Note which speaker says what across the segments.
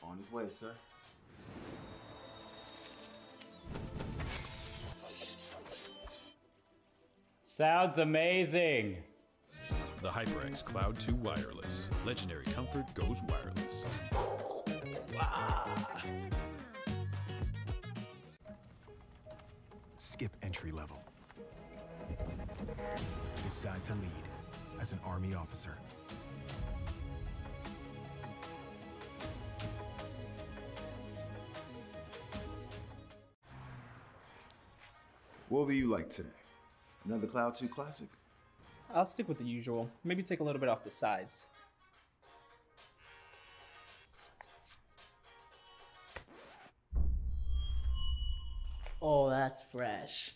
Speaker 1: On his way, sir.
Speaker 2: Sounds amazing.
Speaker 3: The HyperX Cloud 2 Wireless. Legendary comfort goes wireless.
Speaker 4: Skip entry level. Decide to lead as an Army officer.
Speaker 1: What will you like today? Another Cloud 2 classic?
Speaker 5: I'll stick with the usual. Maybe take a little bit off the sides.
Speaker 6: Oh, that's fresh.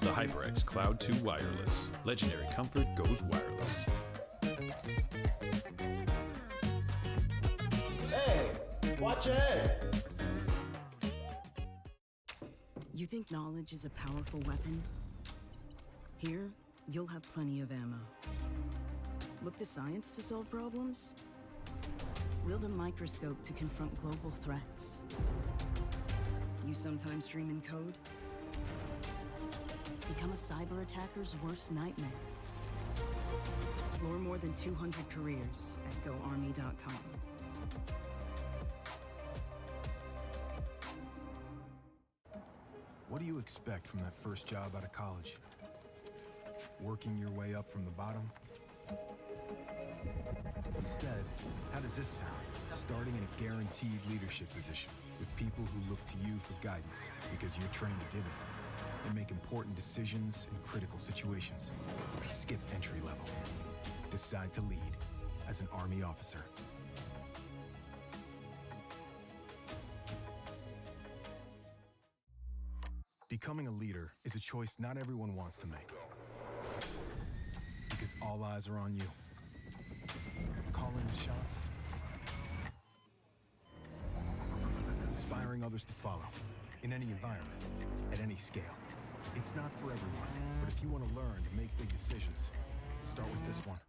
Speaker 3: The HyperX Cloud 2 Wireless. Legendary comfort goes wireless.
Speaker 1: Hey, watch your head.
Speaker 7: You think knowledge is a powerful weapon? Here, you'll have plenty of ammo. Look to science to solve problems? Wield a microscope to confront global threats. You sometimes dream in code? Become a cyber attacker's worst nightmare. Explore more than 200 careers at GoArmy.com.
Speaker 4: What do you expect from that first job out of college? Working your way up from the bottom? Instead, how does this sound? Starting in a guaranteed leadership position with people who look to you for guidance because you're trained to give it and make important decisions in critical situations. Skip entry level. Decide to lead as an Army officer. Becoming a leader is a choice not everyone wants to make. Because all eyes are on you. Calling the shots. Inspiring others to follow. In any environment, at any scale. It's not for everyone, but if you want to learn to make big decisions, start with this one.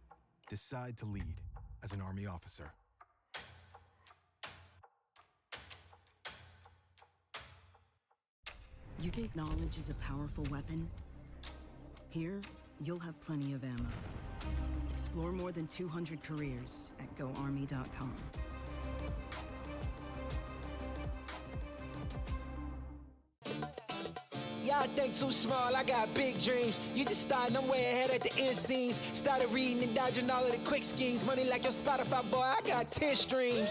Speaker 4: Decide to lead as an Army officer.
Speaker 7: You think knowledge is a powerful weapon? Here, you'll have plenty of ammo. Explore more than 200 careers at GoArmy.com.
Speaker 8: Y'all think too small, I got big dreams. You just starting, I'm way ahead at the end scenes. Started reading and dodging all of the quick schemes. Money like your Spotify, boy, I got 10 streams.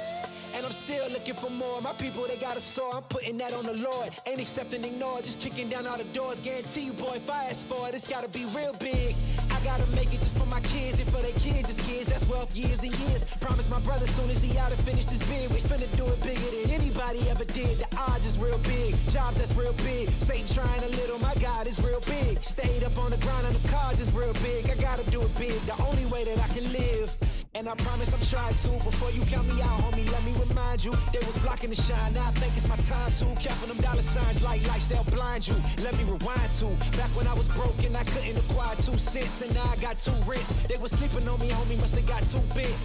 Speaker 8: And I'm still looking for more. My people, they got a soar, I'm putting that on the Lord. Ain't accepting, ignore, just kicking down all the doors. Guarantee you, boy, if I ask for it, it's gotta be real big. I gotta make it just for my kids and for their kids' kids. That's wealth years and years. Promise my brother soon as he out and finish this bid, we finna do it bigger than anybody ever did. The odds is real big, jobs that's real big. Satan trying a little, my God is real big. Stayed up on the ground on the cars is real big. I gotta do it big, the only way that I can live. And I promise I'm trying to. Before you count me out, homie, let me remind you. They was blocking the shine, now I think it's my time to. Counting them dollar signs like lights, they'll blind you. Let me rewind to back when I was broke and I couldn't acquire 2 cents. And now I got 2 rents. They was sleeping on me, homie, must have got too big.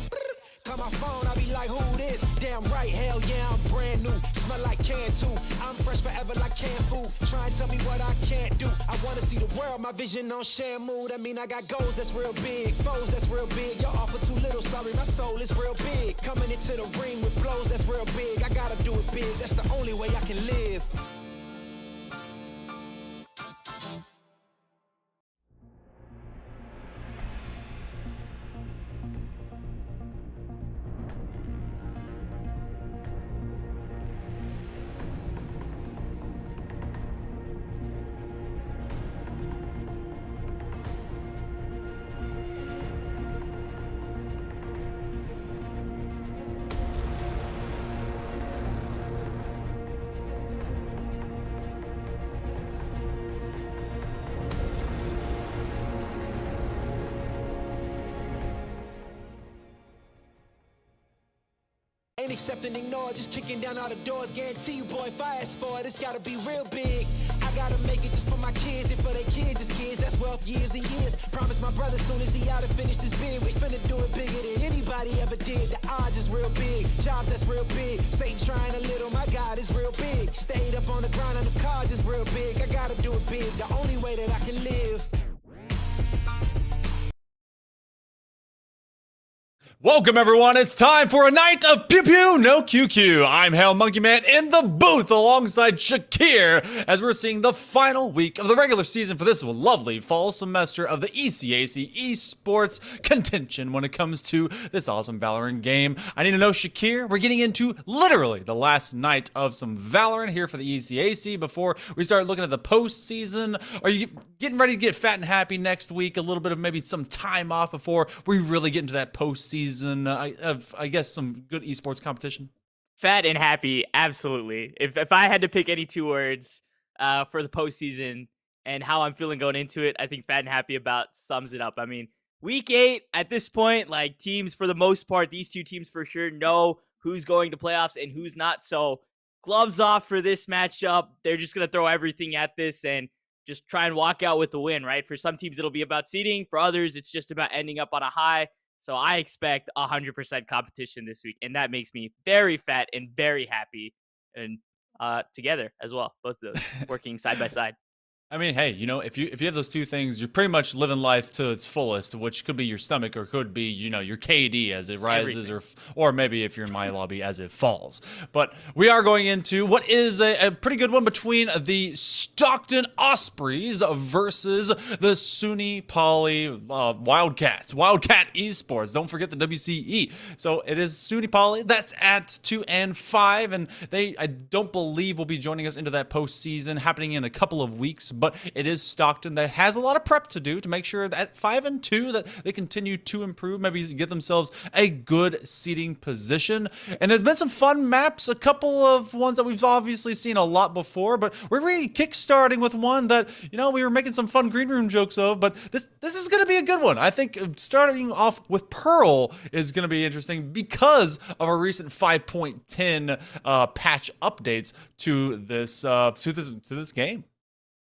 Speaker 8: Call my phone, I be like, who this? Damn right, hell yeah, I'm brand new. Smell like can too. I'm fresh forever like canned food. Try and tell me what I can't do. I wanna see the world, my vision on Shamu. That mean I got goals that's real big, foes that's real big. Y'all offer too little, sorry, my soul is real big. Coming into the ring with blows that's real big. I gotta do it big, that's the only way I can live. Ain't accepting, ignore, just kicking down all the doors. Guarantee you, boy, if I ask for it, it's gotta be real big. I I gotta make it just for my kids and for their kids' kids. That's wealth years and years. Promise my brother soon as he out and finish this bid, we finna do it bigger than anybody ever did. The odds is real big, jobs that's real big. Satan trying a little, my God is real big. Stayed up on the grind on the cards is real big. I gotta do it big, the only way that I can live.
Speaker 9: Welcome, everyone. It's time for a night of Pew Pew No QQ. I'm Hale Monkey Man in the booth alongside Shakir as we're seeing the final week of the regular season for this lovely fall semester of the ECAC esports contention when it comes to this awesome Valorant game. I need to know, Shakir, we're getting into literally the last night of some Valorant here for the ECAC before we start looking at the postseason. Are you getting ready to get fat and happy next week? A little bit of maybe some time off before we really get into that postseason? I guess some good esports competition.
Speaker 10: Fat and happy, absolutely. If I had to pick any two words for the postseason and how I'm feeling going into it, I think fat and happy about sums it up. I mean, week 8 at this point, like teams for the most part, these two teams for sure know who's going to playoffs and who's not. So gloves off for this matchup. They're just gonna throw everything at this and just try and walk out with the win, right? For some teams, it'll be about seeding. For others, it's just about ending up on a high. So I expect 100% competition this week, and that makes me very fat and very happy, and together as well, both of those working side by side.
Speaker 9: I mean, hey, you know, if you have those two things, you're pretty much living life to its fullest, which could be your stomach or could be, you know, your KD as it rises, or maybe if you're in my lobby as it falls. But we are going into what is a pretty good one between the Stockton Ospreys versus the SUNY Poly Wildcats. Wildcat Esports. Don't forget the WCE. So it is SUNY Poly. That's at 2-5, and I don't believe will be joining us into that postseason happening in a couple of weeks. But it is Stockton that has a lot of prep to do to make sure that 5-2 that they continue to improve, maybe get themselves a good seeding position. And there's been some fun maps, a couple of ones that we've obviously seen a lot before, but we're really kickstarting with one that, you know, we were making some fun green room jokes of, but this is going to be a good one. I think starting off with Pearl is going to be interesting because of our recent 5.10 patch updates to this game.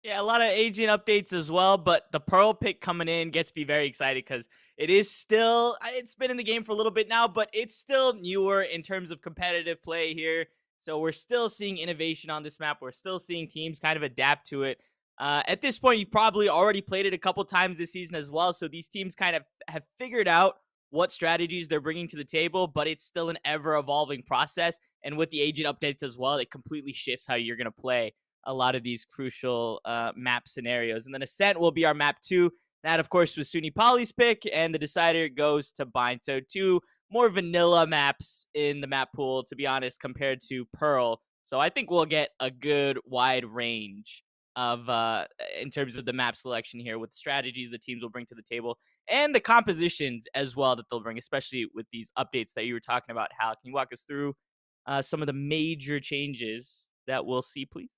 Speaker 10: Yeah, a lot of agent updates as well, but the Pearl pick coming in gets me very excited because it is still, it's been in the game for a little bit now, but it's still newer in terms of competitive play here. So we're still seeing innovation on this map. We're still seeing teams kind of adapt to it. At this point, you've probably already played it a couple times this season as well. So these teams kind of have figured out what strategies they're bringing to the table, but it's still an ever-evolving process. And with the agent updates as well, it completely shifts how you're going to play a lot of these crucial map scenarios. And then Ascent will be our map 2. That, of course, was SUNY Poly's pick, and the decider goes to Bind. So 2 more vanilla maps in the map pool, to be honest, compared to Pearl. So I think we'll get a good wide range of in terms of the map selection here with strategies the teams will bring to the table and the compositions as well that they'll bring, especially with these updates that you were talking about. Hal, can you walk us through some of the major changes that we'll see, please?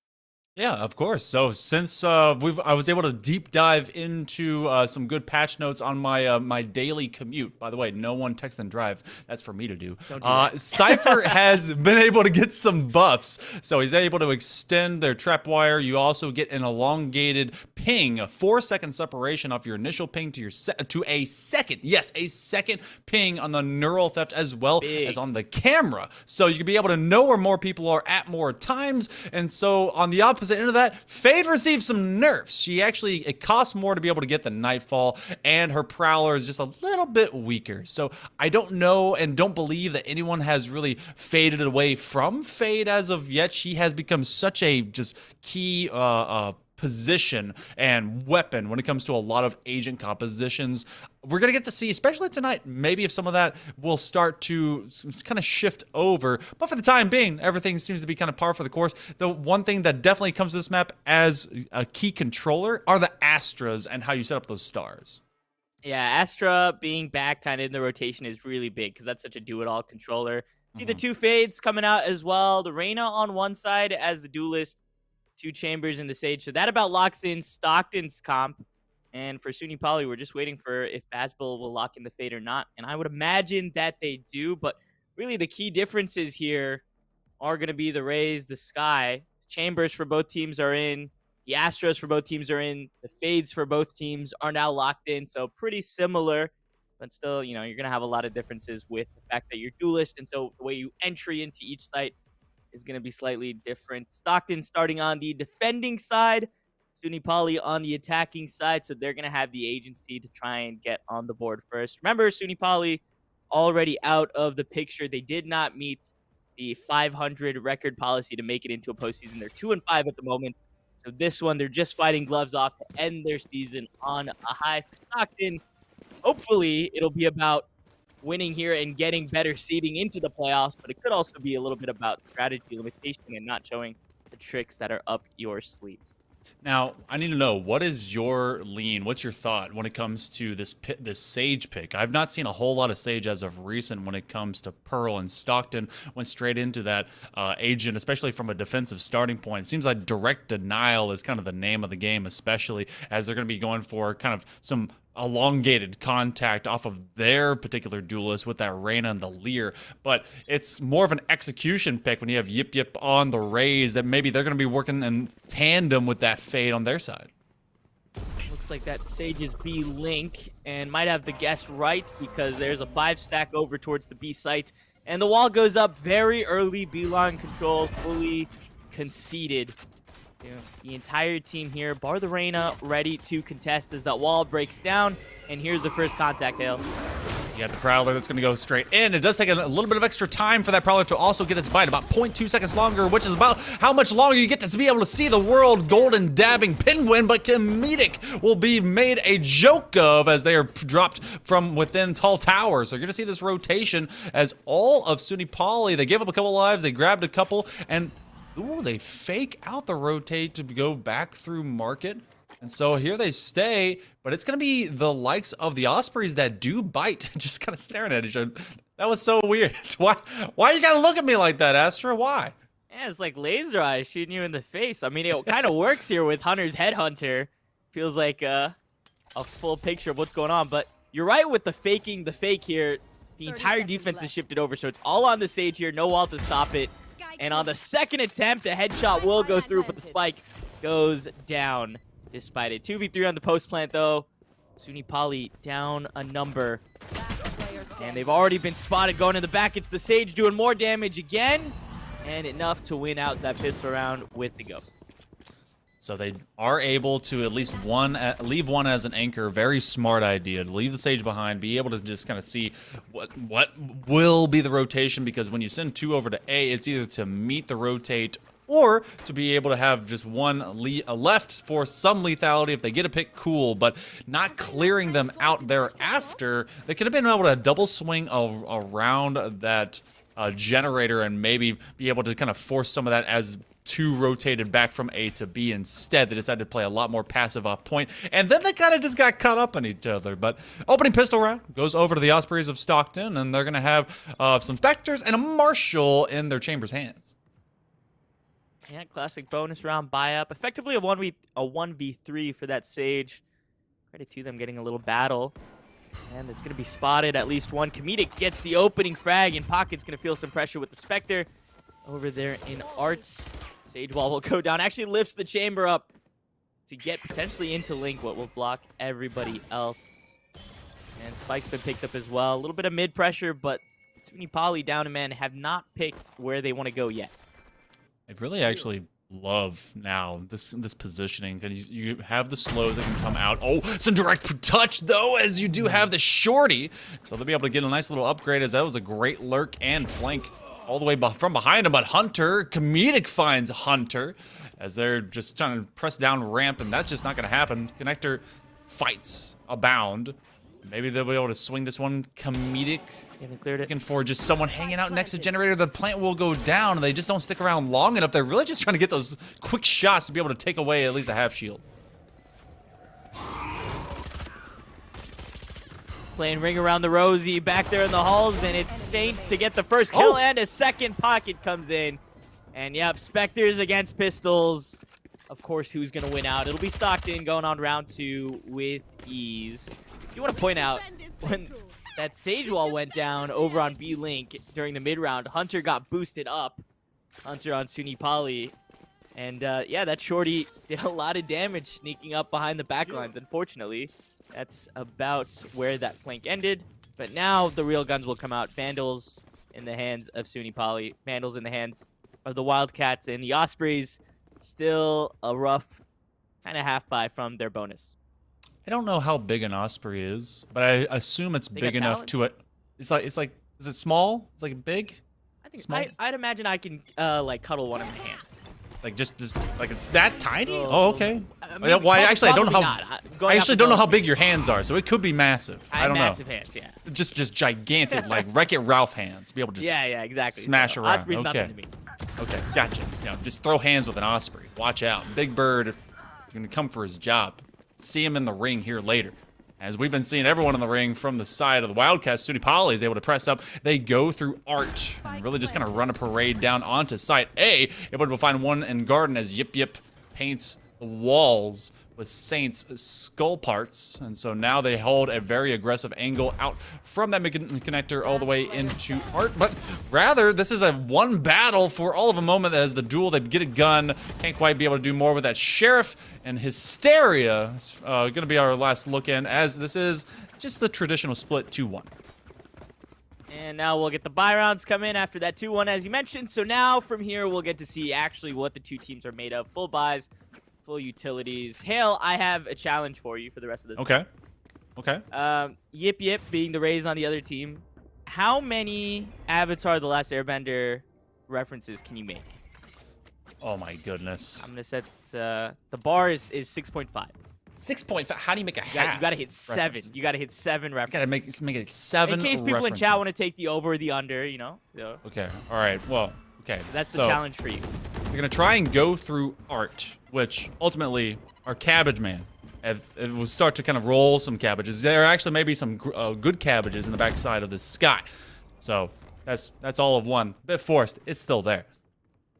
Speaker 9: Yeah, of course. So since I was able to deep dive into some good patch notes on my daily commute. By the way, no one text and drive. That's for me to do. Cypher has been able to get some buffs. So he's able to extend their trapwire. You also get an elongated ping, a 4-second separation off your initial ping to a second. Yes, a second ping on the neural theft as well as on the camera. So you can be able to know where more people are at more times. And so on the opposite end of that, Fade received some nerfs. It costs more to be able to get the Nightfall, and her Prowler is just a little bit weaker. So I don't know and don't believe that anyone has really faded away from Fade as of yet. She has become such a just key position and weapon when it comes to a lot of agent compositions. We're going to get to see, especially tonight, maybe if some of that will start to kind of shift over. But for the time being, everything seems to be kind of par for the course. The one thing that definitely comes to this map as a key controller are the Astras and how you set up those stars.
Speaker 10: Yeah, Astra being back kind of in the rotation is really big because that's such a do-it-all controller. See the 2 Fades coming out as well. The Reyna on one side as the duelist, 2 Chambers in the Sage. So that about locks in Stockton's comp. And for SUNY Poly, we're just waiting for if Bazbil will lock in the Fade or not. And I would imagine that they do. But really the key differences here are going to be the Rays, the Sky. Chambers for both teams are in. The Astros for both teams are in. The Fades for both teams are now locked in. So pretty similar, but still, you're going to have a lot of differences with the fact that you're duelist. And so the way you entry into each site is going to be slightly different. Stockton starting on the defending side. SUNY Poly on the attacking side. So they're going to have the agency to try and get on the board first. Remember, SUNY Poly already out of the picture. They did not meet the 500 record policy to make it into a postseason. They're 2-5 at the moment. So this one, they're just fighting gloves off to end their season on a high. For Stockton, hopefully it'll be about winning here and getting better seeding into the playoffs, but it could also be a little bit about strategy limitation and not showing the tricks that are up your sleeves.
Speaker 9: Now, I need to know, what is your lean? What's your thought when it comes to this Sage pick? I've not seen a whole lot of Sage as of recent when it comes to Pearl, and Stockton went straight into that agent, especially from a defensive starting point. It seems like direct denial is kind of the name of the game, especially as they're going to be going for kind of some elongated contact off of their particular duelist with that Reyna and the Lear, but it's more of an execution pick when you have Yip Yip on the raise that maybe they're going to be working in tandem with that Fade on their side.
Speaker 10: Looks like that Sage's B link and might have the guess right because there's a 5-stack over towards the B site and the wall goes up very early. B line control fully conceded. The entire team here, bar the Reyna, ready to contest as that wall breaks down. And here's the first contact, Hale.
Speaker 9: You got the Prowler that's going to go straight in. It does take a little bit of extra time for that Prowler to also get its bite, about 0.2 seconds longer, which is about how much longer you get to be able to see the world golden dabbing penguin, but Comedic will be made a joke of as they are dropped from within tall towers. So you're going to see this rotation as all of SUNY Poly, they gave up a couple lives, they grabbed a couple, and ooh, they fake out the rotate to go back through market. And so here they stay, but it's going to be the likes of the Ospreys that do bite, just kind of staring at each other. That was so weird. Why you got to look at me like that, Astra? Why?
Speaker 10: Yeah, it's like laser eyes shooting you in the face. I mean, it kind of works here with Hunter's Headhunter. Feels like a full picture of what's going on. But you're right with the faking the fake here. The entire defense is shifted over, so it's all on the Sage here. No wall to stop it. And on the second attempt, a headshot will go through, but the spike goes down despite it. 2v3 on the post plant, though. SUNY Poly down a number. And they've already been spotted going in the back. It's the Sage doing more damage again. And enough to win out that pistol round with the Ghost.
Speaker 9: So they are able to at least leave one as an anchor. Very smart idea to leave the Sage behind, be able to just kind of see what will be the rotation, because when you send two over to A, it's either to meet the rotate or to be able to have just one left for some lethality. If they get a pick, cool, but not clearing them out thereafter. They could have been able to double swing around that generator and maybe be able to kind of force some of that as two rotated back from A to B. Instead, they decided to play a lot more passive off point, and then they kind of just got caught up on each other. But opening pistol round goes over to the Ospreys of Stockton, and they're going to have some Spectres and a Marshall in their Chambers' hands.
Speaker 10: Yeah, classic bonus round buy-up. Effectively a 1v3 for that Sage. Credit to them getting a little battle. And it's going to be spotted. At least one. Comedic gets the opening frag, and Pocket's going to feel some pressure with the Spectre over there in Arts. Sage Wall will go down. Actually lifts the chamber up to get potentially into Link, what will block everybody else. And Spike's been picked up as well. A little bit of mid pressure, but SUNY Poly down a man have not picked where they want to go yet.
Speaker 9: I really actually love now this positioning. You have the slows that can come out. Oh, some direct touch though, as you do have the shorty, so they'll be able to get a nice little upgrade, as that was a great lurk and flank all the way from behind him. But Hunter, Comedic finds Hunter as they're just trying to press down ramp, and that's just not going to happen. Connector fights abound. Maybe they'll be able to swing this one. Comedic looking for just someone hanging out next to generator. The plant will go down, and they just don't stick around long enough. They're really just trying to get those quick shots to be able to take away at least a half shield.
Speaker 10: Playing ring around the rosy back there in the halls, and it's Saints to get the first kill, and a second Pocket comes in. And yep, Spectres against Pistols. Of course, who's going to win out? It'll be Stockton going on round 2 with ease. If you want to point out, when that Sage Wall went down over on B-Link during the mid-round, Hunter got boosted up. Hunter on SUNY Poly. And yeah, that shorty did a lot of damage sneaking up behind the back lines. Unfortunately, that's about where that flank ended. But now the real guns will come out. Vandals in the hands of SUNY Poly. Vandals in the hands of the Wildcats. And the Ospreys still a rough kind of half-buy from their bonus.
Speaker 9: I don't know how big an Osprey is, but I assume it's big enough to it. It's like, is it small? It's like big?
Speaker 10: I think
Speaker 9: small?
Speaker 10: I'd imagine I can like cuddle one in my hands.
Speaker 9: Like just like it's that tiny? Oh, okay.
Speaker 10: Maybe,
Speaker 9: Well, actually, I don't know
Speaker 10: not.
Speaker 9: how. I actually don't know how big your hands are, so it could be massive.
Speaker 10: I
Speaker 9: don't know.
Speaker 10: massive hands, yeah.
Speaker 9: Just gigantic, like Wreck-It Ralph hands. Be able to just
Speaker 10: Yeah, exactly.
Speaker 9: smash
Speaker 10: so,
Speaker 9: around.
Speaker 10: Osprey's nothing to me.
Speaker 9: Okay, gotcha. Just throw hands with an Osprey. Watch out. Big Bird is going to come for his job. See him in the ring here later. As we've been seeing everyone in the ring from the side of the Wildcats, SUNY Poly is able to press up. They go through Art and really just kind of run a parade down onto site A, able to find one in Garden as Yip Yip paints the walls with Saint's skull parts. And so now they hold a very aggressive angle out from that connector all the way into Art. But rather, this is a one battle for all of a moment as the duel. They get a gun. Can't quite be able to do more with that. Sheriff and Hysteria is going to be our last look in, as this is just the traditional split 2-1.
Speaker 10: And now we'll get the buy rounds come in after that 2-1, as you mentioned. So now from here, we'll get to see actually what the two teams are made of. Full buys, full utilities. Hale, I have a challenge for you for the rest of this.
Speaker 9: Okay. Okay.
Speaker 10: Yip Yip being the Rays on the other team. How many Avatar: The Last Airbender references can you make?
Speaker 9: Oh my goodness.
Speaker 10: I'm gonna set the bar is 6.5.
Speaker 9: 6.5. How do you make a half?
Speaker 10: You gotta hit 7.
Speaker 9: reference?
Speaker 10: You gotta hit 7 references.
Speaker 9: You gotta make it 7.
Speaker 10: In case people in
Speaker 9: references.
Speaker 10: chat want to take the over or the under, you know. So.
Speaker 9: Okay. All right. Well. Okay.
Speaker 10: So that's the challenge for you.
Speaker 9: We're gonna try and go through Art, which ultimately our cabbage man. It will start to kind of roll some cabbages. There are actually maybe some good cabbages in the backside of the sky. So that's all of one. A bit forced. It's still there.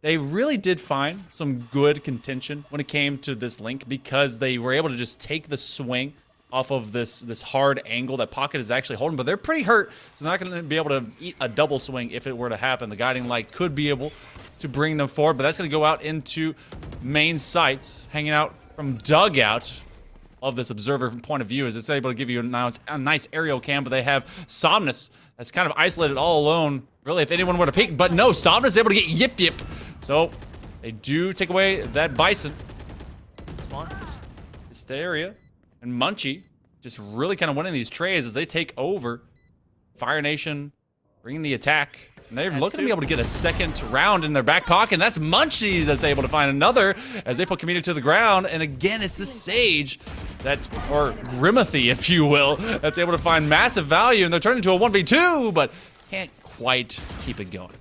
Speaker 9: They really did find some good contention when it came to this link, because they were able to just take the swing off of this hard angle that Pocket is actually holding, but they're pretty hurt, so they're not going to be able to eat a double swing if it were to happen. The guiding light could be able to bring them forward, but that's going to go out into main sites, hanging out from dugout of this observer point of view, as it's able to give you a nice aerial cam, but they have Somnus that's kind of isolated all alone, really, if anyone were to peek, but no, Somnus is able to get Yip Yip, so they do take away that Bison. Hysteria and Munchie just really kind of winning these trades as they take over. Fire Nation bringing the attack. And they're looking to be able to get a second round in their back pocket. And that's Munchie that's able to find another as they put Comedic to the ground. And again, it's the Sage that, or Grimathy, if you will, that's able to find massive value. And they're turning into a 1v2, but can't quite keep it going.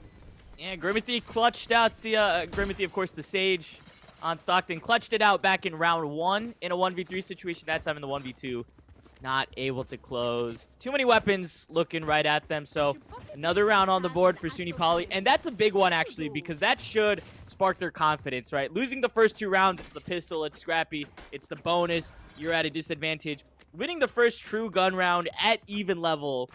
Speaker 10: Yeah, Grimathy clutched out the, Grimathy, of course, the Sage on Stockton. Clutched it out back in round 1 in a 1v3 situation. That time in the 1v2. Not able to close. Too many weapons looking right at them. So another round on the board for SUNY Poly. And that's a big one, actually, because that should spark their confidence, right? Losing the first 2 rounds, it's the pistol, it's scrappy, it's the bonus. You're at a disadvantage. Winning the first true gun round at even level,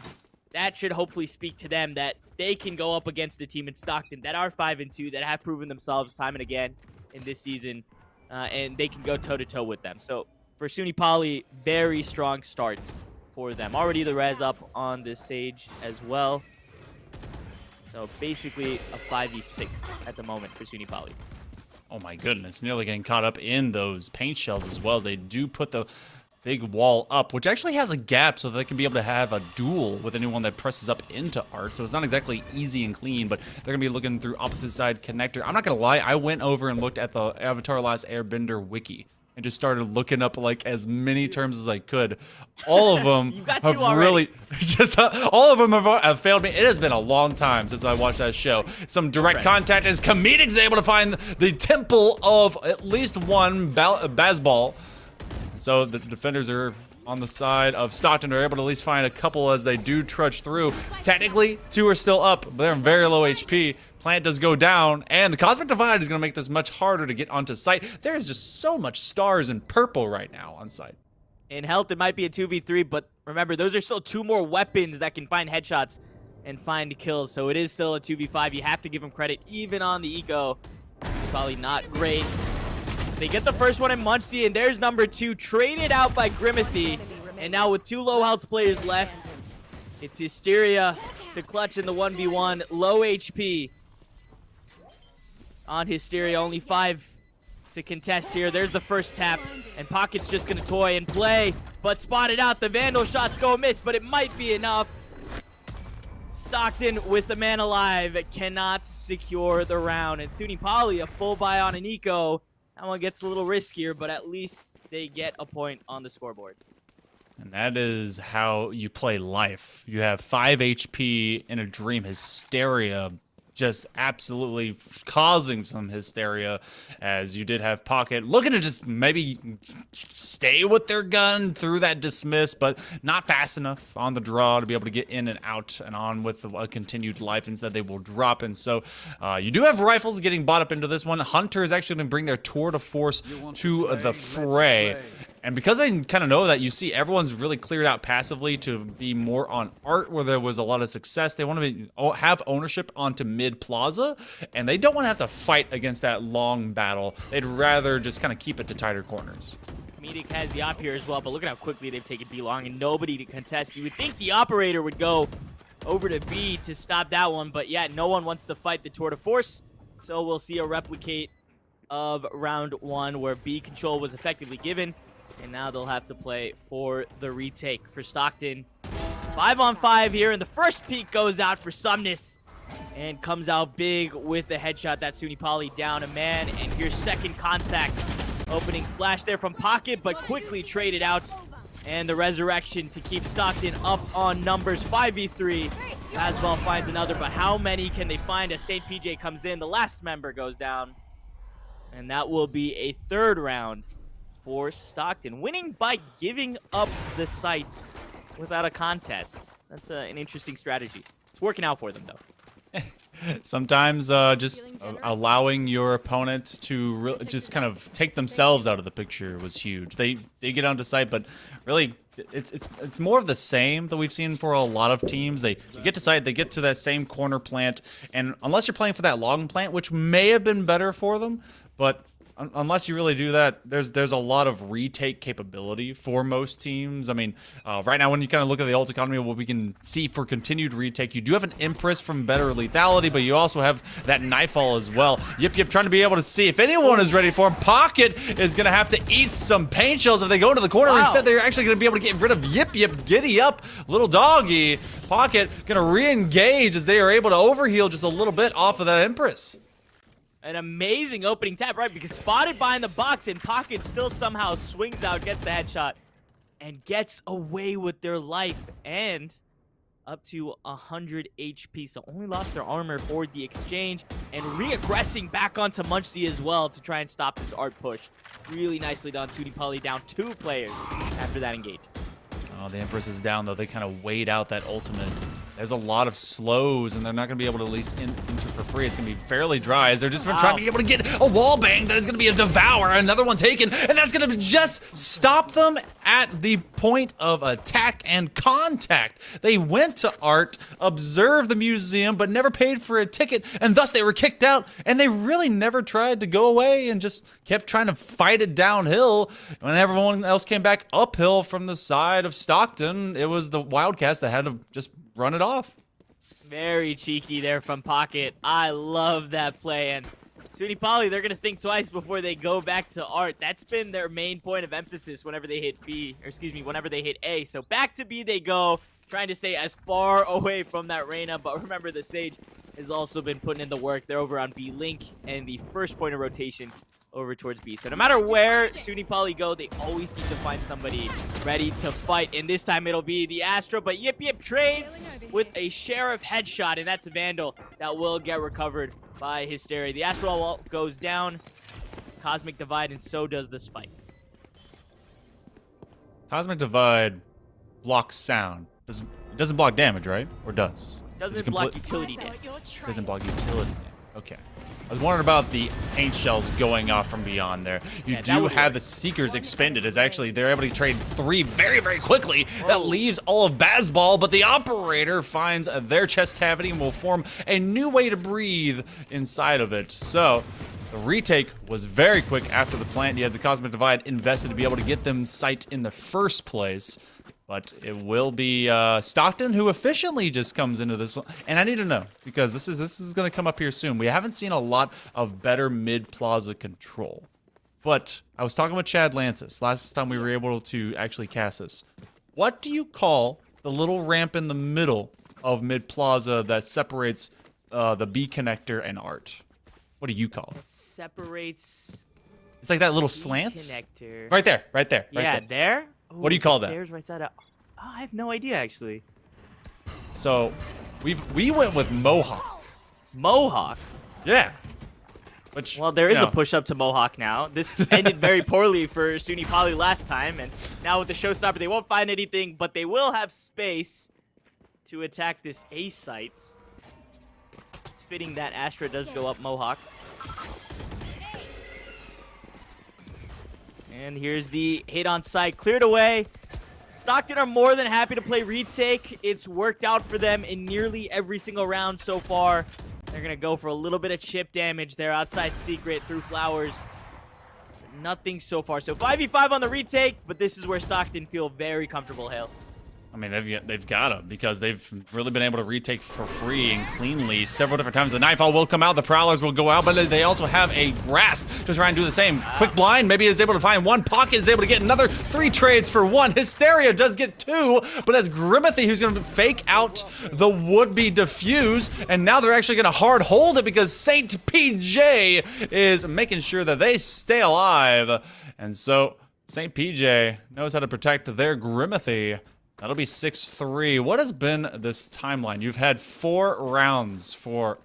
Speaker 10: that should hopefully speak to them that they can go up against a team in Stockton that are 5-2, that have proven themselves time and again in this season, and they can go toe-to-toe with them. So for SUNY Poly, very strong start for them. Already the res up on this Sage as well. So basically a 5v6 at the moment for SUNY Poly.
Speaker 9: Oh my goodness, nearly getting caught up in those paint shells as well, as they do put the big wall up, which actually has a gap so that they can be able to have a duel with anyone that presses up into Art. So it's not exactly easy and clean, but they're going to be looking through opposite side connector. I'm not going to lie, I went over and looked at the Avatar Last Airbender wiki and just started looking up like as many terms as I could. All of them have really just all of them have failed me. It has been a long time since I watched that show. Some direct contact as Comedic's able to find the temple of at least one Bazball. So the defenders are on the side of Stockton. They're able to at least find a couple as they do trudge through. Technically, 2 are still up, but they're in very low HP. Plant does go down, and the Cosmic Divide is going to make this much harder to get onto site. There's just so much stars in purple right now on site.
Speaker 10: In health, it might be a 2v3, but remember, those are still 2 more weapons that can find headshots and find kills. So it is still a 2v5. You have to give them credit, even on the eco. Poly not great. They get the first one in Muncie, and there's number 2, traded out by Grimathy. And now with 2 low health players left, it's Hysteria to clutch in the 1v1. Low HP on Hysteria, only 5 to contest here. There's the first tap, and Pocket's just gonna toy and play, but spotted out. The Vandal shots go miss, but it might be enough. Stockton with the man alive cannot secure the round, and SUNY Poly a full buy on an eco. That one gets a little riskier, but at least they get a point on the scoreboard.
Speaker 9: And that is how you play life. You have 5 HP in a dream. Hysteria just absolutely causing some hysteria, as you did have Pocket looking to just maybe stay with their gun through that dismiss, but not fast enough on the draw to be able to get in and out and on with a continued life. Instead, they will drop. And so you do have rifles getting bought up into this one. Hunter is actually going to bring their tour de force to the fray. And because I kind of know that you see everyone's really cleared out passively to be more on art where there was a lot of success, they want to have ownership onto mid plaza, and they don't want to have to fight against that long battle. They'd rather just kind of keep it to tighter corners.
Speaker 10: Comedic has the op here as well, but look at how quickly they've taken B long and nobody to contest. You would think the operator would go over to B to stop that one, but yeah, no one wants to fight the tour de force. So we'll see a replicate of round 1 where B control was effectively given. And now they'll have to play for the retake for Stockton. 5-on-5 here, and the first peek goes out for Sumnus. And comes out big with the headshot. That SUNY Poly down a man. And here's second contact. Opening flash there from Pocket, but quickly traded out. And the resurrection to keep Stockton up on numbers. 5v3. Asval finds another, but how many can they find as St. PJ comes in? The last member goes down. And that will be a 3rd round for Stockton, winning by giving up the site without a contest. That's an interesting strategy. It's working out for them, though.
Speaker 9: Sometimes just allowing your opponent to just kind of take themselves out of the picture was huge. They get onto site, but really it's more of the same that we've seen for a lot of teams. They get to site, they get to that same corner plant, and unless you're playing for that long plant, which may have been better for them, but unless you really do that, there's a lot of retake capability for most teams. I mean, right now when you kind of look at the ult economy, what we can see for continued retake, you do have an Empress from better lethality, but you also have that Nightfall as well. Yip Yip trying to be able to see if anyone is ready for him. Pocket is going to have to eat some paint shells if they go into the corner.
Speaker 10: Wow.
Speaker 9: Instead, they're actually going to be able to get rid of Yip Yip. Giddy up, little doggy. Pocket going to re-engage as they are able to overheal just a little bit off of that Empress.
Speaker 10: An amazing opening tap, right? Because spotted behind the box, and Pocket still somehow swings out, gets the headshot, and gets away with their life, and up to 100 HP. So only lost their armor for the exchange, and re-aggressing back onto Muncie as well to try and stop this art push. Really nicely done. SUNY Poly down 2 players after that engage.
Speaker 9: Oh, the Empress is down, though. They kind of wait out that ultimate. There's a lot of slows, and they're not going to be able to at least enter for free. It's going to be fairly dry, as they're just trying to be able to get a wall bang that is going to be a devour, another one taken, and that's going to just stop them at the point of attack and contact. They went to art, observed the museum, but never paid for a ticket, and thus they were kicked out, and they really never tried to go away and just kept trying to fight it downhill. When everyone else came back uphill from the side of Stockton, it was the Wildcats that had to just run it off.
Speaker 10: Very cheeky there from Pocket. I love that play. And SUNY Poly, they're going to think twice before they go back to art. That's been their main point of emphasis whenever they hit B, or excuse me, whenever they hit A. So back to B they go, trying to stay as far away from that Reyna. But remember, the Sage has also been putting in the work. They're over on B Link, and the first point of rotation over towards B. So no matter where SUNY Poly go, they always seem to find somebody ready to fight. And this time it'll be the Astra, but Yip Yip trades with a Sheriff headshot, and that's a Vandal that will get recovered by Hysteria. The Astra wall goes down, Cosmic Divide, and so does the Spike.
Speaker 9: Cosmic Divide blocks sound. It doesn't block damage, right? Or does?
Speaker 10: Doesn't block utility damage.
Speaker 9: Doesn't block utility damage. Okay. I was wondering about the paint shells going off from beyond there. You do have the Seekers expended, as actually they're able to trade 3 very, very quickly. Whoa. That leaves all of Bazball, but the Operator finds their chest cavity and will form a new way to breathe inside of it. So The retake was very quick after the plant. You had the Cosmic Divide invested to be able to get them site in the first place. But it will be Stockton who efficiently just comes into this one. And I need to know, because this is going to come up here soon. We haven't seen a lot of better mid-plaza control. But I was talking with Chad Lantis last time we were able to actually cast this. What do you call the little ramp in the middle of mid-plaza that separates the B connector and art? What do you call it?
Speaker 10: Separates.
Speaker 9: It's like that little slant.
Speaker 10: Connector.
Speaker 9: Right there.
Speaker 10: Yeah, there. Ooh,
Speaker 9: What do you call that?
Speaker 10: Stairs right side up. Oh, I have no idea actually.
Speaker 9: So we went with Mohawk.
Speaker 10: Mohawk.
Speaker 9: Yeah. Which,
Speaker 10: Well, there is
Speaker 9: you
Speaker 10: a
Speaker 9: know,
Speaker 10: push up to Mohawk now. This ended very poorly for SUNY Poly last time, and now with the showstopper, they won't find anything, but they will have space to attack this A site. It's fitting that Astra does go up Mohawk. And here's the hit on site, cleared away. Stockton are more than happy to play retake. It's worked out for them in nearly every single round so far. They're going to go for a little bit of chip damage there outside secret through flowers. Nothing so far. So 5v5 on the retake, but this is where Stockton feel very comfortable, Hale.
Speaker 9: I mean, they've got to, because they've really been able to retake for free and cleanly several different times. The Nightfall will come out, the Prowlers will go out, but they also have a Grasp to try and do the same. Quick Blind maybe is able to find one. Pocket is able to get another 3 trades for 1. Hysteria does get 2, but as Grimmothy, who's going to fake out the would-be Diffuse, and now they're actually going to hard hold it because Saint PJ is making sure that they stay alive. And so Saint PJ knows how to protect their Grimmothy. That'll be 6-3. What has been this timeline? You've had 4 rounds for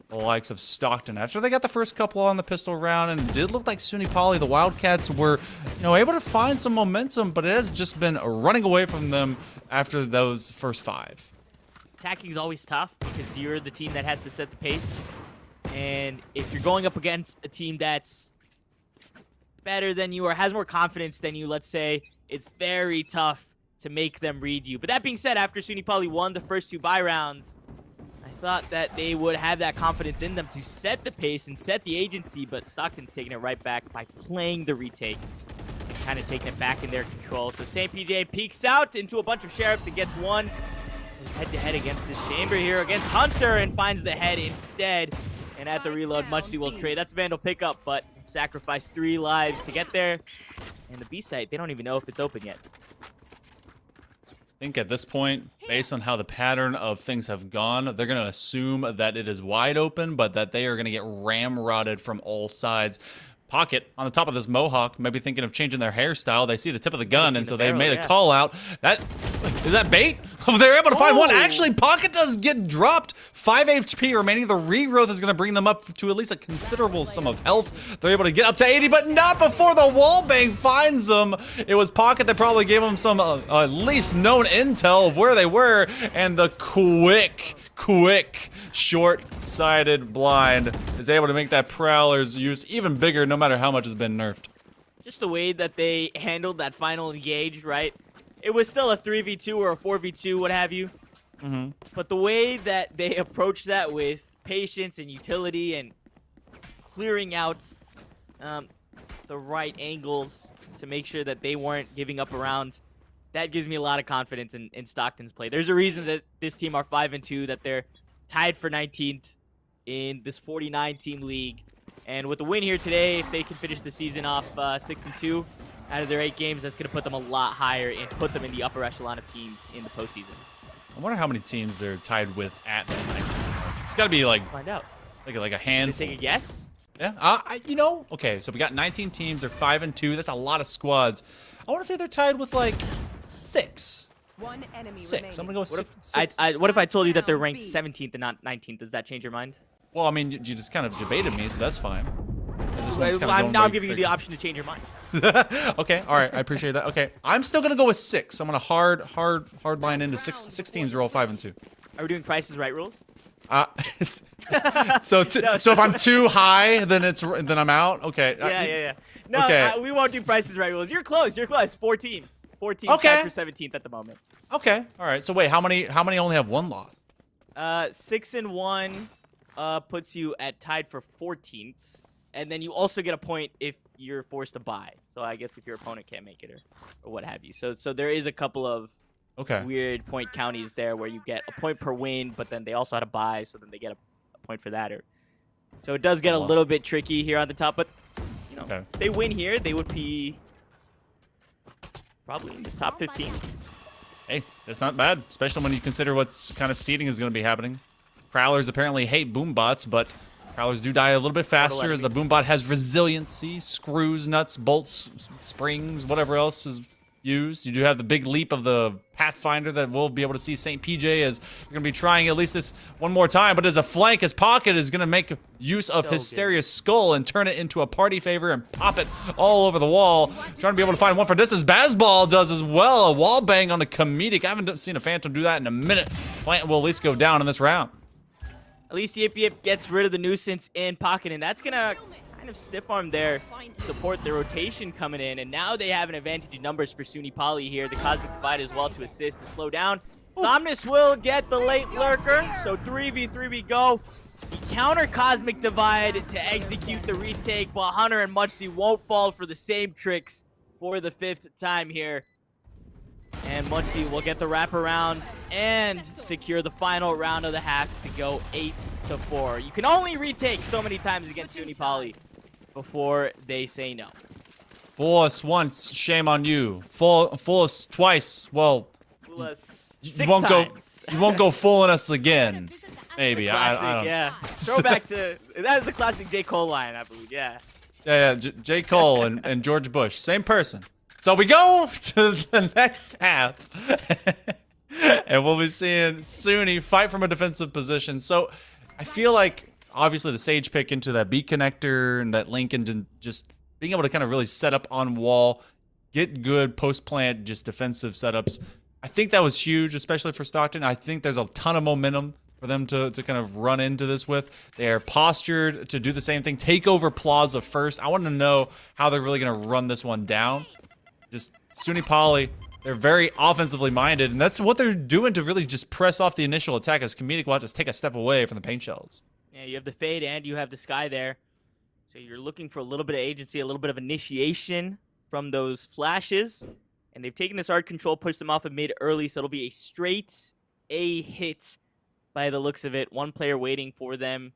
Speaker 9: the likes of Stockton. After they got the first couple on the pistol round, and it did look like SUNY Poly, the Wildcats were, able to find some momentum, but it has just been running away from them after those first 5.
Speaker 10: Attacking is always tough because you're the team that has to set the pace. And if you're going up against a team that's better than you or has more confidence than you, let's say, it's very tough to make them read you. But that being said, after SUNY Poly won the first 2 bye rounds, I thought that they would have that confidence in them to set the pace and set the agency, but Stockton's taking it right back by playing the retake and kind of taking it back in their control. So St. PJ peeks out into a bunch of Sheriffs and gets 1. Head-to-head against this Chamber here against Hunter and finds the head instead. And at the reload, Munchy will trade. That's Vandal pickup, but sacrificed 3 lives to get there. And the B site, they don't even know if it's open yet.
Speaker 9: I think at this point, based on how the pattern of things have gone, they're going to assume that it is wide open, but that they are going to get ramrodded from all sides. Pocket on the top of this Mohawk, maybe thinking of changing their hairstyle. They see the tip of the gun, and so they made a call out. Is that bait? They're able to find 1. Actually, Pocket does get dropped. 5 HP remaining. The regrowth is going to bring them up to at least a considerable sum of health. They're able to get up to 80, but not before the wallbang finds them. It was Pocket that probably gave them some at least known intel of where they were, and the quick short-sighted blind is able to make that Prowler's use even bigger, no matter how much has been nerfed.
Speaker 10: Just the way that they handled that final engage, right? It was still a 3v2 or a 4v2, what have you. But the way that they approached that with patience and utility and clearing out the right angles to make sure that they weren't giving up around, that gives me a lot of confidence in Stockton's play. There's a reason that this team are 5-2, that they're tied for 19th in this 49-team league. And with the win here today, if they can finish the season off 6-2 out of their 8 games, that's going to put them a lot higher and put them in the upper echelon of teams in the postseason.
Speaker 9: I wonder how many teams they're tied with at the 19th mark. It's got to be like,
Speaker 10: Let's find out.
Speaker 9: like a handful.
Speaker 10: Take a guess?
Speaker 9: Yeah, okay, so we got 19 teams. They're 5-2. That's a lot of squads. I want to say they're tied with like 6.
Speaker 11: 1 enemy
Speaker 9: 6. I'm gonna go with
Speaker 10: What
Speaker 9: 6.
Speaker 10: what if I told you that they're ranked 17th and not 19th? Does that change your mind?
Speaker 9: Well, I mean, you just kind of debated me, so that's fine. This one's kind of
Speaker 10: I'm
Speaker 9: going
Speaker 10: now
Speaker 9: way
Speaker 10: giving you the
Speaker 9: bigger.
Speaker 10: option to change your mind.
Speaker 9: Okay, all right, I appreciate that. Okay, I'm still gonna go with 6. I'm gonna hard line into 6. 6 teams are all 5-2.
Speaker 10: Are we doing Price is Right rules?
Speaker 9: So if I'm too high, then I'm out. Okay.
Speaker 10: Yeah. No,
Speaker 9: okay.
Speaker 10: We won't do Price is Right rules. You're close. 4 teams. 4 teams
Speaker 9: Okay.
Speaker 10: tied for 17th at the moment.
Speaker 9: Okay. All right. So wait, how many only have 1 loss?
Speaker 10: 6-1 puts you at tied for 14th. and then you also get a point if you're forced to buy. So I guess if your opponent can't make it or what have you. So there is a couple of weird point counties there where you get a point per win, but then they also had to buy, so then they get a point for that. So it does get a little bit tricky here on the top, but you know, if they win here, they would be probably in the top 15.
Speaker 9: Hey, that's not bad, especially when you consider what's kind of seeding is going to be happening. Prowlers apparently hate boombots, but Prowlers do die a little bit faster as the boombot has resiliency, screws, nuts, bolts, springs, whatever else is used. You do have the big leap of the Pathfinder that we'll be able to see St. PJ as they're going to be trying at least this one more time, but as a flank, his Pocket is going to make use of Hysteria's skull and turn it into a party favor and pop it all over the wall. Trying to be able to find one for distance. Bazball does as well. A wall bang on a comedic. I haven't seen a Phantom do that in a minute. Plant will at least go down in this round.
Speaker 10: At least Yip Yip gets rid of the nuisance in Pocket, and that's going to kind of stiff arm their support, the rotation coming in, and now they have an advantage in numbers for SUNY Poly here. The Cosmic Divide as well to assist to slow down. Somnus will get the late lurker, so 3v3 we go. The counter Cosmic Divide to execute the retake, while Hunter and Munchie won't fall for the same tricks for the 5th time here. And Munchie will get the wraparounds and secure the final round of the half to go 8-4. You can only retake so many times against SUNY Poly before they say no.
Speaker 9: Fool us once, shame on you. Fool us twice, well,
Speaker 10: fool us
Speaker 9: you won't go fooling us again. Maybe.
Speaker 10: Classic,
Speaker 9: I don't know.
Speaker 10: Yeah. Throwback to that is the classic J. Cole line, I believe. Yeah.
Speaker 9: Yeah. J. Cole and George Bush, same person. So we go to the next half, and we'll be seeing SUNY fight from a defensive position. So I feel like, obviously, the Sage pick into that B connector and that link into just being able to kind of really set up on wall, get good post-plant, just defensive setups. I think that was huge, especially for Stockton. I think there's a ton of momentum for them to kind of run into this with. They are postured to do the same thing, take over Plaza first. I want to know how they're really going to run this one down. Just SUNY Poly, they're very offensively minded, and that's what they're doing to really just press off the initial attack, as Comedic will have to take a step away from the paint shells.
Speaker 10: Yeah, you have the Fade and you have the Sky there. So you're looking for a little bit of agency, a little bit of initiation from those flashes. And they've taken this art control, pushed them off of mid early, so it'll be a straight A hit by the looks of it. One player waiting for them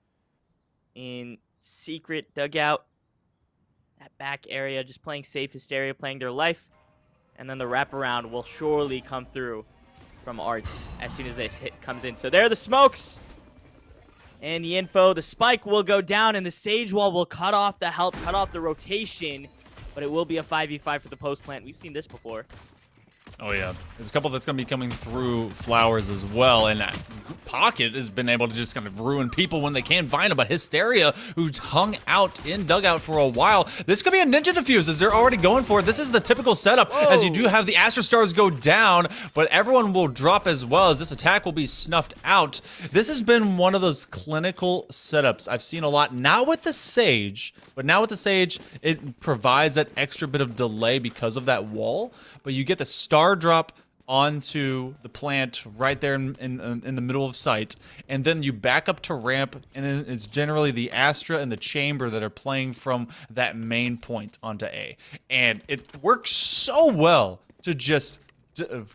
Speaker 10: in secret dugout. That back area, just playing safe, Hysteria playing their life. And then the wraparound will surely come through from Arts as soon as this hit comes in. So there are the smokes and the info. The spike will go down and the Sage Wall will cut off the help, cut off the rotation. But it will be a 5v5 for the post plant. We've seen this before.
Speaker 9: Oh, yeah. There's a couple that's going to be coming through Flowers as well. And Pocket has been able to just kind of ruin people when they can find him. But Hysteria, who's hung out in dugout for a while. This could be a Ninja Diffuse as they're already going for it. This is the typical setup as you do have the Astro Stars go down. But everyone will drop as well as this attack will be snuffed out. This has been one of those clinical setups I've seen a lot. Not with the Sage, but now with the Sage, it provides that extra bit of delay because of that wall. But you get the star drop onto the plant right there in the middle of sight, and then you back up to ramp, and then it's generally the Astra and the Chamber that are playing from that main point onto A. And it works so well to just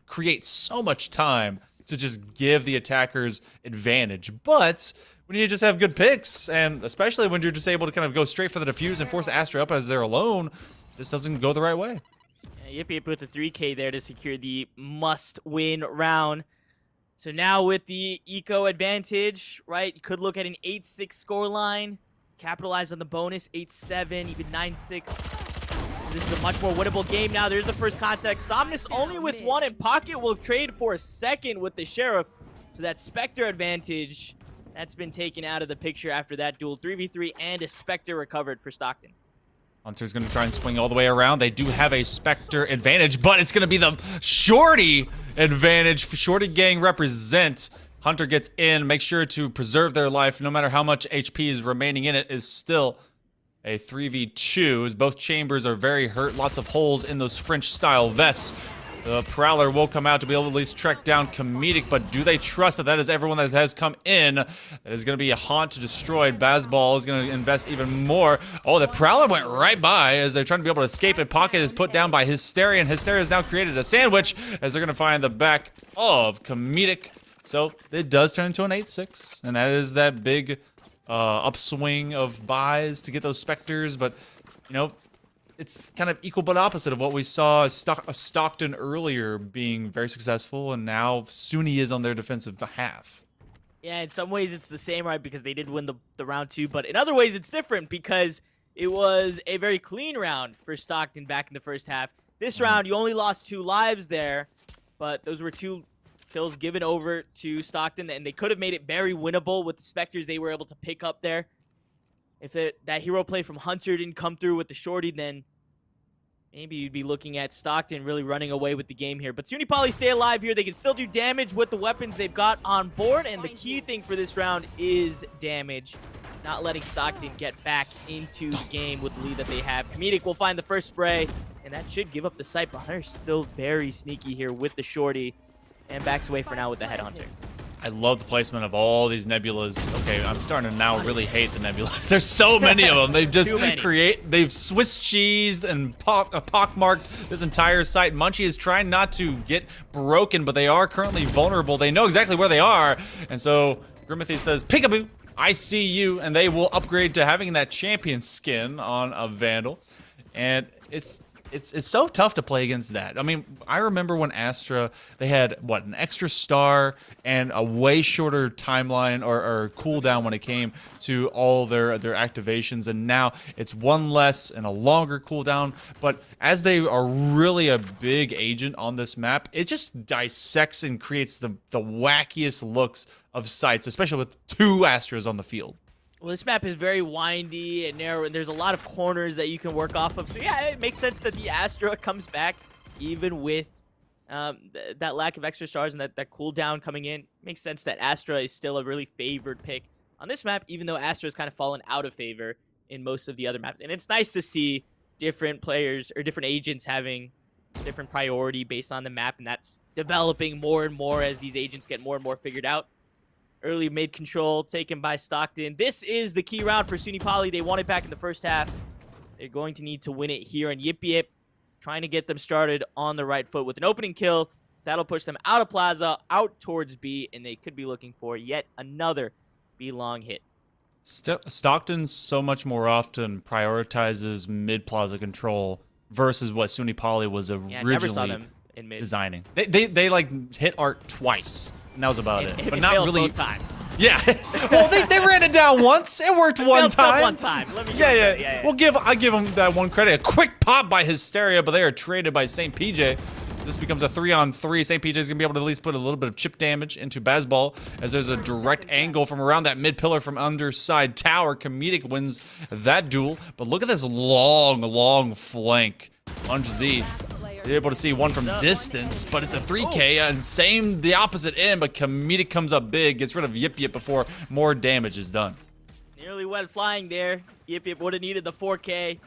Speaker 9: create so much time to just give the attackers advantage. But when you just have good picks, and especially when you're just able to kind of go straight for the defuse and force the Astra up as they're alone, this doesn't go the right way.
Speaker 10: Yip Yip with the 3K there to secure the must-win round. So now with the eco advantage, right, you could look at an 8-6 scoreline, capitalize on the bonus, 8-7, even 9-6. So this is a much more winnable game now. There's the first contact. Somnus only with one, and Pocket will trade for a second with the Sheriff. So that Spectre advantage, that's been taken out of the picture after that duel. 3v3 and a Spectre recovered for Stockton.
Speaker 9: Hunter's going to try and swing all the way around. They do have a Spectre advantage, but it's going to be the Shorty advantage. Shorty gang represent. Hunter gets in, make sure to preserve their life. No matter how much HP is remaining in it, is still a 3v2, as both Chambers are very hurt. Lots of holes in those French-style vests. The Prowler will come out to be able to at least track down Comedic, but do they trust that that is everyone that has come in? That is going to be a haunt to destroy. Bazball is going to invest even more. Oh, the Prowler went right by as they're trying to be able to escape, and Pocket is put down by Hysteria, and Hysteria has now created a sandwich as they're going to find the back of Comedic. So it does turn into an 8-6, and that is that big upswing of buys to get those Spectres, but, you know, it's kind of equal but opposite of what we saw Stockton earlier being very successful, and now SUNY is on their defensive half.
Speaker 10: Yeah, in some ways it's the same, right? Because they did win the round 2, but in other ways it's different because it was a very clean round for Stockton back in the first half. This round, you only lost 2 lives there, but those were 2 kills given over to Stockton, and they could have made it very winnable with the Spectres they were able to pick up there. If that hero play from Hunter didn't come through with the shorty, then maybe you'd be looking at Stockton really running away with the game here. But SUNY Poly stay alive here. They can still do damage with the weapons they've got on board, and the key thing for this round is damage. Not letting Stockton get back into the game with the lead that they have. Comedic will find the first spray, and that should give up the site, but Hunter's still very sneaky here with the shorty, and backs away for now with the headhunter.
Speaker 9: I love the placement of all these nebulas. Okay, I'm starting to now really hate the nebulas. There's so many of them. They've just they've Swiss cheesed and pockmarked this entire site. Munchie is trying not to get broken, but they are currently vulnerable. They know exactly where they are. And so Grimathy says, "Peekaboo, I see you," and they will upgrade to having that champion skin on a Vandal. And it's so tough to play against that. I mean, I remember when Astra, they had, what, an extra star and a way shorter timeline or cooldown when it came to all their activations, and now it's one less and a longer cooldown. But as they are really a big agent on this map, it just dissects and creates the wackiest looks of sites, especially with 2 Astras on the field.
Speaker 10: Well, this map is very windy and narrow, and there's a lot of corners that you can work off of. So, yeah, it makes sense that the Astra comes back, even with that lack of extra stars and that cooldown coming in. It makes sense that Astra is still a really favored pick on this map, even though Astra has kind of fallen out of favor in most of the other maps. And it's nice to see different players or different agents having different priority based on the map, and that's developing more and more as these agents get more and more figured out. Early mid control taken by Stockton. This is the key round for SUNY Poly. They won it back in the first half. They're going to need to win it here. And Yip Yip trying to get them started on the right foot with an opening kill. That'll push them out of Plaza, out towards B, and they could be looking for yet another B long hit.
Speaker 9: Stockton so much more often prioritizes mid Plaza control versus what SUNY Poly was originally designing. They like hit art twice. And that was about it. But not really.
Speaker 10: Both times.
Speaker 9: Yeah. Well, they ran it down once. It worked one time.
Speaker 10: One time. Let me
Speaker 9: yeah. Well, I give them that one credit. A quick pop by Hysteria, but they are traded by St. PJ. This becomes a 3-on-3. St. PJ is going to be able to at least put a little bit of chip damage into Bazball, as there's a direct angle from around that mid pillar from underside tower. Comedic wins that duel. But look at this long flank. Lunge Z. You're able to see one from distance, but it's a 3K, and same the opposite end, but Comedic comes up big, gets rid of Yip Yip before more damage is done.
Speaker 10: Nearly went flying there. Yip Yip would have needed the 4K.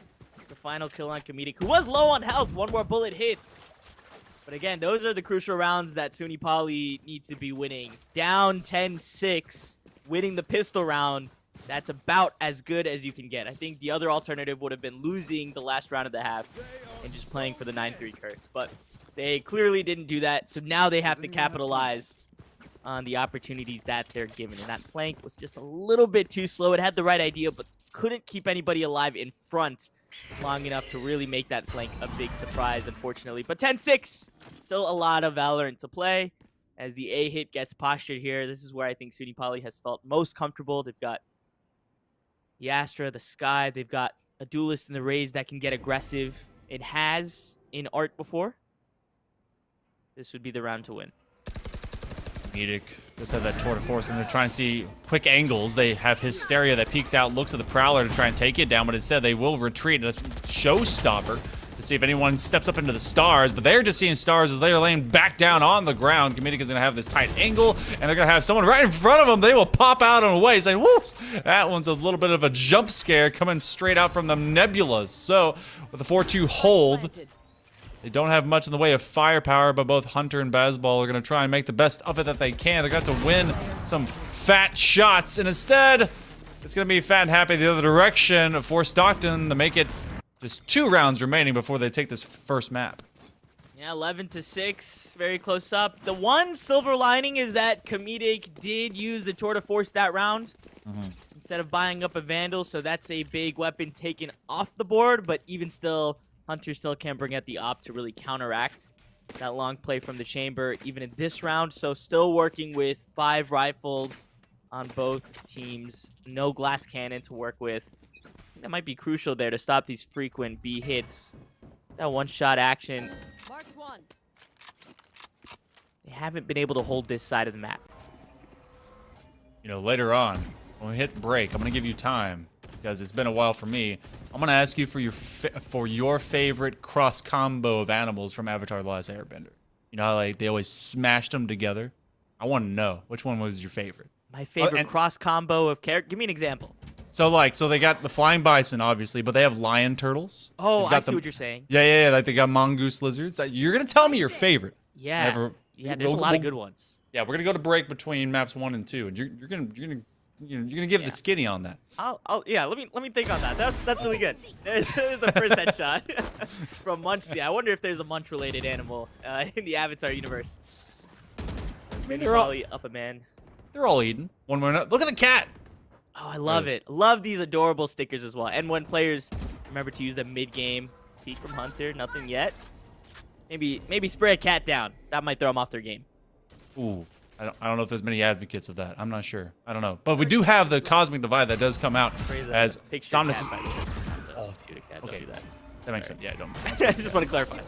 Speaker 10: The final kill on Comedic, who was low on health. One more bullet hits. But again, those are the crucial rounds that SUNY Poly need to be winning. Down 10-6, winning the pistol round. That's about as good as you can get. I think the other alternative would have been losing the last round of the half and just playing for the 9-3 curse. But they clearly didn't do that, so now they have to capitalize on the opportunities that they're given. And that flank was just a little bit too slow. It had the right idea, but couldn't keep anybody alive in front long enough to really make that flank a big surprise, unfortunately. But 10-6, still a lot of Valorant to play. As the A hit gets postured here, this is where I think SUNY Poly has felt most comfortable. They've got the Astra, the Sky. They've got a duelist in the Raze that can get aggressive. It has in art before. This would be the round to win.
Speaker 9: Comedic just have that tour de force, and they're trying to see quick angles. They have Hysteria that peeks out, looks at the Prowler to try and take it down, but instead they will retreat. That's showstopper to see if anyone steps up into the stars, but they're just seeing stars as they are laying back down on the ground. Comedic is going to have this tight angle, and they're going to have someone right in front of them. They will pop out and away, saying, whoops, that one's a little bit of a jump scare coming straight out from the nebulas. So with the 4-2 hold, They don't have much in the way of firepower, but both Hunter and Bazball are going to try and make the best of it that they can. They're going to have to win some fat shots, and instead, it's going to be fat and happy the other direction for Stockton to make it just 2 rounds remaining before they take this first map.
Speaker 10: Yeah, 11-6, very close up. The one silver lining is that Comedic did use the tour to force that round instead of buying up a Vandal, so that's a big weapon taken off the board, but even still, Hunter still can't bring out the op to really counteract that long play from the chamber, even in this round, so still working with 5 rifles on both teams. No glass cannon to work with. I think that might be crucial there to stop these frequent B hits. That one-shot action. They haven't been able to hold this side of the map.
Speaker 9: You know, later on, when we hit break, I'm going to give you time because it's been a while for me. I'm going to ask you for your favorite cross combo of animals from Avatar: The Last Airbender. You know how like they always smashed them together? I want to know which one was your favorite.
Speaker 10: My favorite cross combo of character. Give me an example.
Speaker 9: So they got the flying bison, obviously, but they have lion turtles.
Speaker 10: Oh, I see what you're saying.
Speaker 9: Yeah. Like they got mongoose lizards. You're gonna tell me your favorite.
Speaker 10: Yeah. There's a lot of good ones.
Speaker 9: Yeah, we're gonna go to break between maps 1 and 2, and you're gonna give the skinny on that.
Speaker 10: Let me think on that. That's really good. There's the first headshot from Munchie. I wonder if there's a Munch related animal in the Avatar universe.
Speaker 9: I mean, they're all
Speaker 10: up a man.
Speaker 9: They're all eating. One more. Look at the cat.
Speaker 10: Oh, I love it. Love these adorable stickers as well. And when players remember to use them mid-game. Peek from Hunter, nothing yet. Maybe spray a cat down. That might throw them off their game.
Speaker 9: Ooh, I don't know if there's many advocates of that. I'm not sure. I don't know. But we do have the Cosmic Divide that does come out as Somnus.
Speaker 10: Oh, okay. Do that.
Speaker 9: That makes sense. Yeah, don't.
Speaker 10: I just want to clarify.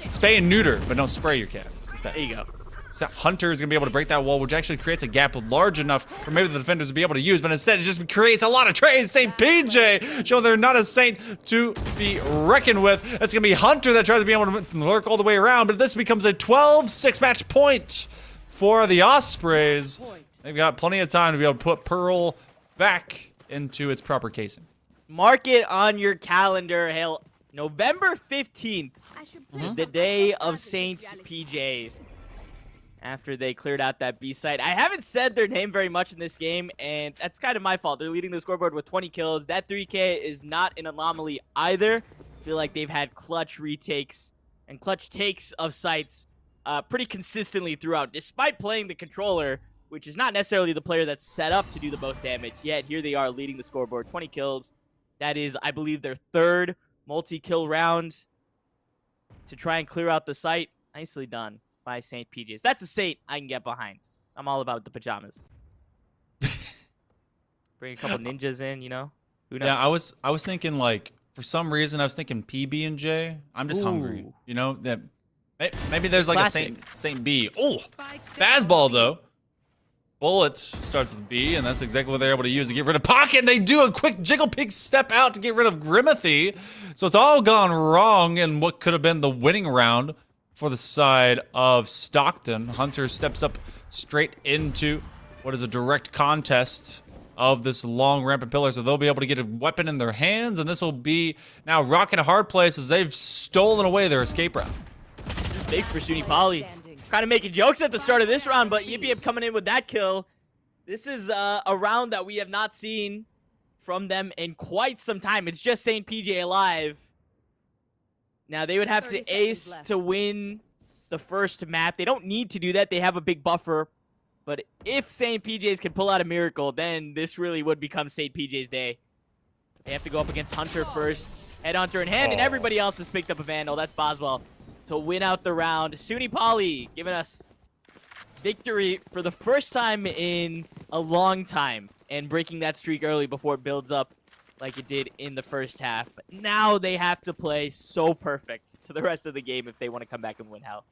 Speaker 9: Spay and neuter, but don't spray your cat.
Speaker 10: There you go.
Speaker 9: So Hunter is going to be able to break that wall, which actually creates a gap large enough for maybe the defenders to be able to use, but instead it just creates a lot of trades. St. PJ showing they're not a saint to be reckoned with. It's going to be Hunter that tries to be able to lurk all the way around, but this becomes a 12-6 match point for the Ospreys. They've got plenty of time to be able to put Pearl back into its proper casing.
Speaker 10: Mark it on your calendar, Hale. November 15th is the day of St. PJ. After they cleared out that B site. I haven't said their name very much in this game, and that's kind of my fault. They're leading the scoreboard with 20 kills. That 3K is not an anomaly either. I feel like they've had clutch retakes and clutch takes of sites pretty consistently throughout, despite playing the controller, which is not necessarily the player that's set up to do the most damage. Yet here they are leading the scoreboard, 20 kills. That is, I believe, their 3rd multi-kill round to try and clear out the site. Nicely done by St. PJs. That's a Saint I can get behind. I'm all about the pajamas. Bring a couple ninjas in, you know? Who knows?
Speaker 9: Yeah, I was thinking like for some reason I was thinking PB and J. I'm just hungry, you know. That maybe there's like
Speaker 10: Classic.
Speaker 9: a Saint B. Oh, Bazball though. Bullet starts with B, and that's exactly what they're able to use to get rid of Pocket. And they do a quick jiggle pig step out to get rid of Grimathy. So it's all gone wrong in what could have been the winning round for the side of Stockton. Hunter steps up straight into what is a direct contest of this long rampant pillar, so they'll be able to get a weapon in their hands, and this will be now rocking a hard place as they've stolen away their escape route.
Speaker 10: This is big for SUNY Poly. Kind of making jokes at the start of this round, but Yip coming in with that kill. This is a round that we have not seen from them in quite some time. It's just St. PJ alive. Now, they would have to ace to win the first map. They don't need to do that. They have a big buffer. But if St. PJs can pull out a miracle, then this really would become St. PJ's day. They have to go up against Hunter first. Headhunter in hand, and everybody else has picked up a Vandal. That's Boswell to win out the round. SUNY Poly giving us victory for the first time in a long time and breaking that streak early before it builds up like it did in the first half. But now they have to play so perfect to the rest of the game if they want to come back and win out.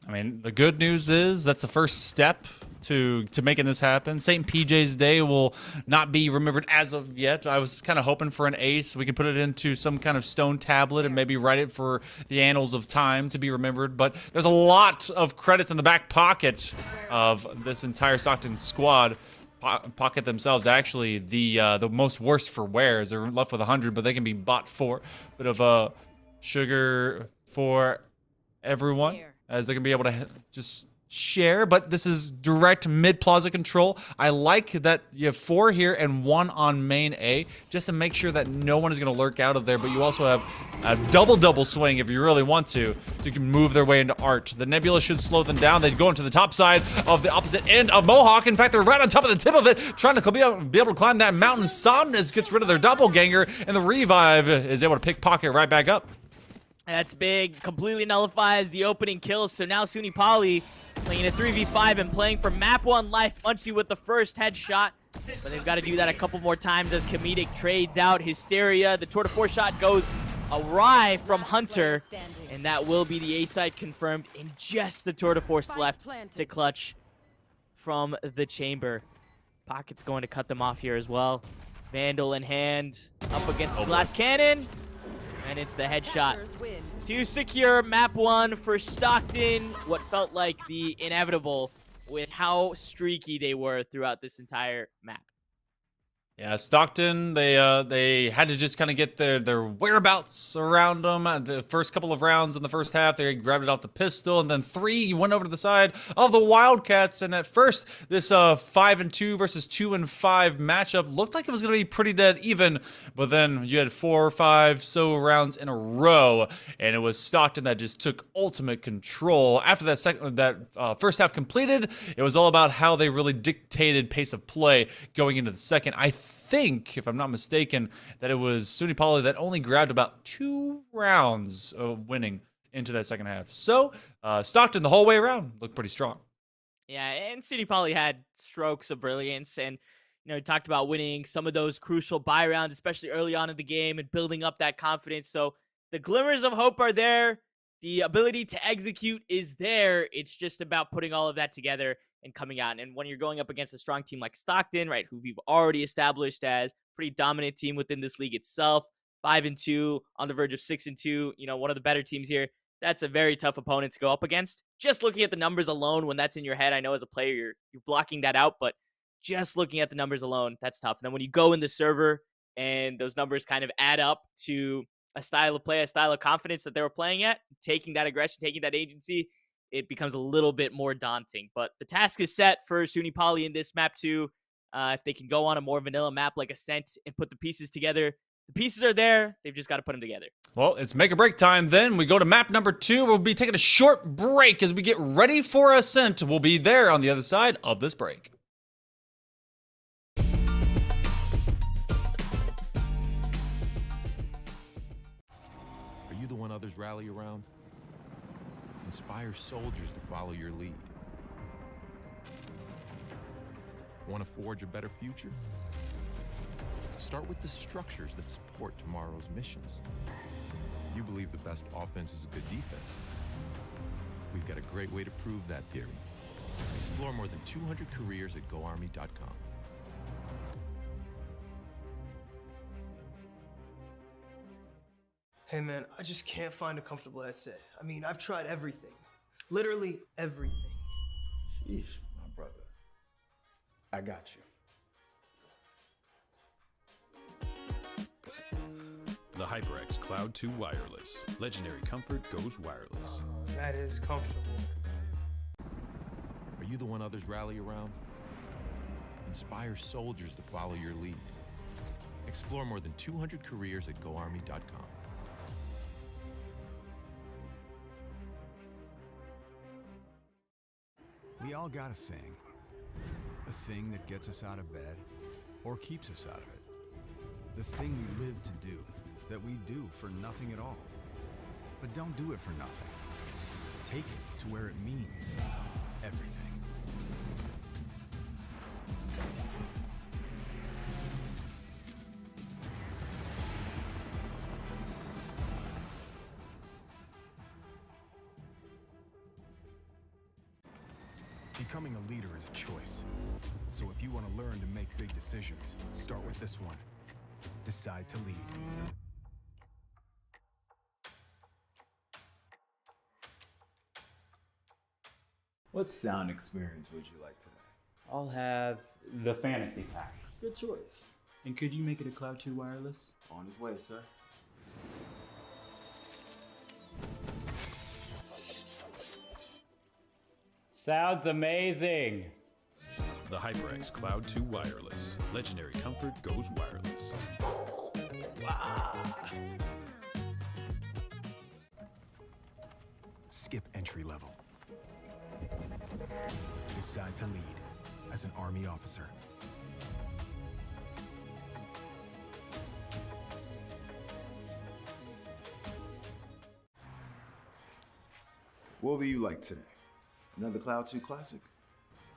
Speaker 9: I mean, the good news is that's the first step to making this happen. St. PJ's Day will not be remembered as of yet. I was kind of hoping for an ace. We could put it into some kind of stone tablet and maybe write it for the annals of time to be remembered. But there's a lot of credits in the back pocket of this entire Stockton squad. Pocket themselves actually the most worst for wares. They're left with 100, but they can be bought for a bit of a sugar for everyone, as they're going to be able to just share, but this is direct mid plaza control. I like that you have 4 here and 1 on main A, just to make sure that no one is going to lurk out of there, but you also have a double swing if you really want to move their way into Art. The Nebula should slow them down. They'd go into the top side of the opposite end of Mohawk. In fact, they're right on top of the tip of it, trying to be able to climb that mountain. Somnus gets rid of their doppelganger, and the Revive is able to pickpocket right back up.
Speaker 10: That's big. Completely nullifies the opening kills. So now SUNY Poly playing a 3v5 and playing for map 1 Life Munchie with the first headshot. But they've got to do that a couple more times as Comedic trades out Hysteria. The tour de force shot goes awry from Hunter. And that will be the A side confirmed in just the tour de force left to clutch from the chamber. Pocket's going to cut them off here as well. Vandal in hand, up against the glass cannon. And it's the headshot to secure map 1 for Stockton. What felt like the inevitable with how streaky they were throughout this entire map.
Speaker 9: Yeah, Stockton, they had to just kind of get their whereabouts around them. The first couple of rounds in the first half, they grabbed it off the pistol, and then 3 went over to the side of the Wildcats. And at first, this 5-2 versus 2-5 matchup looked like it was going to be pretty dead even, but then you had 4 or 5 so rounds in a row, and it was Stockton that just took ultimate control. After that first half completed, it was all about how they really dictated pace of play going into the second. I think, if I'm not mistaken, that it was SUNY Poly that only grabbed about 2 rounds of winning into that second half. So Stockton the whole way around looked pretty strong.
Speaker 10: Yeah, and SUNY Poly had strokes of brilliance, and we talked about winning some of those crucial buy rounds, especially early on in the game, and building up that confidence. So the glimmers of hope are there. The ability to execute is there. It's just about putting all of that together and coming out. And when you're going up against a strong team like Stockton, right, who we've already established as a pretty dominant team within this league itself, 5-2 on the verge of 6-2, one of the better teams here. That's a very tough opponent to go up against. Just looking at the numbers alone, when that's in your head, I know as a player you're blocking that out, but just looking at the numbers alone, that's tough. And then when you go in the server and those numbers kind of add up to a style of play, a style of confidence that they were playing at, taking that aggression, taking that agency, it becomes a little bit more daunting. But the task is set for SUNY Poly in this map 2. If they can go on a more vanilla map like Ascent and put the pieces together, the pieces are there. They've just got to put them together.
Speaker 9: Well, it's make or break time then. We go to map number 2. We'll be taking a short break as we get ready for Ascent. We'll be there on the other side of this break.
Speaker 4: Are you the one others rally around? Inspire soldiers to follow your lead. Want to forge a better future? Start with the structures that support tomorrow's missions. You believe the best offense is a good defense. We've got a great way to prove that theory. Explore more than 200 careers at GoArmy.com.
Speaker 11: Hey man, I just can't find a comfortable headset. I mean, I've tried everything. Literally everything.
Speaker 1: Sheesh, my brother. I got you.
Speaker 3: The HyperX Cloud 2 Wireless. Legendary comfort goes wireless.
Speaker 11: That is comfortable.
Speaker 4: Are you the one others rally around? Inspire soldiers to follow your lead. Explore more than 200 careers at GoArmy.com.
Speaker 12: We all got a thing that gets us out of bed or keeps us out of it. The thing we live to do, that we do for nothing at all. But don't do it for nothing. Take it to where it means everything.
Speaker 4: Becoming a leader is a choice. So if you want to learn to make big decisions, start with this one. Decide to lead.
Speaker 1: What sound experience would you like today?
Speaker 2: I'll have the fantasy pack.
Speaker 1: Good choice.
Speaker 11: And could you make it a Cloud 2 wireless?
Speaker 1: On his way, sir.
Speaker 2: Sounds amazing.
Speaker 3: The HyperX Cloud 2 Wireless. Legendary comfort goes wireless.
Speaker 4: Skip entry level. Decide to lead as an Army officer.
Speaker 1: What will you like today? Another Cloud 2 classic?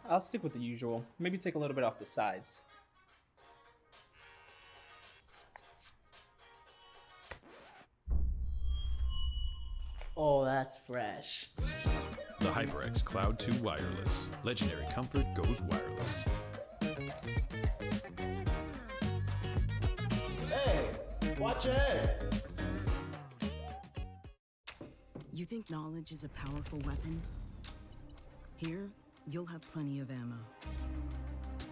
Speaker 5: I'll stick with the usual. Maybe take a little bit off the sides.
Speaker 6: Oh, that's fresh.
Speaker 3: The HyperX Cloud 2 Wireless. Legendary comfort goes wireless.
Speaker 1: Hey, watch your head.
Speaker 7: You think knowledge is a powerful weapon? Here, you'll have plenty of ammo.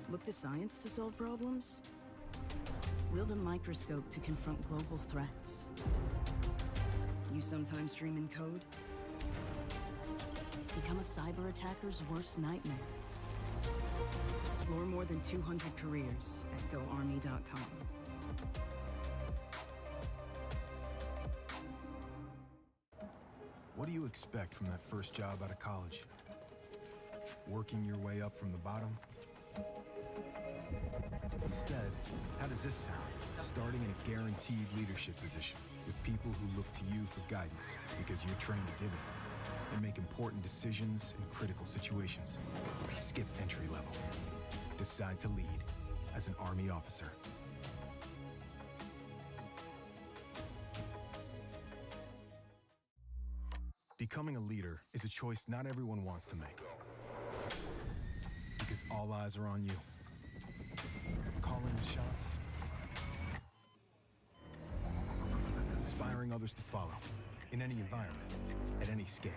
Speaker 7: Look to science to solve problems? Wield a microscope to confront global threats. You sometimes dream in code? Become a cyber attacker's worst nightmare. Explore more than 200 careers at GoArmy.com.
Speaker 4: What do you expect from that first job out of college? Working your way up from the bottom? Instead, how does this sound? Starting in a guaranteed leadership position with people who look to you for guidance because you're trained to give it and make important decisions in critical situations. Skip entry level. Decide to lead as an Army officer. Becoming a leader is a choice not everyone wants to make. Because all eyes are on you. Calling the shots. Inspiring others to follow. In any environment. At any scale.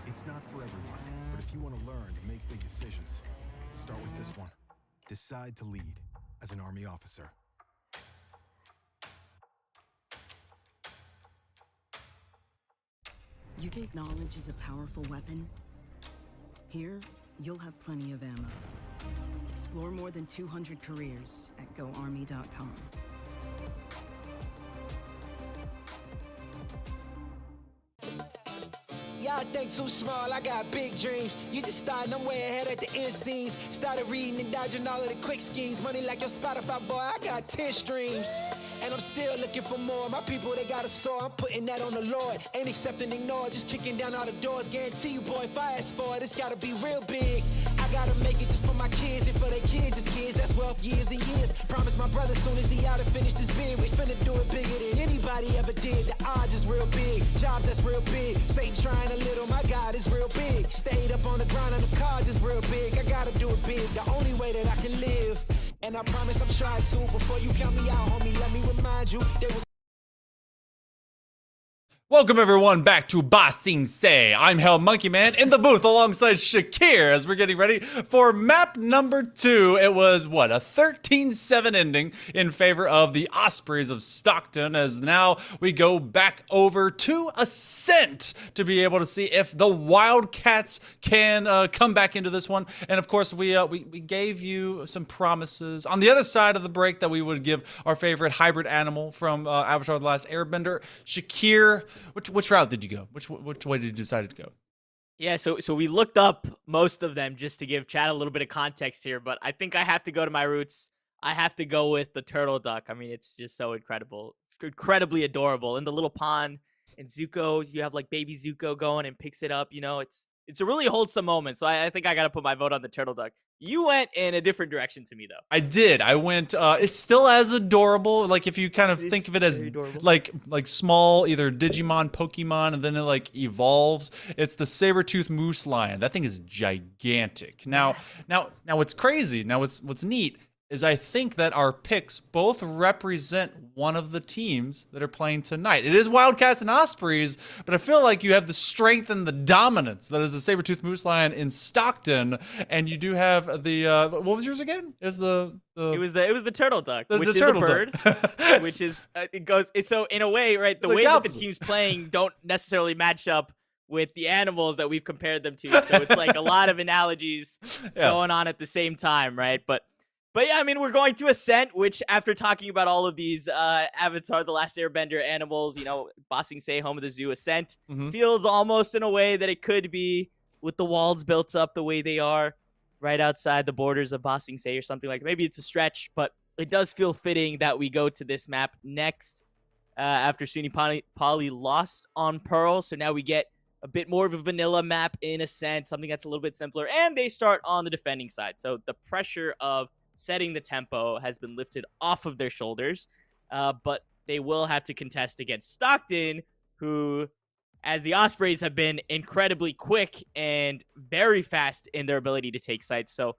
Speaker 4: It's not for everyone. But if you want to learn to make big decisions, start with this one. Decide to lead as an Army officer.
Speaker 7: You think knowledge is a powerful weapon? Here, you'll have plenty of ammo. Explore more than 200 careers at GoArmy.com.
Speaker 8: Y'all think too small, I got big dreams. You just starting, I'm way ahead at the end scenes. Started reading and dodging all of the quick schemes. Money like your Spotify, boy, I got 10 streams. And I'm still looking for more. My people, they got a soar. I'm putting that on the Lord. Ain't accepting, ignore. Just kicking down all the doors. Guarantee you, boy, if I ask for it, it's gotta be real big. I gotta make it just for my kids and for their kids. It's kids, that's wealth, years and years. Promise my brother soon as he out to finish this bid. We finna do it bigger than anybody ever did. The odds is real big. Jobs that's real big. Satan trying a little, my God is real big. Stayed up on the grind on the cars is real big. I gotta do it big. The only way that I can live. And I promise I'm trying to. Before you count me out, homie, let me remind you there was.
Speaker 9: Welcome everyone back to Ba Sing Se. I'm Hell Monkey Man in the booth alongside Shakir as we're getting ready for map number 2. It was, what, a 13-7 ending in favor of the Ospreys of Stockton, as now we go back over to Ascent to be able to see if the Wildcats can come back into this one. And of course, we gave you some promises on the other side of the break that we would give our favorite hybrid animal from Avatar: The Last Airbender. Shakir, which route did you go? Which way did you decide to go?
Speaker 10: Yeah, so we looked up most of them just to give Chad a little bit of context here, but I think I have to go to my roots. I have to go with the turtle duck. I mean, it's just so incredible. It's incredibly adorable. In the little pond, and Zuko, you have like baby Zuko going and picks it up. You know, it's a really wholesome moment. So I think I got to put my vote on the turtle duck. You went in a different direction to me, though.
Speaker 9: I did. I went. It's still as adorable. Like if you kind of think of it as like small, either Digimon, Pokemon, and then it like evolves. It's the saber-toothed moose lion. That thing is gigantic. Now, what's crazy? Now, what's neat is I think that our picks both represent one of the teams that are playing tonight. It is Wildcats and Ospreys, but I feel like you have the strength and the dominance that is the saber-toothed moose lion in Stockton, and you do have the what was yours again? It was
Speaker 10: the turtle duck, which is
Speaker 9: turtle
Speaker 10: a bird, which is it goes. It's so in a way, right? The way that the teams playing don't necessarily match up with the animals that we've compared them to. So it's like a lot of analogies going on at the same time, right? But yeah, I mean, we're going to Ascent, which after talking about all of these Avatar, The Last Airbender animals, you know, Ba Sing Se, home of the zoo, Ascent feels almost in a way that it could be with the walls built up the way they are right outside the borders of Ba Sing Se or something like that. Maybe it's a stretch, but it does feel fitting that we go to this map next after SUNY Poly lost on Pearl. So now we get a bit more of a vanilla map in Ascent, something that's a little bit simpler, and they start on the defending side. So the pressure of setting the tempo has been lifted off of their shoulders, but they will have to contest against Stockton, who, as the Ospreys, have been incredibly quick and very fast in their ability to take sites. So,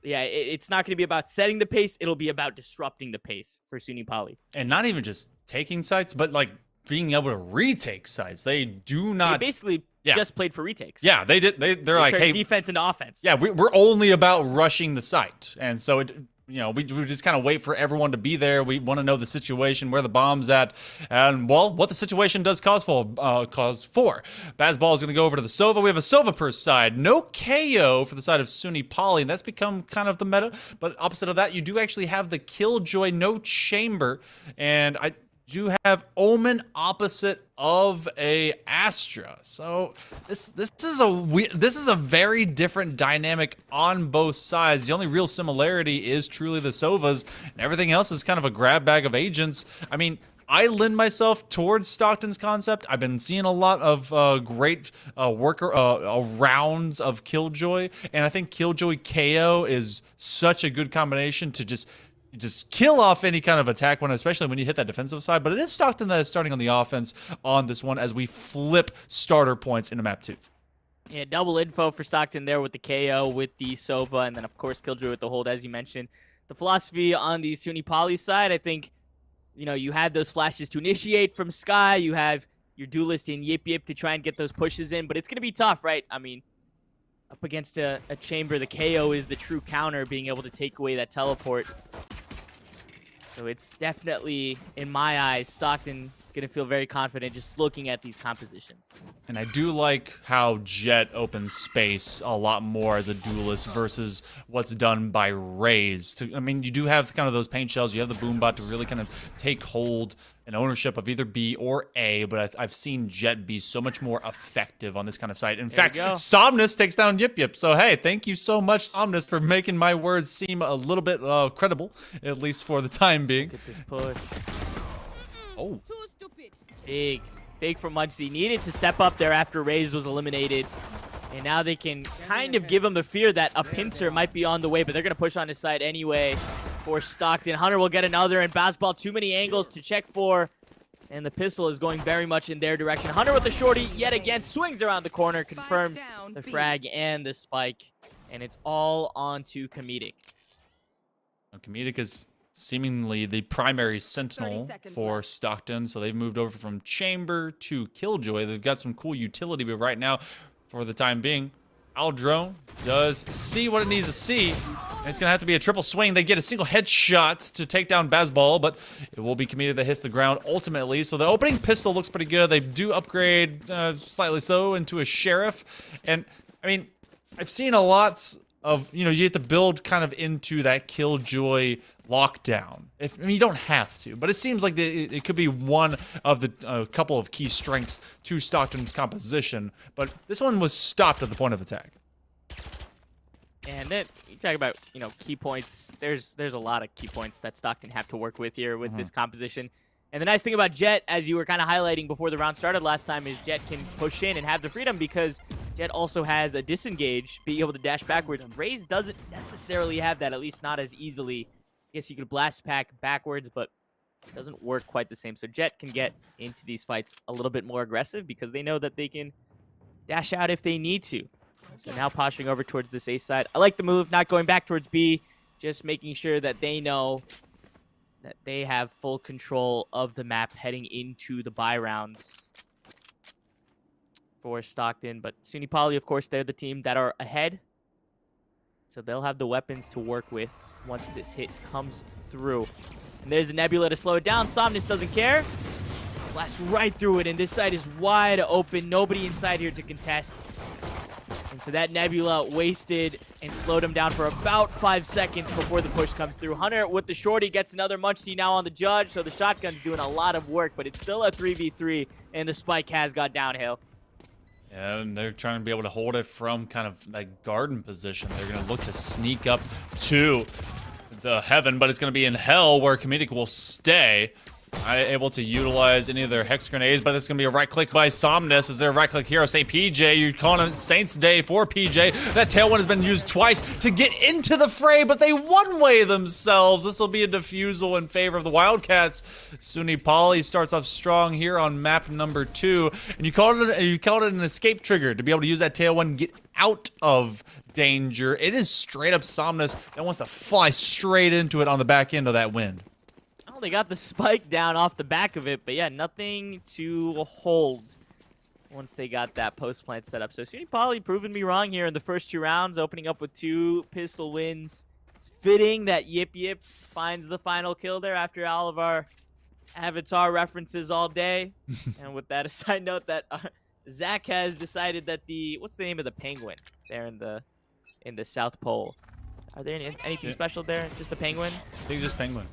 Speaker 10: yeah, it's not going to be about setting the pace. It'll be about disrupting the pace for SUNY Poly.
Speaker 9: And not even just taking sites, but like being able to retake sites. They do not.
Speaker 10: They basically just played for retakes.
Speaker 9: Yeah, they did. They're like, hey,
Speaker 10: defense into offense.
Speaker 9: Yeah, we're only about rushing the site, and so it, you know, we just kind of wait for everyone to be there. We want to know the situation, where the bomb's at, and well, what the situation does cause for. Bazball is going to go over to the Sova. We have a Sova per side, no KO for the side of SUNY Poly, and that's become kind of the meta. But opposite of that, you do actually have the Killjoy, no chamber, and I do have Omen opposite of a Astra. So this is a very different dynamic on both sides. The only real similarity is truly the Sovas, and everything else is kind of a grab bag of agents. I mean, I lend myself towards Stockton's concept. I've been seeing a lot of great rounds of Killjoy, and I think Killjoy KO is such a good combination to just kill off any kind of attack one, especially when you hit that defensive side. But it is Stockton that is starting on the offense on this one as we flip starter points into map 2.
Speaker 10: Yeah, double info for Stockton there with the KO, with the Sova, and then, of course, Killjoy with the hold, as you mentioned. The philosophy on the SUNY Poly side, I think, you know, you had those flashes to initiate from Sky. You have your duelist in Yip Yip to try and get those pushes in, but it's going to be tough, right? I mean, up against a chamber, the KO is the true counter, being able to take away that teleport. So it's definitely, in my eyes, Stockton going to feel very confident just looking at these compositions.
Speaker 9: And I do like how Jet opens space a lot more as a duelist versus what's done by Raze. I mean, you do have kind of those paint shells. You have the Boombot to really kind of take hold and ownership of either B or A, but I've seen Jet be so much more effective on this kind of site. In fact, Somnus takes down Yip Yip. So, hey, thank you so much, Somnus, for making my words seem a little bit credible, at least for the time being.
Speaker 10: Look at this push.
Speaker 9: Oh.
Speaker 10: Big from Muggsy. Needed to step up there after Raze was eliminated. And now they can kind of give him the fear that a pincer might be on the way, but they're going to push on his side anyway for Stockton. Hunter will get another, and Bazball, too many angles to check for. And the pistol is going very much in their direction. Hunter with the shorty yet again, swings around the corner, confirms the frag and the spike. And it's all on to Comedic.
Speaker 9: Comedic is seemingly the primary sentinel for Stockton, so they've moved over from Chamber to Killjoy. They've got some cool utility, but right now, for the time being, Aldrone does see what it needs to see, and it's going to have to be a triple swing. They get a single headshot to take down Bazball, but it will be Comedic that hits the ground ultimately. So the opening pistol looks pretty good. They do upgrade slightly so into a Sheriff, and I mean, I've seen a lot of, you know, you have to build kind of into that Killjoy lockdown. I mean, you don't have to, but it seems like it could be one of the couple of key strengths to Stockton's composition. But this one was stopped at the point of attack.
Speaker 10: And then you talk about, you know, key points. There's a lot of key points that Stockton have to work with here with this composition. And the nice thing about Jet, as you were kind of highlighting before the round started last time, is Jet can push in and have the freedom because Jet also has a disengage, being able to dash backwards. Raze doesn't necessarily have that, at least not as easily. I guess you could blast pack backwards, but it doesn't work quite the same. So Jet can get into these fights a little bit more aggressive because they know that they can dash out if they need to. So now posturing over towards this A side. I like the move, not going back towards B, just making sure that they know that they have full control of the map heading into the bye rounds for Stockton. But SUNY Poly, of course, they're the team that are ahead. So they'll have the weapons to work with once this hit comes through. And there's the Nebula to slow it down. Somnus doesn't care. Blast right through it, and this side is wide open. Nobody inside here to contest. And so that Nebula wasted and slowed him down for about 5 seconds before the push comes through. Hunter with the shorty gets another Munchie now on the judge, so the shotgun's doing a lot of work, but it's still a 3v3, and the spike has got downhill.
Speaker 9: Yeah, and they're trying to be able to hold it from kind of like garden position. They're going to look to sneak up to the heaven, but it's going to be in hell where Comedic will stay. Able to utilize any of their hex grenades, but it's going to be a right click by Somnus. Is there a right click hero? St. PJ, you're calling it Saints Day for PJ. That tailwind has been used twice to get into the fray, but they one-way themselves. This will be a defusal in favor of the Wildcats. SUNY Poly starts off strong here on map number 2, and you called it an escape trigger to be able to use that tailwind and get out of danger. It is straight up Somnus that wants to fly straight into it on the back end of that wind.
Speaker 10: They got the spike down off the back of it, but yeah, nothing to hold once they got that post plant set up. So SUNY Poly proving me wrong here in the first 2 rounds, opening up with 2 pistol wins. It's fitting that Yip Yip finds the final kill there after all of our Avatar references all day. And with that, a side note that Zach has decided that what's the name of the penguin there in the South Pole? Are there anything special there? Just a penguin?
Speaker 9: I think just penguin.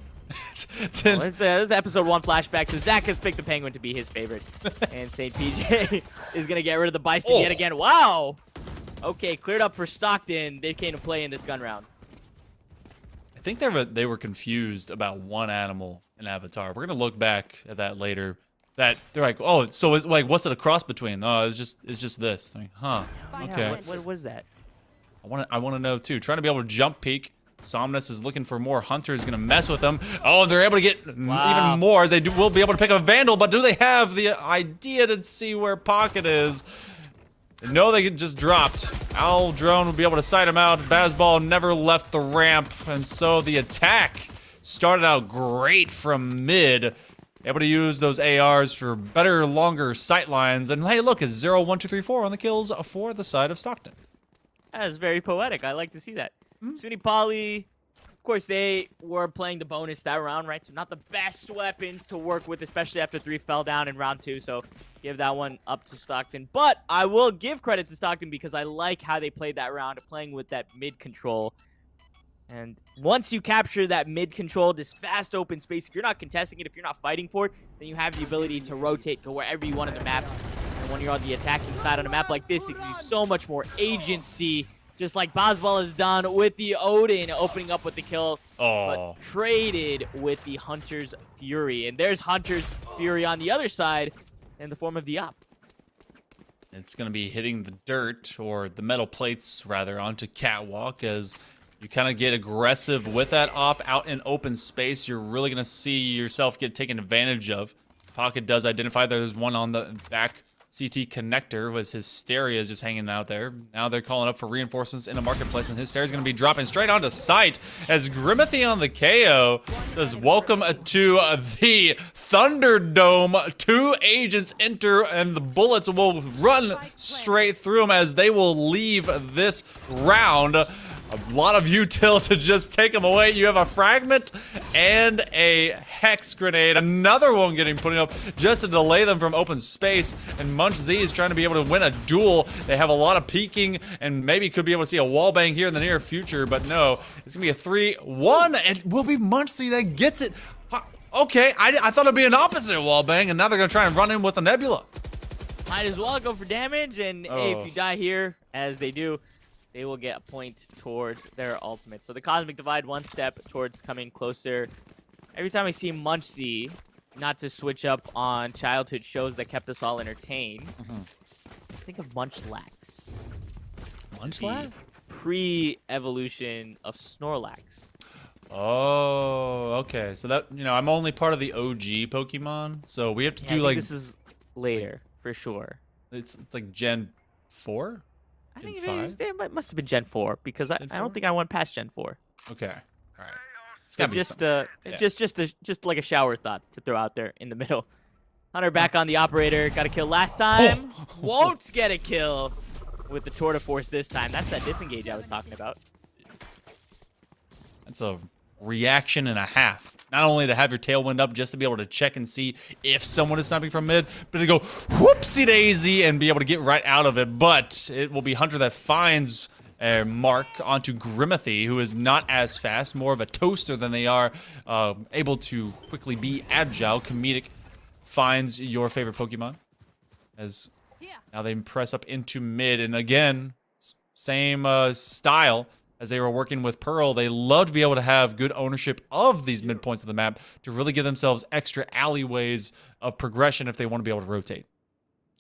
Speaker 10: Well, it's episode 1 flashback, so Zach has picked the penguin to be his favorite. And St. PJ is going to get rid of the bison yet again. Wow! Okay, cleared up for Stockton. They came to play in this gun round.
Speaker 9: I think they were confused about one animal in Avatar. We're going to look back at that later. That they're like, oh, so it's like, what's it a cross between? Oh, it's just this. Like, huh, okay.
Speaker 10: Yeah, what was that?
Speaker 9: I want to know too. Trying to be able to jump peek. Somnus is looking for more hunters, going to mess with them. Oh, they're able to get even more. They will be able to pick up a Vandal, but do they have the idea to see where Pocket is? No, they just dropped. Owl Drone will be able to sight him out. Bazball never left the ramp, and so the attack started out great from mid. Able to use those ARs for better, longer sight lines. And hey, look, it's 0, 1, 2, 3, 4 on the kills for the side of Stockton.
Speaker 10: That is very poetic. I like to see that. SUNY Poly, of course, they were playing the bonus that round, right? So not the best weapons to work with, especially after 3 fell down in round 2. So give that one up to Stockton. But I will give credit to Stockton because I like how they played that round, playing with that mid control. And once you capture that mid control, this fast open space, if you're not contesting it, if you're not fighting for it, then you have the ability to rotate, go wherever you want on the map. And when you're on the attacking side on a map like this, it gives you so much more agency. Just like Bazball has done with the Odin, opening up with the kill, but traded with the Hunter's Fury. And there's Hunter's Fury on the other side in the form of the Op.
Speaker 9: It's going to be hitting the dirt, or the metal plates, rather, onto Catwalk as you kind of get aggressive with that Op out in open space. You're really going to see yourself get taken advantage of. Pocket does identify there's one on the back CT connector, was Hysteria just hanging out there. Now they're calling up for reinforcements in the marketplace, and Hysteria's going to be dropping straight onto site as Grimathy on the KO does welcome to the Thunderdome. 2 agents enter, and the bullets will run straight through them as they will leave this round. A lot of util to just take them away. You have a fragment and a hex grenade. Another one getting put up just to delay them from open space. And Munch Z is trying to be able to win a duel. They have a lot of peeking and maybe could be able to see a wallbang here in the near future. But no, it's going to be a 3-1. And it will be Munch Z that gets it. Okay, I thought it would be an opposite wallbang. And now they're going to try and run in with a Nebula.
Speaker 10: Might as well go for damage. And hey, if you die here, as they do, they will get a point towards their ultimate. So the Cosmic Divide 1 step towards coming closer. Every time I see Munch Z, not to switch up on childhood shows that kept us all entertained, think of Munchlax.
Speaker 9: Munchlax?
Speaker 10: Pre-evolution of Snorlax.
Speaker 9: Oh, okay. So that, I'm only part of the OG Pokemon, so we have to do like...
Speaker 10: this is later, for sure.
Speaker 9: It's like Gen 4?
Speaker 10: I think it must have been Gen 4 because I don't think I went past Gen 4.
Speaker 9: Okay, all right.
Speaker 10: So just like a shower thought to throw out there in the middle. Hunter back on the operator, got a kill last time. Won't get a kill with the Tour de Force this time. That's that disengage I was talking about.
Speaker 9: That's a reaction and a half. Not only to have your tailwind up just to be able to check and see if someone is sniping from mid, but to go whoopsie daisy and be able to get right out of it. But it will be Hunter that finds Mark onto Grimathy, who is not as fast, more of a toaster than they are able to quickly be agile. Comedic finds your favorite Pokemon as now they press up into mid. And again, same style as they were working with Pearl. They love to be able to have good ownership of these midpoints of the map to really give themselves extra alleyways of progression if they want to be able to rotate.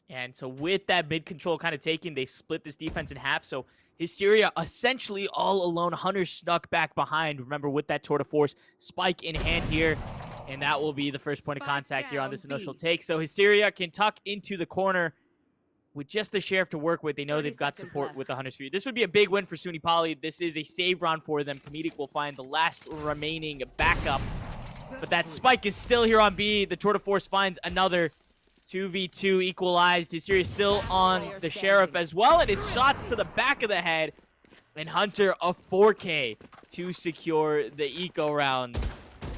Speaker 10: And so with that mid control kind of taken, they've split this defense in half. So Hysteria essentially all alone. Hunter snuck back behind. Remember, with that tour de force spike in hand here. And that will be the first point of contact here on this initial take. So Hysteria can tuck into the corner with just the Sheriff to work with. They know they've got support with the Hunter Sphere. This would be a big win for SUNY Poly. This is a save round for them. Comedic will find the last remaining backup. But that spike is still here on B. The tour de force finds another 2v2 equalized. Hysteria still on the Sheriff as well. And it's shots to the back of the head. And Hunter a 4K to secure the eco round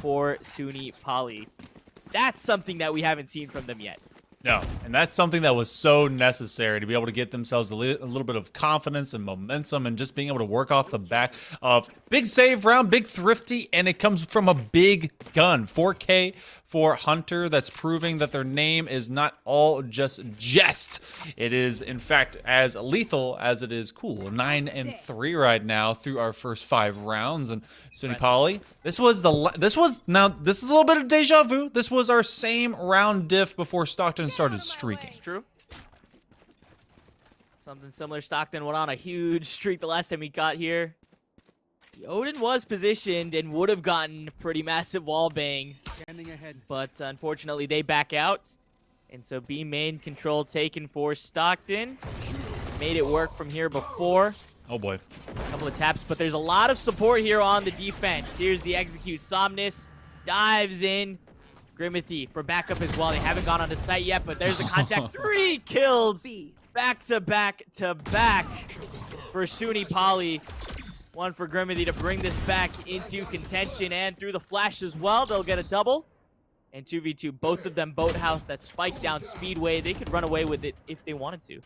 Speaker 10: for SUNY Poly. That's something that we haven't seen from them yet.
Speaker 9: No, and that's something that was so necessary to be able to get themselves a little bit of confidence and momentum and just being able to work off the back of big save round, big thrifty, and it comes from a big gun. 4K for Hunter. That's proving that their name is not all just jest. It is, in fact, as lethal as it is cool. 9-3 right now through our first 5 rounds. And SUNY Poly, this is a little bit of deja vu. This was our same round diff before Stockton started streaking.
Speaker 10: It's true. Something similar. Stockton went on a huge streak the last time he got here. The Odin was positioned and would have gotten a pretty massive wall bang. But unfortunately, they back out. And so B main control taken for Stockton. Made it work from here before.
Speaker 9: Oh boy.
Speaker 10: A couple of taps, but there's a lot of support here on the defense. Here's the execute. Somnus dives in. Grimathy for backup as well. They haven't gone on the site yet, but there's the contact. 3 kills back to back to back for SUNY Poly. One for Grimathy to bring this back into contention, and through the flash as well, they'll get a double. And 2v2, both of them boathouse that spike down Speedway. They could run away with it if they wanted to.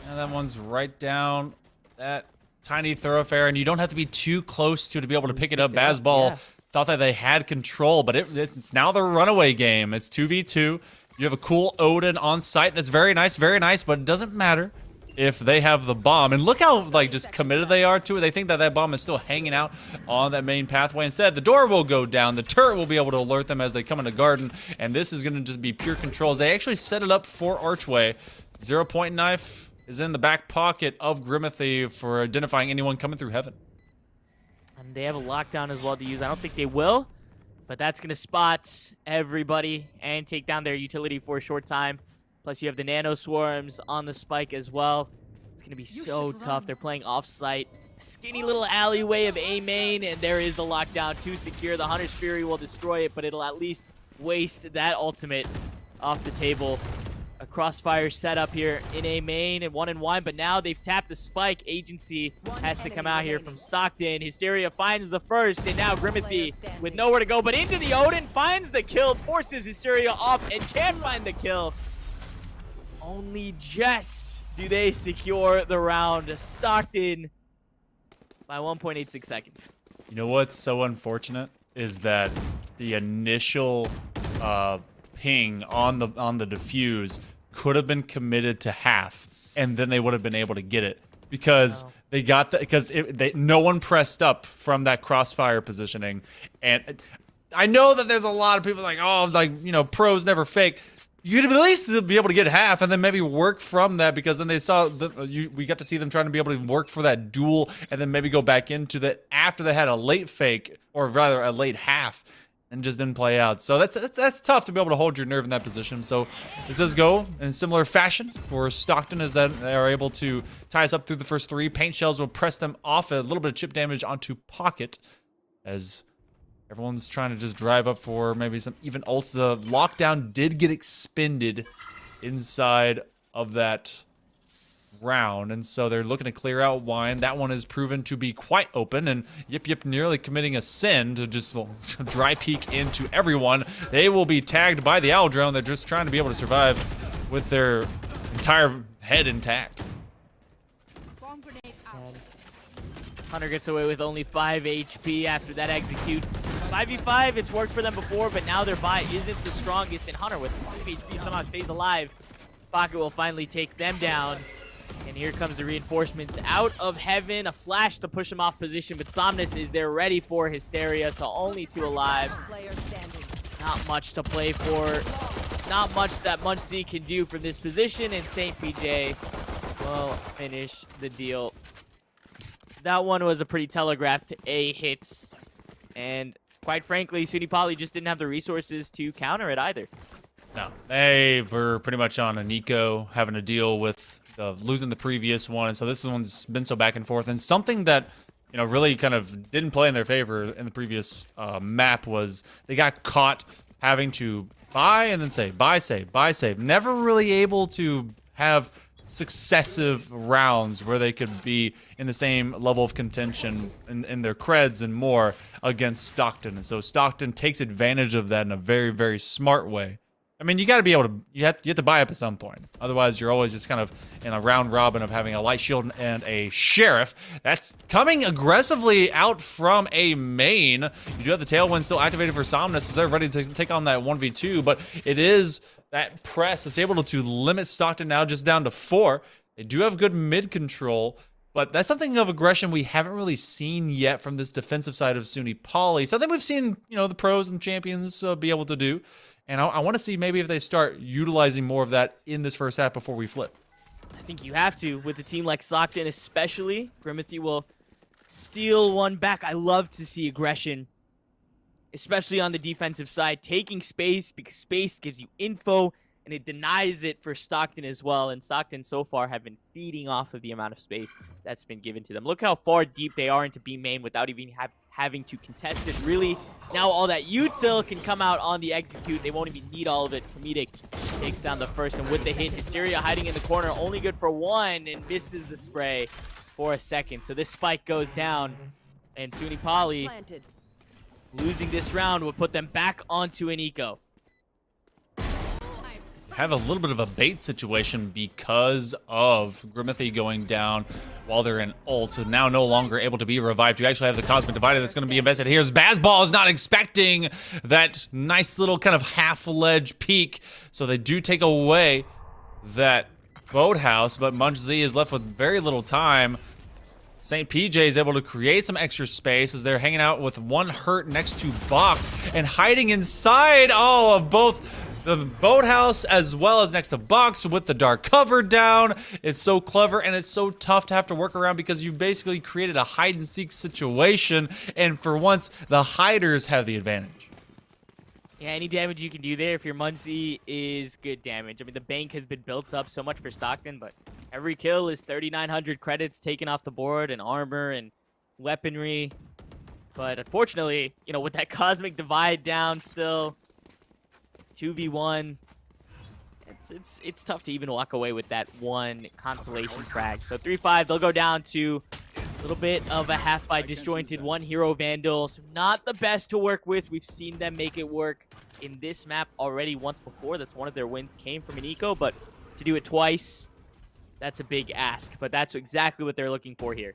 Speaker 9: And that one's right down that tiny thoroughfare, and you don't have to be too close to be able to pick it up. Bazball thought that they had control, but it's now the runaway game. It's 2v2. You have a cool Odin on site. That's very nice, but it doesn't matter if they have the bomb. And look how just committed they are to it. They think that bomb is still hanging out on that main pathway. Instead, the door will go down. The turret will be able to alert them as they come into garden. And this is going to just be pure controls. They actually set it up for Archway. 0-point knife is in the back pocket of Grimathy for identifying anyone coming through heaven.
Speaker 10: And they have a lockdown as well to use. I don't think they will, but that's going to spot everybody and take down their utility for a short time. Plus, you have the nano swarms on the spike as well. It's going to be so tough. They're playing off-site. Skinny little alleyway of A main, and there is the lockdown to secure. The Hunter's Fury will destroy it, but it'll at least waste that ultimate off the table. A crossfire setup here in A main and 1-1, but now they've tapped the spike. Agency has to come out here from Stockton. Hysteria finds the first, and now Grimathy with nowhere to go, but into the Odin, finds the kill, forces Hysteria off, and can find the kill. Only just do they secure the round. Stockton by 1.86 seconds.
Speaker 9: You know what's so unfortunate is that the initial ping on the defuse could have been committed to half, and then they would have been able to get it because they got no one pressed up from that crossfire positioning. And I know that there's a lot of people pros never fake. You'd at least be able to get half and then maybe work from that, because then they saw we got to see them trying to be able to work for that duel and then maybe go back into that after they had a late fake, or rather a late half, and just didn't play out. So that's tough to be able to hold your nerve in that position. So this does go in similar fashion for Stockton, as that they are able to tie us up through the first 3. Paint shells will press them off, a little bit of chip damage onto Pocket as everyone's trying to just drive up for maybe some even ults. The lockdown did get expended inside of that round, and so they're looking to clear out wine. That one is proven to be quite open, and Yip nearly committing a sin to just dry peek into everyone. They will be tagged by the owl drone. They're just trying to be able to survive with their entire head intact.
Speaker 10: Hunter gets away with only 5 HP after that executes. 5v5, it's worked for them before, but now their buy isn't the strongest, and Hunter with 5 HP somehow stays alive. Pocket will finally take them down. And here comes the reinforcements out of heaven. A flash to push him off position, but Somnus is there ready for Hysteria, so only 2 alive. Not much to play for. Not much that munchz can do from this position, and St. PJ will finish the deal. That one was a pretty telegraphed A hits, and quite frankly, SUNY Poly just didn't have the resources to counter it either.
Speaker 9: No, they were pretty much on an eco, having to deal with losing the previous one, and so this one's been so back and forth. And something that, you know, really kind of didn't play in their favor in the previous map was they got caught having to buy and then say, buy, save, buy, save. Never really able to have successive rounds where they could be in the same level of contention in their creds and more against Stockton. And so Stockton takes advantage of that in a very, very smart way. I mean, you got to be able to, you have to buy up at some point. Otherwise, you're always just kind of in a round robin of having a light shield and a sheriff. That's coming aggressively out from a main. You do have the tailwind still activated for Somnus as they're ready to take on that 1v2, but it is that press that's able to limit Stockton now just down to 4. They do have good mid control, but that's something of aggression we haven't really seen yet from this defensive side of SUNY Poly. Something we've seen, you know, the pros and champions be able to do. And I want to see maybe if they start utilizing more of that in this first half before we flip.
Speaker 10: I think you have to, with a team like Stockton especially. Grimmothy will steal one back. I love to see aggression, especially on the defensive side, taking space, because space gives you info, and it denies it for Stockton as well. And Stockton so far have been feeding off of the amount of space that's been given to them. Look how far deep they are into B main without even having to contest it. Really, now all that util can come out on the execute. They won't even need all of it. Comedic takes down the first, and with the hit, Hysteria hiding in the corner, only good for 1, and misses the spray for a second. So this spike goes down, and SUNY Poly losing this round will put them back onto an eco.
Speaker 9: Have a little bit of a bait situation because of Grimmothy going down while they're in ult, and now no longer able to be revived. You actually have the Cosmic Divider that's going to be invested. Here's Bazball is not expecting that nice little kind of half-ledge peek, so they do take away that boathouse, but munchz is left with very little time. St. PJ is able to create some extra space as they're hanging out with 1 hurt next to Box and hiding inside of both the boathouse as well as next to Box with the dark cover down. It's so clever, and it's so tough to have to work around because you've basically created a hide-and-seek situation, and for once, the hiders have the advantage.
Speaker 10: Yeah, any damage you can do there if your munchz is good damage. I mean, the bank has been built up so much for Stockton, but every kill is 3,900 credits taken off the board, and armor and weaponry. But unfortunately, you know, with that Cosmic Divide down still, 2v1, it's tough to even walk away with that 1 consolation frag. So 3-5, they'll go down to a little bit of a half by disjointed 1 hero vandal. So not the best to work with. We've seen them make it work in this map already once before. That's one of their wins came from an eco, but to do it twice, that's a big ask. But that's exactly what they're looking for here.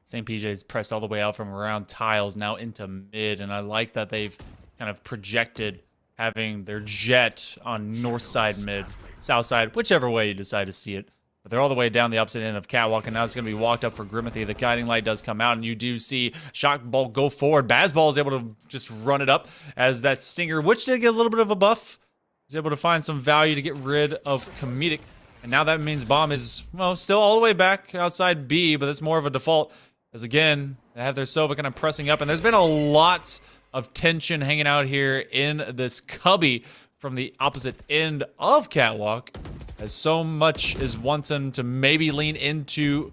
Speaker 9: St. PJ's pressed all the way out from around tiles now into mid, and I like that they've kind of projected having their jet on north side mid, south side, whichever way you decide to see it. But they're all the way down the opposite end of Catwalk, and now it's going to be walked up for Grimmothy. The guiding light does come out, and you do see Shock Ball go forward. Bazball is able to just run it up as that Stinger, which did get a little bit of a buff, is able to find some value to get rid of Comedic. And now that means Bomb is, well, still all the way back outside B, but it's more of a default. As again, they have their Sova kind of pressing up, and there's been a lot of tension hanging out here in this cubby from the opposite end of Catwalk, as so much is wanting to maybe lean into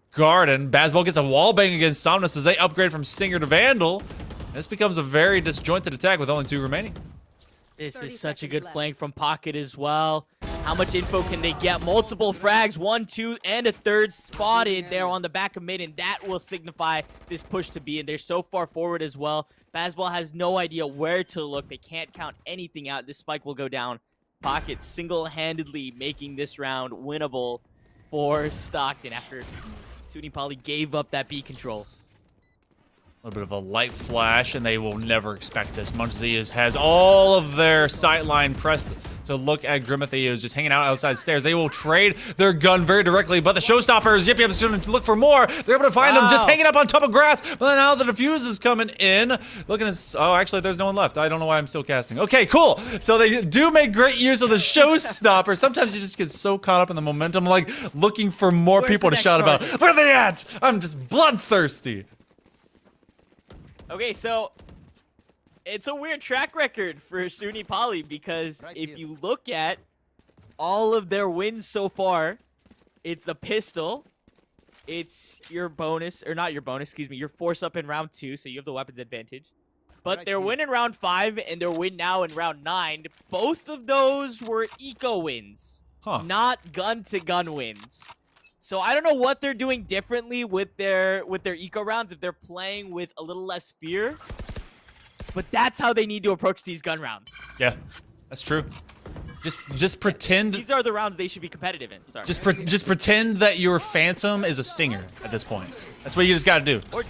Speaker 9: Garden. Bazball gets a wall bang against Somnus as they upgrade from Stinger to Vandal. This becomes a very disjointed attack with only 2 remaining.
Speaker 10: This is such a good flank from Pocket as well. How much info can they get? Multiple frags, 1, 2, and a third spotted there on the back of mid, and that will signify this push to be in. They're so far forward as well. Bazball has no idea where to look. They can't count anything out. This spike will go down. Pocket single-handedly making this round winnable for Stockton after SUNY Poly gave up that B control.
Speaker 9: A little bit of a light flash, and they will never expect this. Munchzie has all of their sightline pressed to look at Grimmothy, who's just hanging out outside stairs. They will trade their gun very directly, but the showstoppers, Yip Yip's going to look for more. They're able to find them just hanging up on top of grass, but now the defuse is coming in. Looking at, oh, actually, there's no one left. I don't know why I'm still casting. Okay, cool. So they do make great use of the showstopper. Sometimes you just get so caught up in the momentum, like looking for more people to shout about. Where are they at? I'm just bloodthirsty.
Speaker 10: Okay, so it's a weird track record for SUNY Poly because if you look at all of their wins so far, it's a pistol, it's your bonus, or not your bonus, excuse me, your force up in round 2, so you have the weapons advantage. But their win in round 5 and their win now in round 9, both of those were eco wins, not gun-to-gun wins. So I don't know what they're doing differently with their eco rounds, if they're playing with a little less fear. But that's how they need to approach these gun rounds.
Speaker 9: Yeah, that's true. Just pretend.
Speaker 10: These are the rounds they should be competitive in. Sorry.
Speaker 9: Just pretend that your Phantom is a Stinger at this point. That's what you just gotta do.
Speaker 10: Or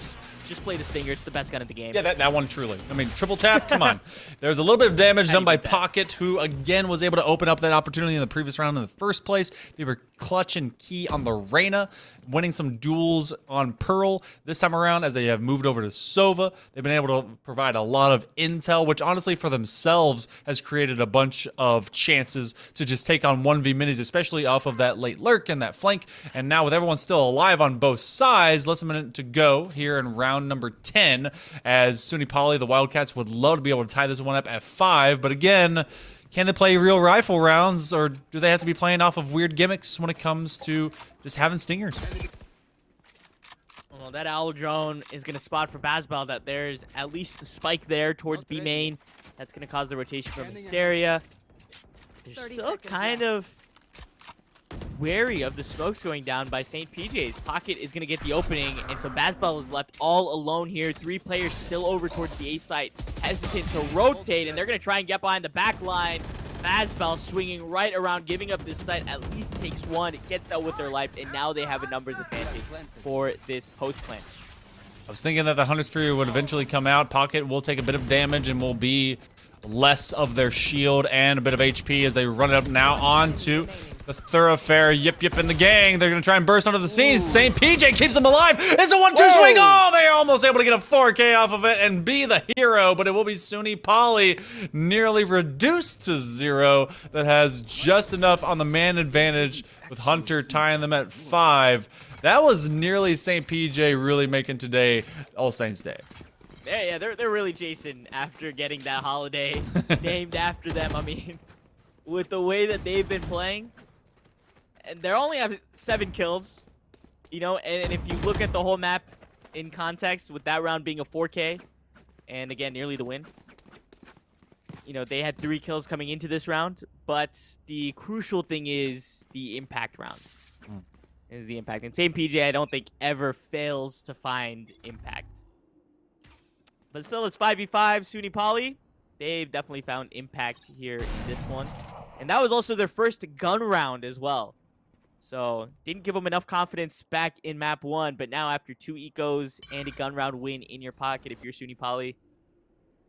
Speaker 10: just play the Stinger. It's the best gun in the game.
Speaker 9: Yeah, that one truly. I mean, triple tap, come on. There's a little bit of damage done by Pocket, who again was able to open up that opportunity in the previous round in the first place. They were clutch and key on the Reyna, winning some duels on Pearl. This time around, as they have moved over to Sova, they've been able to provide a lot of intel, which honestly for themselves has created a bunch of chances to just take on 1v minis, especially off of that late lurk and that flank. And now with everyone still alive on both sides, less than a minute to go here in round number 10, as SUNY Poly, the Wildcats, would love to be able to tie this one up at 5. But again, can they play real rifle rounds, or do they have to be playing off of weird gimmicks when it comes to just having stingers?
Speaker 10: Well, that owl drone is going to spot for Bazball that there's at least the spike there towards B main. That's going to cause the rotation from Hysteria. They're still kind of wary of the smokes going down by St. PJ's. Pocket is going to get the opening, and so Bazball is left all alone here. 3 players still over towards the A site, hesitant to rotate, and they're going to try and get behind the back line. Bazball swinging right around, giving up this site, at least takes one. It gets out with their life, and now they have a numbers advantage for this post plant.
Speaker 9: I was thinking that the Hunter's Fury would eventually come out. Pocket will take a bit of damage and will be less of their shield and a bit of HP as they run it up now onto the Thoroughfare. Yip Yip and the gang. They're going to try and burst onto the scene. St. PJ keeps them alive. It's a 1-2 swing. Oh, they're almost able to get a 4K off of it and be the hero, but it will be SUNY Poly, nearly reduced to 0, that has just enough on the man advantage with Hunter tying them at 5. That was nearly St. PJ really making today All Saints Day.
Speaker 10: Yeah, they're really chasing after getting that holiday named after them. I mean, with the way that they've been playing, and they only have 7 kills, you know, and if you look at the whole map in context, with that round being a 4K, and again, nearly the win, you know, they had 3 kills coming into this round, but the crucial thing is the impact round. Is the impact. And St. PJ, I don't think, ever fails to find impact. But still, it's 5v5, SUNY Poly. They've definitely found impact here in this one. And that was also their first gun round as well. So, didn't give them enough confidence back in map 1. But now, after 2 ecos and a gun round win in your pocket, if you're SUNY Poly,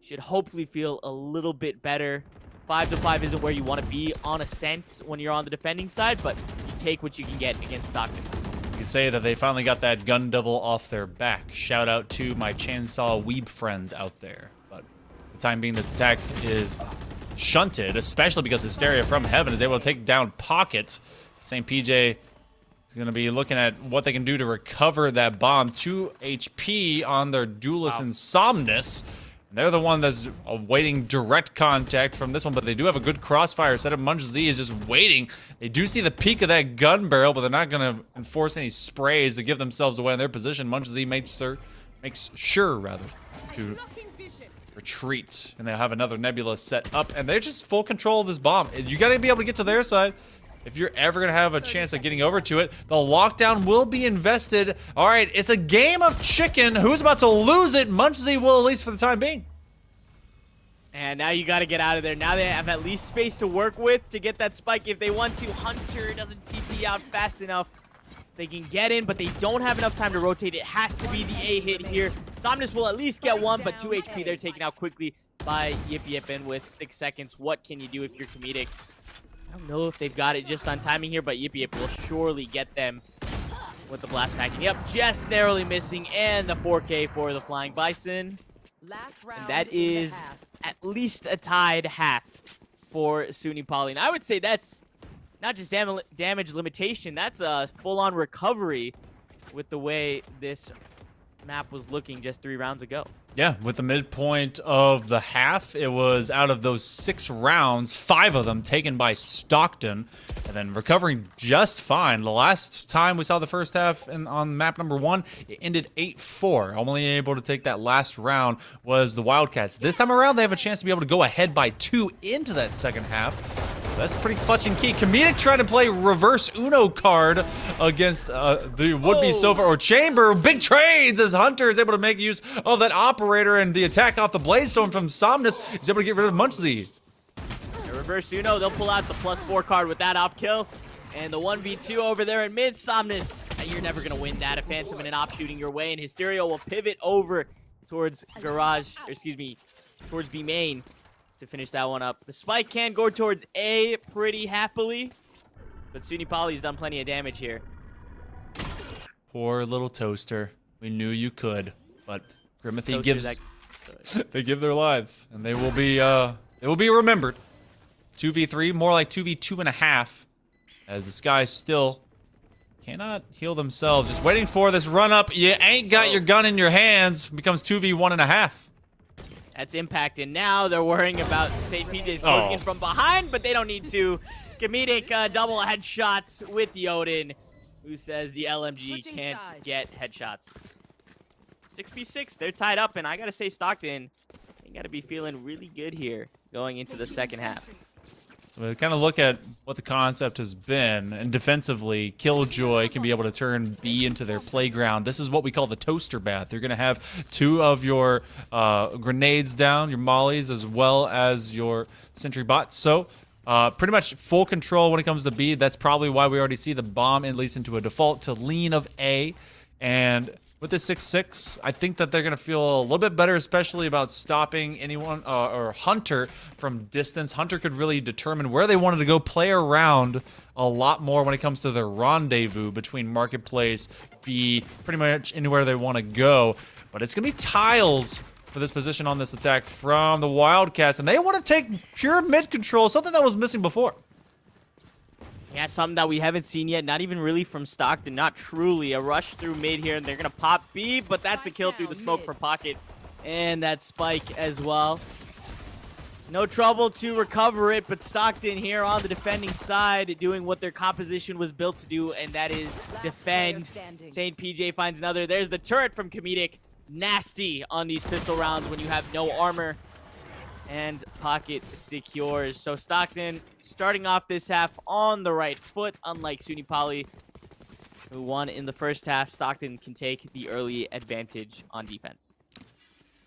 Speaker 10: should hopefully feel a little bit better. 5-5 isn't where you want to be on Ascent when you're on the defending side, but you take what you can get against Stockton.
Speaker 9: You could say that they finally got that gun devil off their back. Shout out to my chainsaw weeb friends out there. But for the time being, this attack is shunted, especially because Hysteria from Heaven is able to take down Pocket. St. PJ is going to be looking at what they can do to recover that bomb. 2 HP on their Duelist Insomnus. They're the one that's awaiting direct contact from this one, but they do have a good crossfire setup. Munch Z is just waiting. They do see the peak of that gun barrel, but they're not going to enforce any sprays to give themselves away in their position. Munch Z makes sure to retreat, and they'll have another Nebula set up, and they're just full control of this bomb. You got to be able to get to their side if you're ever going to have a chance of getting over to it. The lockdown will be invested. All right, it's a game of chicken. Who's about to lose it? Munchzy will, at least for the time being.
Speaker 10: And now you got to get out of there. Now they have at least space to work with to get that spike if they want to. Hunter doesn't TP out fast enough. They can get in, but they don't have enough time to rotate. It has to be the A hit here. Somnus will at least get one, but 2 HP. They're taken out quickly by Yippee with 6 seconds. What can you do if you're comedic? I don't know if they've got it just on timing here, but Yippee will surely get them with the blast pack. And yep, just narrowly missing, and the 4K for the Flying Bison. And that is at least a tied half for SUNY Poly. And I would say that's not just damage limitation, that's a full-on recovery with the way this map was looking just 3 rounds ago.
Speaker 9: Yeah, with the midpoint of the half, it was out of those 6 rounds, 5 of them taken by Stockton, and then recovering just fine. The last time we saw the first half on map number 1, it ended 8-4. Only able to take that last round was the Wildcats. This time around, they have a chance to be able to go ahead by 2 into that second half. So that's pretty clutch and key. Comedic trying to play reverse Uno card against the would-be Sofa or Chamber. Big trades as Hunter is able to make use of that operator, and the attack off the Bladestone from Somnus is able to get rid of Munchzy.
Speaker 10: Reverse Uno, they'll pull out the +4 card with that op kill. And the 1v2 over there in mid, Somnus, you're never going to win that. A Phantom and an op shooting your way, and Hysteria will pivot over towards towards B main to finish that one up. The spike can go towards A pretty happily, but SUNY Poly's done plenty of damage here.
Speaker 9: Poor little Toaster. We knew you could, but Grimothy gives they give their life, and they will be remembered. 2v3, more like 2v2.5, as this guy still cannot heal themselves. Just waiting for this run up. You ain't got your gun in your hands. Becomes 2v1.5.
Speaker 10: That's impact, and now they're worrying about St. PJ's closing in from behind, but they don't need to. Comedic double headshots with the Odin, who says the LMG can't get headshots. 6v6, they're tied up, and I gotta say, Stockton, they gotta be feeling really good here going into the second half.
Speaker 9: So we kind of look at what the concept has been, and defensively, Killjoy can be able to turn B into their playground. This is what we call the toaster bath. You're going to have 2 of your grenades down, your mollies, as well as your sentry bots. So pretty much full control when it comes to B. That's probably why we already see the bomb at least into a default to lean of A. And with this 6-6, I think that they're going to feel a little bit better, especially about stopping anyone or Hunter from distance. Hunter could really determine where they wanted to go, play around a lot more when it comes to their rendezvous between Marketplace, B, pretty much anywhere they want to go. But it's going to be tiles for this position on this attack from the Wildcats, and they want to take pure mid control, something that was missing before.
Speaker 10: Yeah, something that we haven't seen yet, not even really from Stockton, not truly. A rush through mid here, and they're going to pop B, but that's a kill through the smoke for Pocket. And that spike as well. No trouble to recover it, but Stockton here on the defending side doing what their composition was built to do, and that is defend. St. PJ finds another. There's the turret from Comedic. Nasty on these pistol rounds when you have no armor. And Pocket secures. So Stockton starting off this half on the right foot, unlike SUNY Poly, who won in the first half. Stockton can take the early advantage on defense.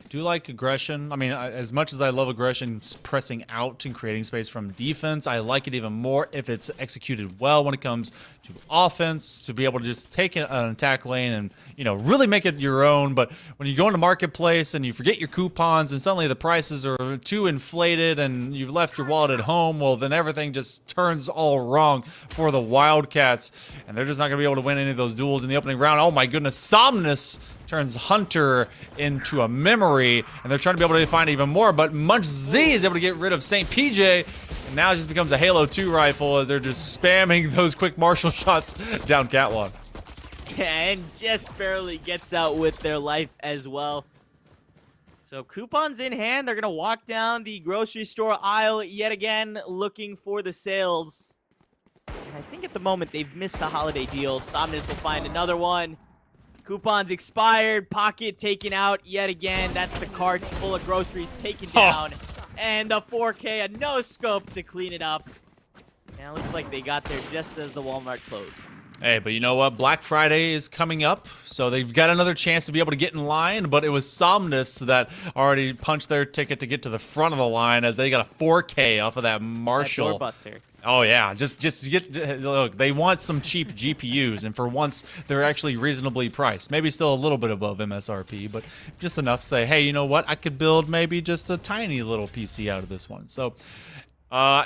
Speaker 9: Do like aggression. I mean, as much as I love aggression, pressing out and creating space from defense, I like it even more if it's executed well when it comes to offense, to be able to just take an attack lane and, you know, really make it your own. But when you go into Marketplace and you forget your coupons and suddenly the prices are too inflated and you've left your wallet at home, well, then everything just turns all wrong for the Wildcats. And they're just not going to be able to win any of those duels in the opening round. Oh my goodness, Somnus turns Hunter into a memory, and they're trying to be able to find even more, but Munchzy is able to get rid of St. PJ, and now it just becomes a Halo 2 rifle as they're just spamming those quick martial shots down catwalk.
Speaker 10: Yeah, and just barely gets out with their life as well. So coupons in hand, they're going to walk down the grocery store aisle yet again, looking for the sales. And I think at the moment they've missed the holiday deal. Somnus will find another one. Coupons expired. Pocket taken out yet again. That's the cart full of groceries taken down. And the 4K, a no scope to clean it up. And it looks like they got there just as the Walmart closed.
Speaker 9: Hey, but you know what? Black Friday is coming up, so they've got another chance to be able to get in line, but it was Somnus that already punched their ticket to get to the front of the line as they got a 4K off of that Marshall.
Speaker 10: That doorbuster.
Speaker 9: Oh, yeah. Just look, they want some cheap GPUs, and for once, they're actually reasonably priced. Maybe still a little bit above MSRP, but just enough to say, hey, you know what? I could build maybe just a tiny little PC out of this one. So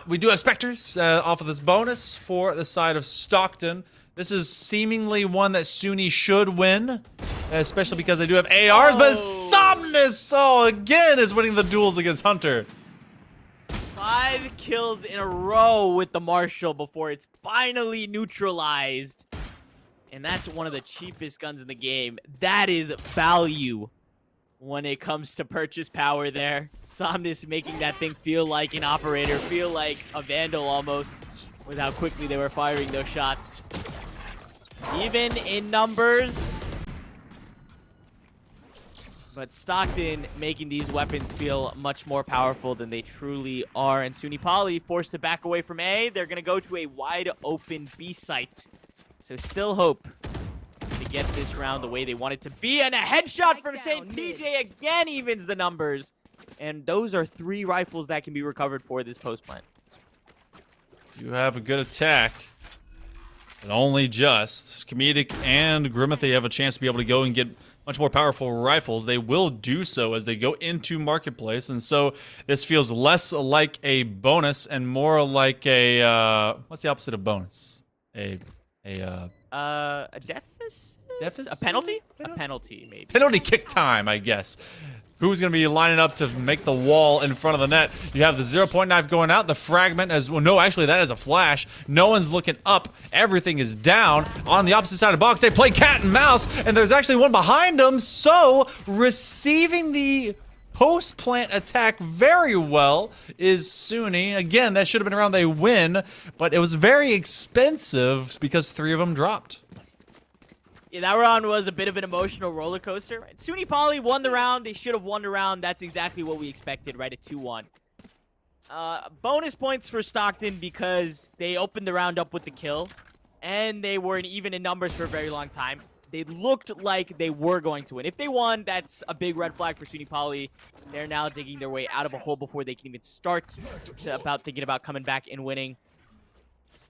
Speaker 9: we do have Spectres off of this bonus for the side of Stockton. This is seemingly one that SUNY should win, especially because they do have ARs, but Somnus, again, is winning the duels against Hunter.
Speaker 10: 5 kills in a row with the Marshall before it's finally neutralized. And that's one of the cheapest guns in the game. That is value when it comes to purchase power there. Somnus making that thing feel like an operator, feel like a Vandal almost, with how quickly they were firing those shots. Even in numbers. But Stockton making these weapons feel much more powerful than they truly are. And SUNY Poly forced to back away from A. They're going to go to a wide open B site. So still hope to get this round the way they want it to be. And a headshot from St. PJ again evens the numbers. And those are 3 rifles that can be recovered for this post plant.
Speaker 9: You have a good attack. But only just. Comedic and Grimmothy have a chance to be able to go and get much more powerful rifles. They will do so as they go into Marketplace. And so this feels less like a bonus and more like a, what's the opposite of bonus? A
Speaker 10: deficit? A penalty? A penalty, maybe.
Speaker 9: Penalty kick time, I guess. Who's going to be lining up to make the wall in front of the net? You have the 0-point knife going out, the fragment as well. No, actually, that is a flash. No one's looking up. Everything is down. On the opposite side of the box, they play cat and mouse, and there's actually one behind them. So, receiving the post-plant attack very well is SUNY. Again, that should have been around they win, but it was very expensive because 3 of them dropped.
Speaker 10: Yeah, that round was a bit of an emotional roller coaster. Right? SUNY Poly won the round. They should have won the round. That's exactly what we expected, right, at 2-1. Bonus points for Stockton because they opened the round up with the kill, and they were even in numbers for a very long time. They looked like they were going to win. If they won, that's a big red flag for SUNY Poly. They're now digging their way out of a hole before they can even start thinking about coming back and winning.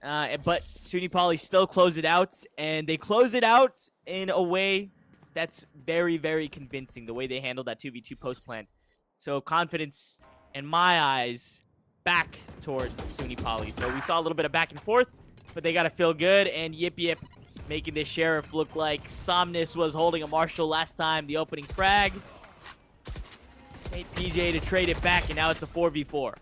Speaker 10: But SUNY Poly still close it out, and they close it out in a way that's very, very convincing, the way they handled that 2v2 post plant. So confidence, in my eyes, back towards SUNY Poly. So we saw a little bit of back and forth, but they got to feel good, and Yip Yip making this Sheriff look like Somnus was holding a Marshall last time, the opening frag. St. PJ to trade it back, and now it's a 4v4.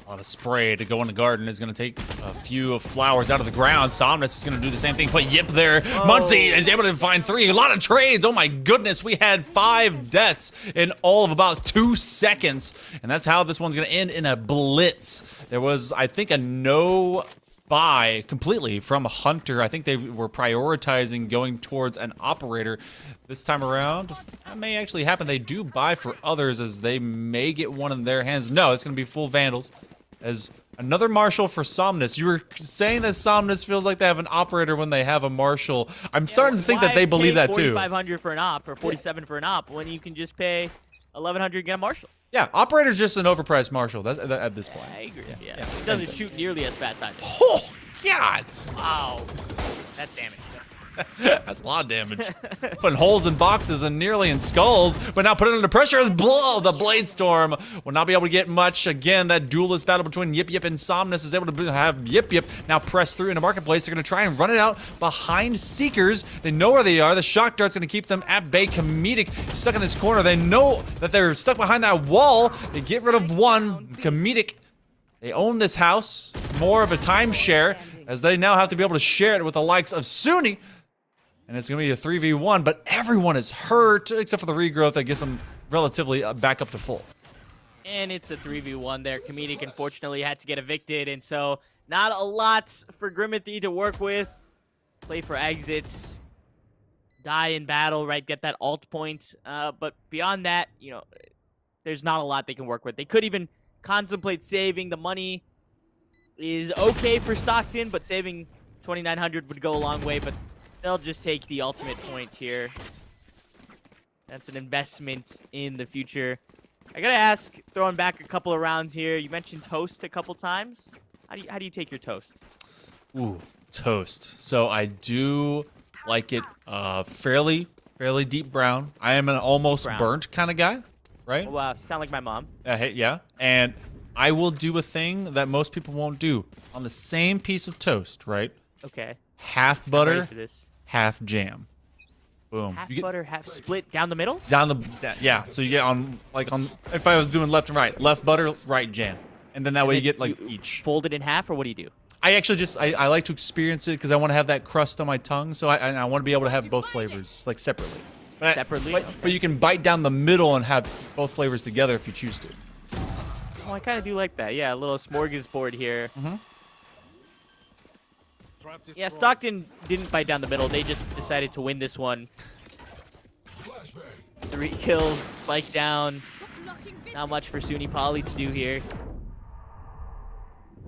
Speaker 9: A lot of spray to go in the garden is going to take a few flowers out of the ground. Somnus is going to do the same thing. Put Yip there. Muncie is able to find 3. A lot of trades. Oh my goodness. We had 5 deaths in all of about 2 seconds. And that's how this one's going to end, in a blitz. There was, I think, a no buy completely from Hunter. I think they were prioritizing going towards an operator this time around. That may actually happen. They do buy for others as they may get one in their hands. No, it's going to be full Vandals. As another Marshall for Somnus. You were saying that Somnus feels like they have an operator when they have a Marshall. I'm starting to think that they believe that too.
Speaker 10: $4,500 for an op, or $47 for an op, when you can just pay $1,100 to get a Marshall.
Speaker 9: Yeah, operator's just an overpriced Marshall at this point.
Speaker 10: I agree. Yeah. It doesn't shoot nearly as fast either.
Speaker 9: Oh, God.
Speaker 10: Wow. That's damage.
Speaker 9: That's a lot of damage. Putting holes in boxes and nearly in skulls, but now put it under pressure as the Blade Storm will not be able to get much. Again, that duelist battle between Yip Yip and Somnus is able to have Yip Yip now press through into Marketplace. They're going to try and run it out behind Seekers. They know where they are. The shock dart's going to keep them at bay. Comedic stuck in this corner. They know that they're stuck behind that wall. They get rid of one. Comedic, they own this house. More of a timeshare, as they now have to be able to share it with the likes of SUNY. And it's going to be a 3v1, but everyone is hurt, except for the regrowth that gets them relatively back up to full.
Speaker 10: And it's a 3v1 there. Comedic, unfortunately, had to get evicted, and so not a lot for Grimmothy to work with. Play for exits. die in battle, right? Get that alt point. But beyond that, you know, there's not a lot they can work with. They could even contemplate saving. The money is okay for Stockton, but saving 2,900 would go a long way. But they'll just take the ultimate point here. That's an investment in the future. I gotta ask, throwing back a couple of rounds here. You mentioned toast a couple times. How do you take your toast?
Speaker 9: Ooh, toast. So I do like it fairly deep brown. I am an almost burnt kind of guy, right?
Speaker 10: Oh, wow, sound like my mom.
Speaker 9: Yeah, and I will do a thing that most people won't do. On the same piece of toast, right?
Speaker 10: Okay.
Speaker 9: Half
Speaker 10: I'm
Speaker 9: butter,
Speaker 10: ready for this.
Speaker 9: half jam. Boom.
Speaker 10: Half butter, half split down the middle?
Speaker 9: Yeah, so you get on, if I was doing left and right, left butter, right jam. And then that way you get, like, each.
Speaker 10: Fold it in half, or what do you do?
Speaker 9: I actually just, I like to experience it because I want to have that crust on my tongue, so I want to be able to have both flavors, like, separately. But you can bite down the middle and have both flavors together if you choose to.
Speaker 10: Oh, I kind of do like that. Yeah, a little smorgasbord here. Yeah, Stockton didn't bite down the middle. They just decided to win this one. 3 kills, spike down. Not much for SUNY Poly to do here.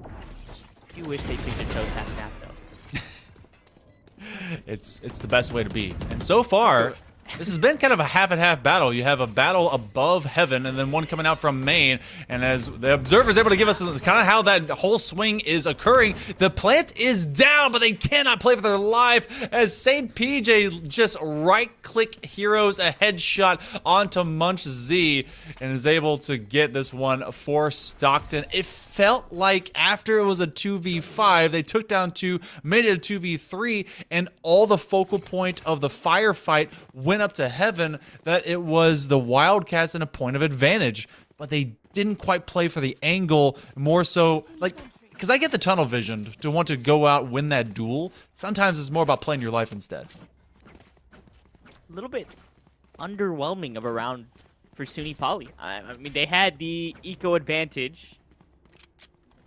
Speaker 10: I do wish they took their toes half and half, though.
Speaker 9: It's the best way to be. And so far, this has been kind of a half and half battle. You have a battle above heaven and then one coming out from main. And as the observer is able to give us kind of how that whole swing is occurring, the plant is down, but they cannot play for their life as St. PJ just right-click heroes a headshot onto Munch Z and is able to get this one for Stockton. It felt like after it was a 2v5, they took down 2, made it a 2v3, and all the focal point of the firefight went up to heaven, that it was the Wildcats in a point of advantage. But they didn't quite play for the angle, more so, like, because I get the tunnel vision to want to go out, win that duel. Sometimes it's more about playing your life instead.
Speaker 10: A little bit underwhelming of a round for SUNY Poly. I mean, they had the eco advantage.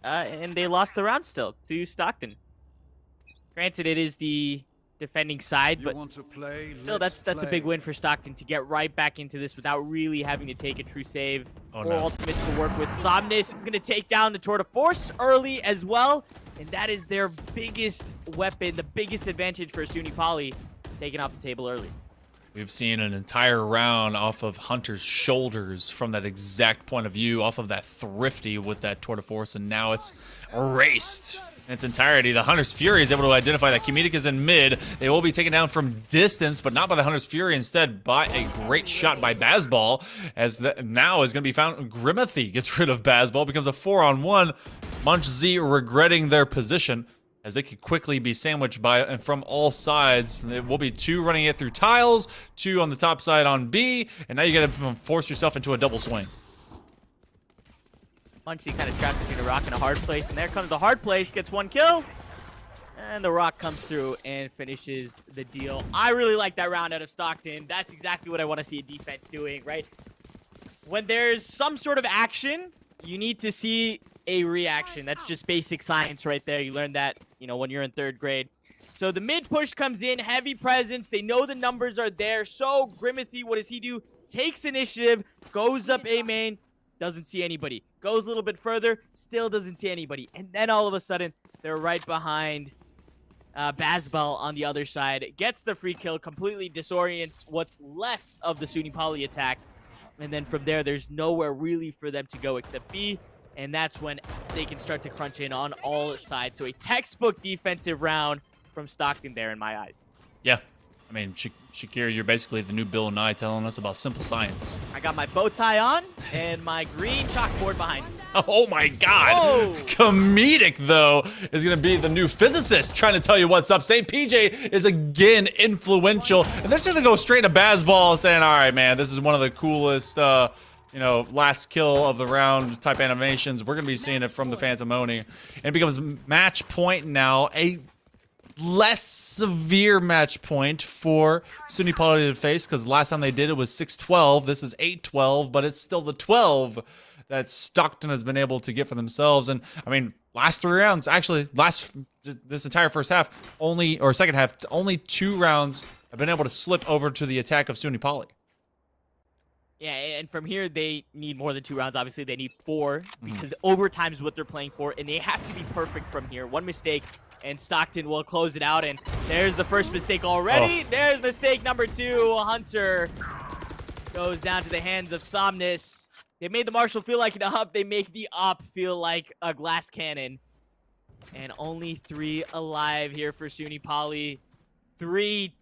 Speaker 10: And they lost the round still to Stockton. Granted, it is the defending side, but still, that's a big win for Stockton to get right back into this without really having to take a true save. Or ultimates to work with. Somnus is going to take down the Tour de Force early as well, and that is their biggest weapon, the biggest advantage for SUNY Poly, taken off the table early.
Speaker 9: We've seen an entire round off of Hunter's shoulders from that exact point of view, off of that Thrifty with that Tour de Force, and now it's erased in its entirety. The Hunter's Fury is able to identify that Comedic is in mid. They will be taken down from distance, but not by the Hunter's Fury, instead by a great shot by Bazball, as that now is going to be found. Grimathy gets rid of Bazball, becomes a 4-on-1. Munch Z regretting their position, as it could quickly be sandwiched by and from all sides. It will be 2 running it through tiles, 2 on the top side on B, and now you got to force yourself into a double swing.
Speaker 10: Munchy kind of trapped between a rock and a hard place, and there comes the hard place, gets 1 kill, and the rock comes through and finishes the deal. I really like that round out of Stockton. That's exactly what I want to see a defense doing, right? When there's some sort of action, you need to see a reaction. That's just basic science right there. You learn that, you know, when you're in 3rd grade. So the mid push comes in, heavy presence. They know the numbers are there. So Grimathy, what does he do? Takes initiative, goes up A main, doesn't see anybody. Goes a little bit further, still doesn't see anybody. And then all of a sudden, they're right behind Bazball on the other side. Gets the free kill, completely disorients what's left of the SUNY Poly attack. And then from there, there's nowhere really for them to go except B. And that's when they can start to crunch in on all sides. So a textbook defensive round from Stockton there in my eyes.
Speaker 9: Yeah. I mean, Shakir, you're basically the new Bill Nye telling us about simple science.
Speaker 10: I got my bow tie on and my green chalkboard behind me.
Speaker 9: Oh my God.
Speaker 10: Whoa.
Speaker 9: Comedic, though, is going to be the new physicist trying to tell you what's up. St. PJ is again influential. And they're just going to go straight to Bazball saying, all right, man, this is one of the coolest you know, last kill of the round type animations. We're going to be seeing it from the Phantom Oni. And it becomes match point now. A less severe match point for SUNY Poly to face, because last time they did it was 6-12. This is 8-12, but it's still the 12 that Stockton has been able to get for themselves. And, I mean, last 3 rounds, actually, this entire first half, second half, only 2 rounds have been able to slip over to the attack of SUNY Poly.
Speaker 10: Yeah, and from here, they need more than 2 rounds. Obviously, they need 4 because overtime is what they're playing for, and they have to be perfect from here. One mistake, and Stockton will close it out, and there's the first mistake already. There's mistake number 2. Hunter goes down to the hands of Somnus. They made the Marshall feel like an up. They make the op feel like a glass cannon. And only 3 alive here for SUNY Poly. 3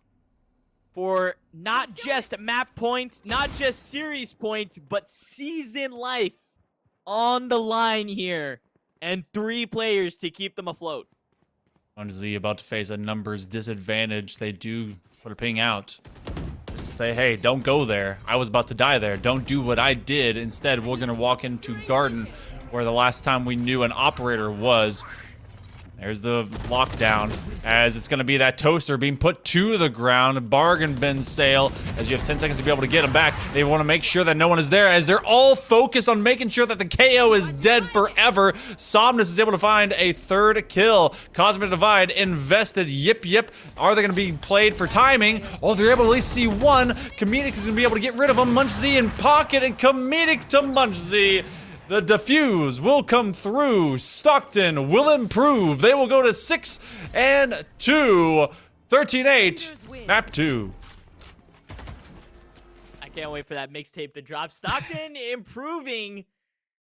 Speaker 10: for not just map points, not just series points, but season life on the line here. And 3 players to keep them afloat.
Speaker 9: Munchzie about to face a numbers disadvantage. They do put a ping out. Just say, hey, don't go there. I was about to die there. Don't do what I did. Instead, we're going to walk into Garden, where the last time we knew an operator was. There's the lockdown, as it's going to be that toaster being put to the ground. Bargain bin sale, as you have 10 seconds to be able to get him back. They want to make sure that no one is there, as they're all focused on making sure that the KO is dead forever. Somnus is able to find a 3rd kill. Cosmic Divide invested. Yip. Are they going to be played for timing? Oh, they're able to at least see 1. Comedic is going to be able to get rid of him. Munchzie in pocket, and Comedic to Munchzie. The defuse will come through. Stockton will improve. They will go to 6-2. 13-8. Map 2.
Speaker 10: I can't wait for that mixtape to drop. Stockton improving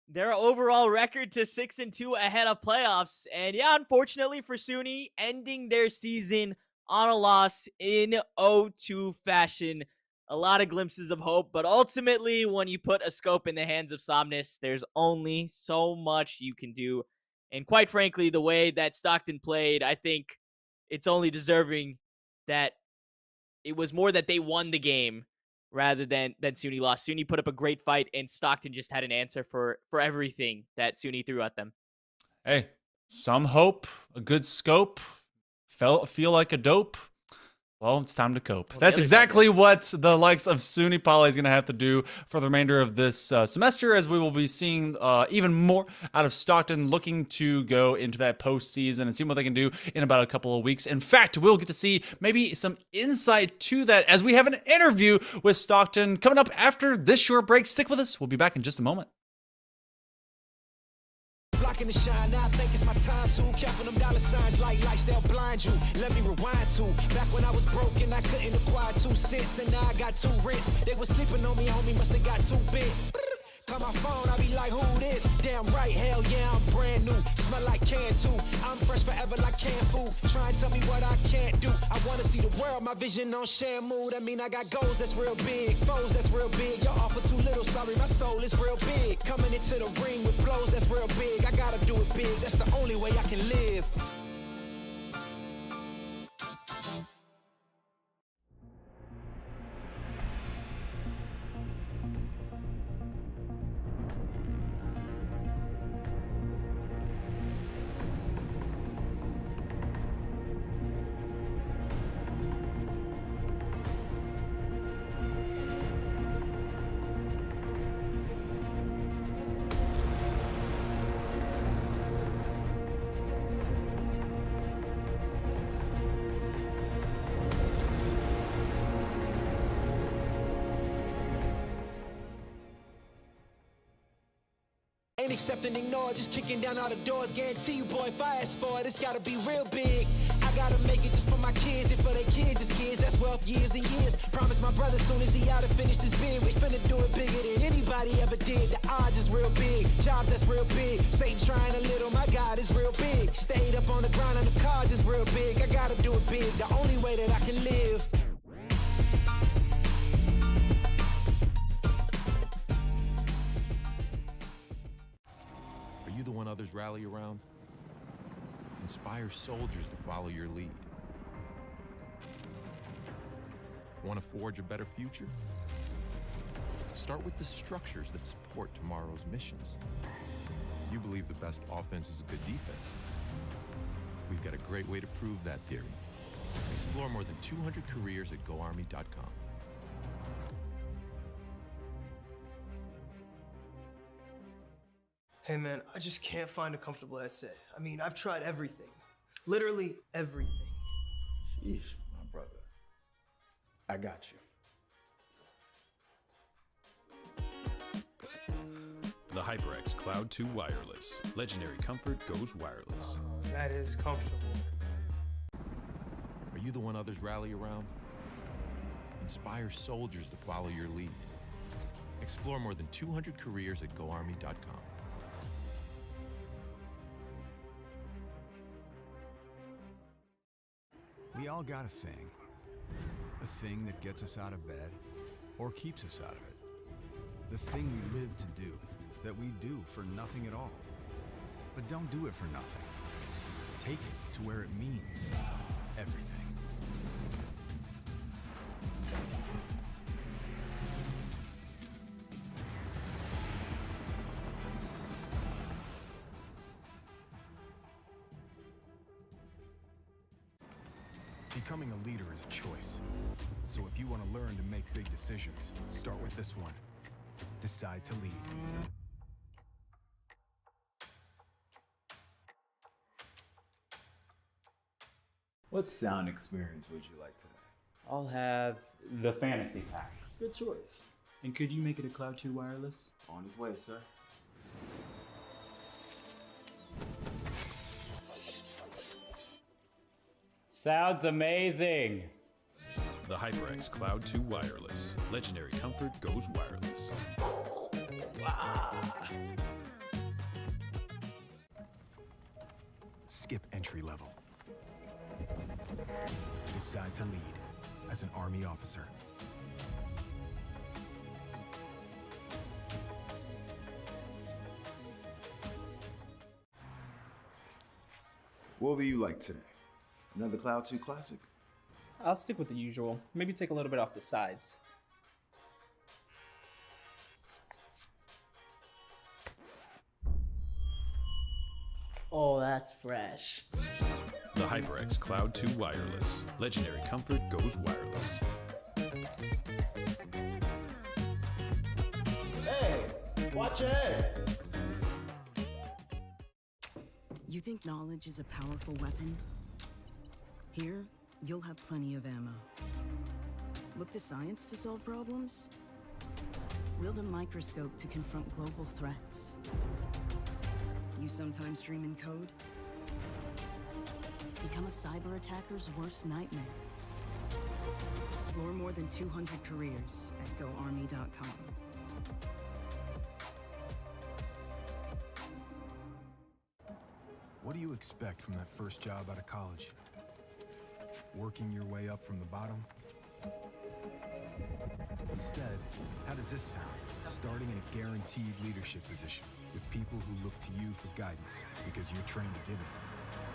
Speaker 10: their overall record to 6-2 ahead of playoffs. And yeah, unfortunately for SUNY, ending their season on a loss in 0-2 fashion. A lot of glimpses of hope, but ultimately, when you put a scope in the hands of Somnus, there's only so much you can do. And quite frankly, the way that Stockton played, I think it's only deserving that it was more that they won the game rather than SUNY lost. SUNY put up a great fight, and Stockton just had an answer for everything that SUNY threw at them.
Speaker 9: Hey, some hope, a good scope, feel like a dope. Well, it's time to cope. That's exactly what the likes of SUNY Poly is going to have to do for the remainder of this semester, as we will be seeing even more out of Stockton, looking to go into that postseason and see what they can do in about a couple of weeks. In fact, we'll get to see maybe some insight to that as we have an interview with Stockton coming up after this short break. Stick with us. We'll be back in just a moment.
Speaker 8: Blocking the shine, now I think it's my time to counting them dollar signs like lights, they'll blind you. Let me rewind to back when I was broke and I couldn't acquire 2 cents, and now I got 2 rents. They was sleeping on me, homie, must have got too big. Call my phone, I be like, who this? Damn right, hell yeah, I'm brand new. Smell like can too. I'm fresh forever like canned food. Try and tell me what I can't do. I wanna see the world, my vision on Shamu. That mean I got goals that's real big, foes that's real big. Y'all offer too little, sorry, my soul is real big. Coming into the ring with blows that's real big. I gotta do it big, that's the only way I can live. Ain't accept and ignore, just kicking down all the doors. Guarantee you, boy, if I ask for it, it's gotta be real big. I gotta make it just for my kids and for their kids' kids. That's wealth years and years. Promise my brother soon as he out and finished his bid, we finna do it bigger than anybody ever did. The odds is real big, jobs that's real big. Satan trying a little, my God is real big. Stayed up on the ground and the cards is real big. I gotta do it big, the only way that I can live.
Speaker 13: The one others rally around? Inspire soldiers to follow your lead. Want to forge a better future? Start with the structures that support tomorrow's missions. You believe the best offense is a good defense. We've got a great way to prove that theory. Explore more than 200 careers at GoArmy.com.
Speaker 11: Hey man, I just can't find a comfortable headset. I mean, I've tried everything. Literally everything.
Speaker 1: Sheesh, my brother. I got you.
Speaker 3: The HyperX Cloud 2 Wireless. Legendary comfort goes wireless.
Speaker 11: That is comfortable.
Speaker 13: Are you the one others rally around? Inspire soldiers to follow your lead. Explore more than 200 careers at GoArmy.com.
Speaker 12: We all got a thing that gets us out of bed or keeps us out of it. The thing we live to do, that we do for nothing at all. But don't do it for nothing. Take it to where it means everything.
Speaker 4: Becoming a leader is a choice. So if you want to learn to make big decisions, start with this one. Decide to lead.
Speaker 1: What sound experience would you like today?
Speaker 2: I'll have the fantasy pack.
Speaker 1: Good choice.
Speaker 5: And could you make it a Cloud 2 wireless?
Speaker 1: On his way, sir.
Speaker 2: Sounds amazing.
Speaker 3: The HyperX Cloud 2 Wireless. Legendary comfort goes wireless.
Speaker 4: Skip entry level. Decide to lead as an Army officer.
Speaker 1: What will you like today? Another Cloud 2 classic?
Speaker 5: I'll stick with the usual. Maybe take a little bit off the sides.
Speaker 6: Oh, that's fresh.
Speaker 3: The HyperX Cloud 2 Wireless. Legendary comfort goes wireless.
Speaker 1: Hey, watch your head.
Speaker 7: You think knowledge is a powerful weapon? Here, you'll have plenty of ammo. Look to science to solve problems? Wield a microscope to confront global threats. You sometimes dream in code? Become a cyber attacker's worst nightmare. Explore more than 200 careers at GoArmy.com.
Speaker 4: What do you expect from that first job out of college? Working your way up from the bottom? Instead, how does this sound? Starting in a guaranteed leadership position with people who look to you for guidance because you're trained to give it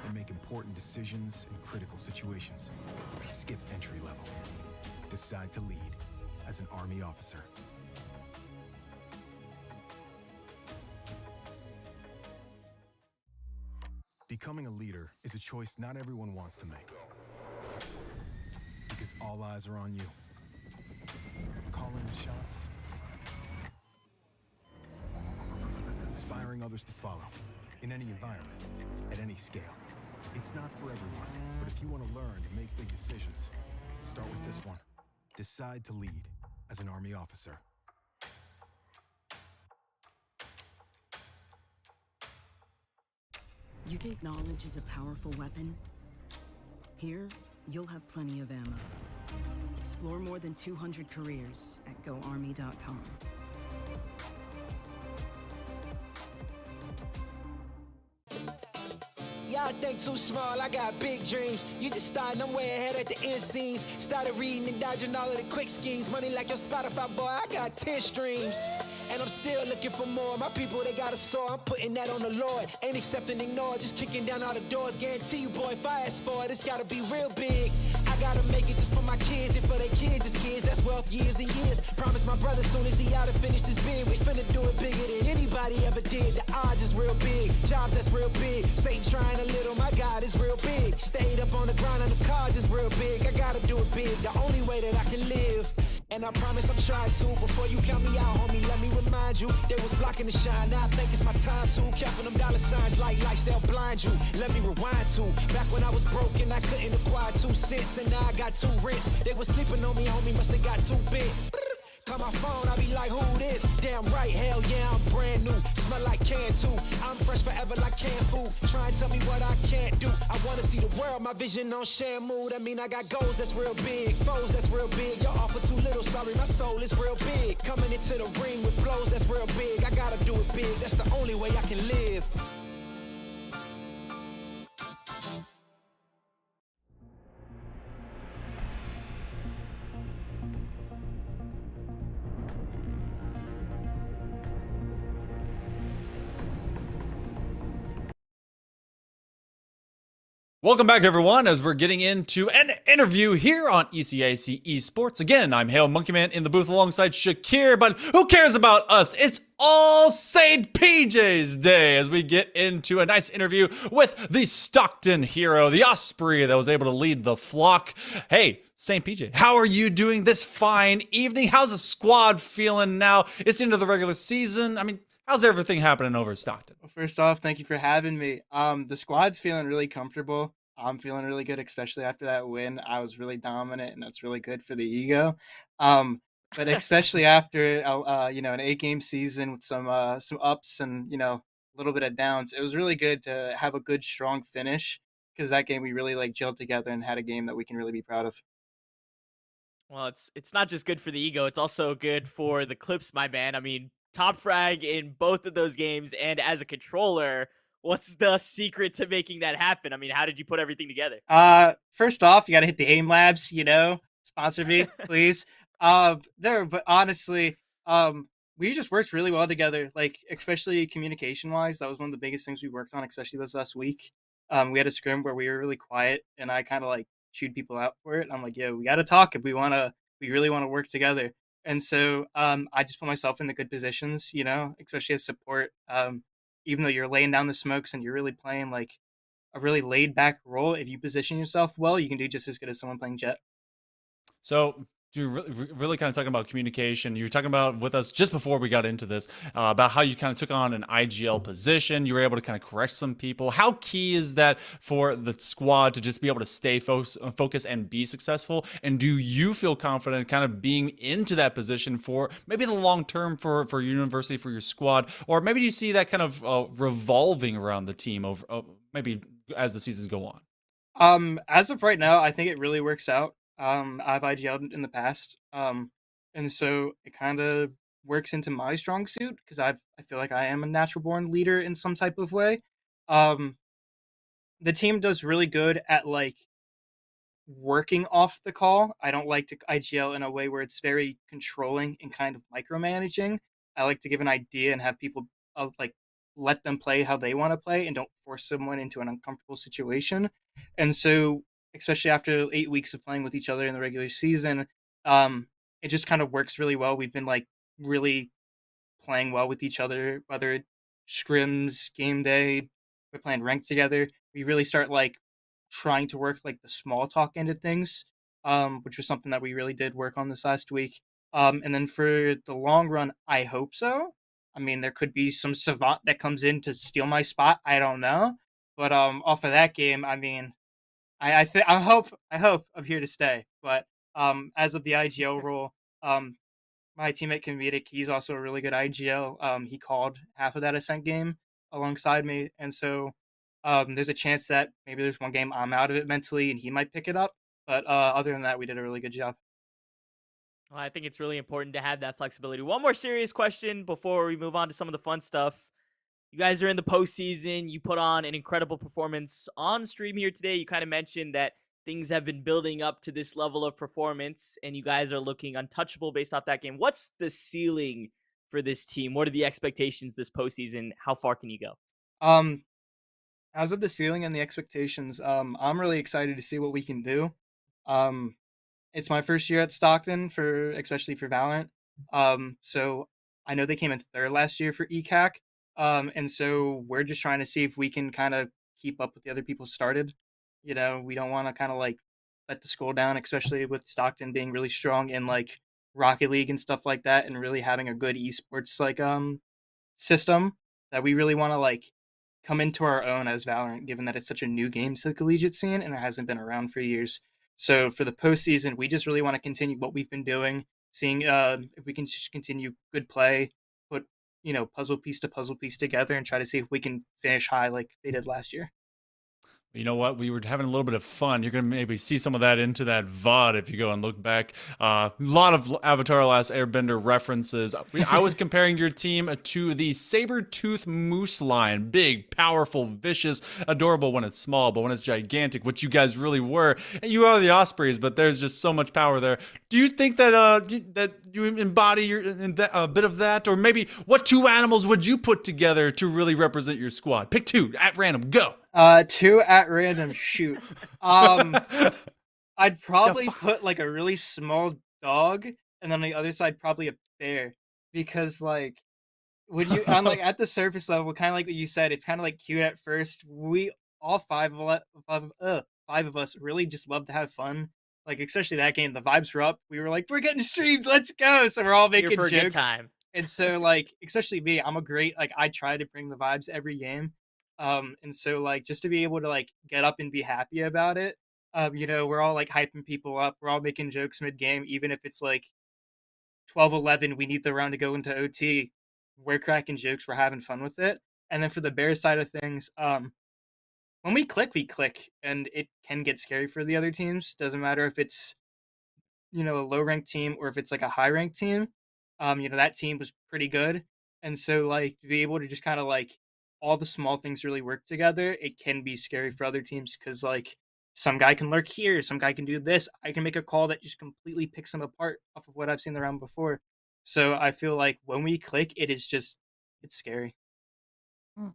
Speaker 4: and make important decisions in critical situations. Skip entry level. Decide to lead as an Army officer. Becoming a leader is a choice not everyone wants to make. Because all eyes are on you. Calling the shots. Inspiring others to follow. In any environment. At any scale. It's not for everyone. But if you want to learn to make big decisions, start with this one. Decide to lead as an Army officer.
Speaker 7: You think knowledge is a powerful weapon? Here, you'll have plenty of ammo. Explore more than 200 careers at GoArmy.com.
Speaker 8: Y'all think too small, I got big dreams. You just starting, I'm way ahead at the end scenes. Started reading and dodging all of the quick schemes. Money like your Spotify, boy, I got 10 streams. And I'm still looking for more. My people, they got a soar, I'm putting that on the Lord. Ain't accepting ignore, just kicking down all the doors. Guarantee you, boy, if I ask for it, it's gotta be real big. I gotta make it just for my kids and for their kids' kids. That's wealth years and years. Promise my brother soon as he out and finished his bid, we finna do it bigger than anybody ever did. The odds is real big, jobs that's real big. Satan trying a little, my God is real big. Stayed up on the grind on the cars is real big. I gotta do it big, the only way that I can live. And I promise I'm trying to. Before you count me out, homie, let me remind you. They was blocking the shine, now I think it's my time to. Counting them dollar signs like lights, they'll blind you. Let me rewind to. Back when I was broke and I couldn't acquire 2 cents. And now I got 2 rents. They was sleeping on me, homie, must have got too big. Call my phone, I be like, who this? Damn right, hell yeah, I'm brand new. Smell like can too. I'm fresh forever like canned food. Try and tell me what I can't do. I wanna see the world, my vision on shamu. That mean I got goals that's real big, foes that's real big. Y'all offer too little, sorry, my soul is real big. Coming into the ring with blows that's real big. I gotta do it big, that's the only way I can live.
Speaker 9: Welcome back, everyone, as we're getting into an interview here on ECAC Esports. Again, I'm Hale Monkeyman in the booth alongside Shakir, but who cares about us? It's All St. PJ's Day as we get into a nice interview with the Stockton hero, the Osprey that was able to lead the flock. Hey, St. PJ, how are you doing this fine evening? How's the squad feeling now? It's the end of the regular season. I mean, how's everything happening over at Stockton?
Speaker 14: Well, first off, thank you for having me. The squad's feeling really comfortable. I'm feeling really good, especially after that win. I was really dominant, and that's really good for the ego. But especially after an 8-game season with some ups and a little bit of downs, it was really good to have a good, strong finish because that game we really gelled together and had a game that we can really be proud of.
Speaker 10: Well, it's not just good for the ego; it's also good for the Clips, my man. I mean, top frag in both of those games, and as a controller, what's the secret to making that happen? I mean, how did you put everything together?
Speaker 14: First off, you got to hit the Aim Labs. Sponsor me, please. But honestly, we just worked really well together. Especially communication wise, that was one of the biggest things we worked on, especially this last week. We had a scrim where we were really quiet, and I kind of chewed people out for it. I'm like, yo, we got to talk if we really want to work together. And so I just put myself in the good positions, especially as support. Even though you're laying down the smokes and you're really playing a really laid back role, if you position yourself well, you can do just as good as someone playing Jet.
Speaker 9: So, you're really kind of talking about communication. You were talking about with us just before we got into this about how you kind of took on an IGL position. You were able to kind of correct some people. How key is that for the squad to just be able to stay focused and be successful? And do you feel confident kind of being into that position for maybe the long term for your university, for your squad? Or maybe you see that kind of revolving around the team over maybe as the seasons go
Speaker 14: on? As of right now, I think it really works out. I've IGL'd in the past, and so it kind of works into my strong suit because I feel like I am a natural born leader in some type of way. The team does really good at working off the call. I don't like to IGL in a way where it's very controlling and kind of micromanaging. I like to give an idea and have people let them play how they want to play and don't force someone into an uncomfortable situation. And so, especially after 8 weeks of playing with each other in the regular season, it just kind of works really well. We've been really playing well with each other, whether it's scrims, game day, we're playing ranked together. We really start trying to work the small talk end of things, which was something that we really did work on this last week. And then for the long run, I hope so. I mean, there could be some savant that comes in to steal my spot. I don't know. But off of that game, I mean, I hope I'm here to stay. But as of the IGL role, my teammate Comedic, he's also a really good IGL. He called half of that Ascent game alongside me, and so there's a chance that maybe there's one game I'm out of it mentally, and he might pick it up. But other than that, we did a really good job.
Speaker 10: Well, I think it's really important to have that flexibility. One more serious question before we move on to some of the fun stuff. You guys are in the postseason. You put on an incredible performance on stream here today. You kind of mentioned that things have been building up to this level of performance, and you guys are looking untouchable based off that game. What's the ceiling for this team? What are the expectations this postseason? How far can you go?
Speaker 14: As of the ceiling and the expectations, I'm really excited to see what we can do. It's my first year at Stockton, especially for Valorant. So I know they came in third last year for ECAC. And so we're just trying to see if we can kind of keep up with the other people started. We don't want to kind of let the school down, especially with Stockton being really strong in Rocket League and stuff like that, and really having a good esports like system that we really want to like come into our own as Valorant, given that it's such a new game to the collegiate scene and it hasn't been around for years. So for the postseason, we just really want to continue what we've been doing, seeing if we can just continue good play, put puzzle piece to puzzle piece together, and try to see if we can finish high like they did last year.
Speaker 9: You know what? We were having a little bit of fun. You're going to maybe see some of that into that VOD if you go and look back. A lot of Avatar Last Airbender references. I was comparing your team to the saber-toothed moose lion. Big, powerful, vicious, adorable when it's small, but when it's gigantic, which you guys really were. And you are the Ospreys, but there's just so much power there. Do you think that that you embody a bit of that? Or maybe what two animals would you put together to really represent your squad? Pick two at random. Go.
Speaker 14: Two at random. Shoot. I'd probably put like a really small dog, and then on the other side probably a bear, because like when you on like at the surface level, kind of like what you said, it's kind of like cute at first. We all five of us really just love to have fun. Like especially that game, the vibes were up. We were like, we're getting streamed, let's go. So we're all making
Speaker 10: Here for
Speaker 14: jokes.
Speaker 10: a good time.
Speaker 14: And so like especially me, I'm a great like I try to bring the vibes every game. And so like just to be able to like get up and be happy about it, we're all like hyping people up, we're all making jokes mid-game, even if it's like 12-11, we need the round to go into OT, we're cracking jokes, we're having fun with it. And then for the Bears side of things, when we click, and it can get scary for the other teams. Doesn't matter if it's a low-ranked team or if it's like a high-ranked team. That team was pretty good, and so like to be able to just kind of like all the small things really work together, it can be scary for other teams because like some guy can lurk here, some guy can do this. I can make a call that just completely picks them apart off of what I've seen the round before. So I feel like when we click, it's scary.
Speaker 10: All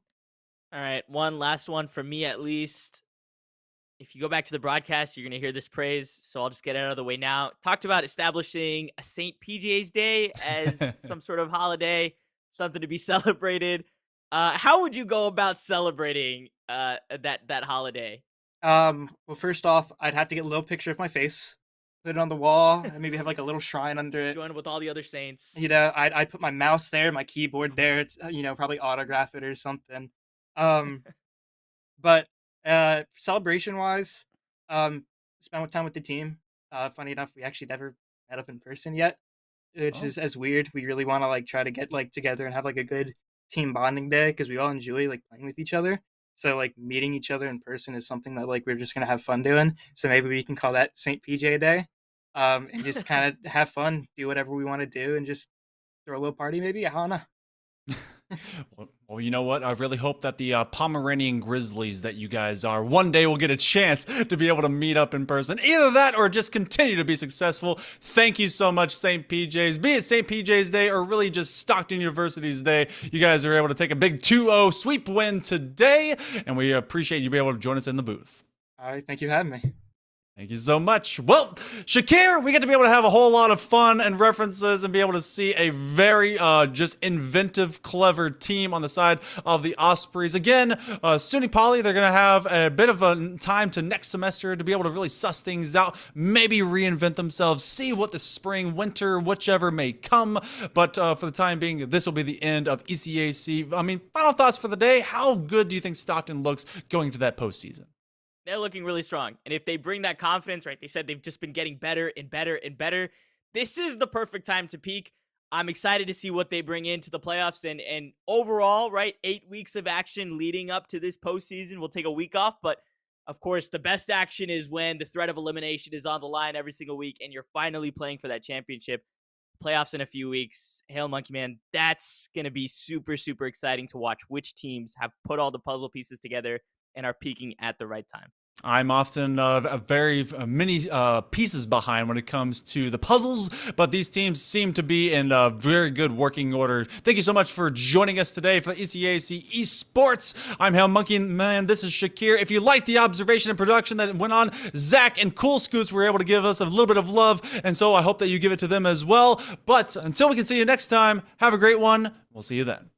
Speaker 10: right, one last one from me at least. If you go back to the broadcast, you're going to hear this praise, so I'll just get it out of the way now. Talked about establishing a St. PJ's Day as some sort of holiday, something to be celebrated. How would you go about celebrating that holiday?
Speaker 14: Well, first off, I'd have to get a little picture of my face, put it on the wall, and maybe have like a little shrine under it.
Speaker 10: Join with all the other saints.
Speaker 14: I'd put my mouse there, my keyboard there. It's, probably autograph it or something. But celebration-wise, spend time with the team. Funny enough, we actually never met up in person yet, which is as weird. We really want to like try to get like together and have like a good team bonding day because we all enjoy like playing with each other. So like meeting each other in person is something that like we're just gonna have fun doing. So maybe we can call that St. PJ Day, and just kind of have fun, do whatever we want to do, and just throw a little party. Maybe I don't know.
Speaker 9: Well, you know what? I really hope that the Pomeranian Grizzlies that you guys are one day will get a chance to be able to meet up in person. Either that or just continue to be successful. Thank you so much, St. PJ's. Be it St. PJ's Day or really just Stockton University's Day, you guys are able to take a big 2-0 sweep win today, and we appreciate you being able to join us in the booth.
Speaker 14: All right, thank you for having me.
Speaker 9: Thank you so much. Well, Shakir, we get to be able to have a whole lot of fun and references and be able to see a very just inventive, clever team on the side of the Ospreys. Again, SUNY Poly, they're going to have a bit of a time to next semester to be able to really suss things out, maybe reinvent themselves, see what the spring, winter, whichever may come. But for the time being, this will be the end of ECAC. I mean, final thoughts for the day. How good do you think Stockton looks going to that postseason?
Speaker 10: They're looking really strong. And if they bring that confidence, right, they said they've just been getting better and better and better. This is the perfect time to peak. I'm excited to see what they bring into the playoffs. And overall, right, 8 weeks of action leading up to this postseason. We'll take a week off. But, of course, the best action is when the threat of elimination is on the line every single week and you're finally playing for that championship. Playoffs in a few weeks. Hail Monkey Man, that's going to be super, super exciting to watch which teams have put all the puzzle pieces together and are peaking at the right time.
Speaker 9: I'm often many pieces behind when it comes to the puzzles, but these teams seem to be in a very good working order. Thank you so much for joining us today for the ECAC Esports. I'm Hail Monkey Man. This is Shakir. If you like the observation and production that went on, Zach and Cool Scoots were able to give us a little bit of love, and so I hope that you give it to them as well. But until we can see you next time, have a great one. We'll see you then.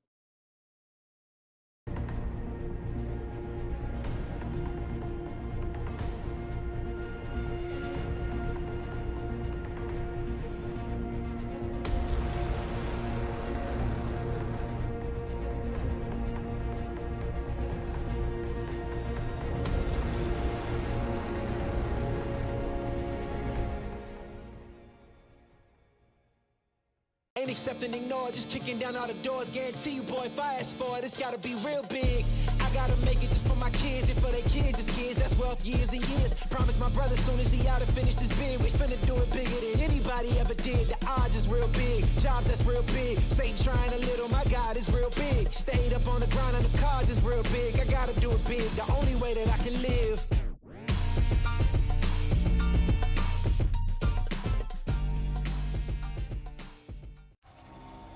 Speaker 8: Can't accept and ignore, just kicking down all the doors. Guarantee you, boy, if I ask for it, it's gotta be real big. I gotta make it just for my kids and for their kids' kids. That's wealth years and years. Promise my brother soon as he out and finish this bid, we finna do it bigger than anybody ever did. The odds is real big, jobs that's real big. Satan trying a little, my God is real big. Stayed up on the grind on the cars is real big. I gotta do it big, the only way that I can live.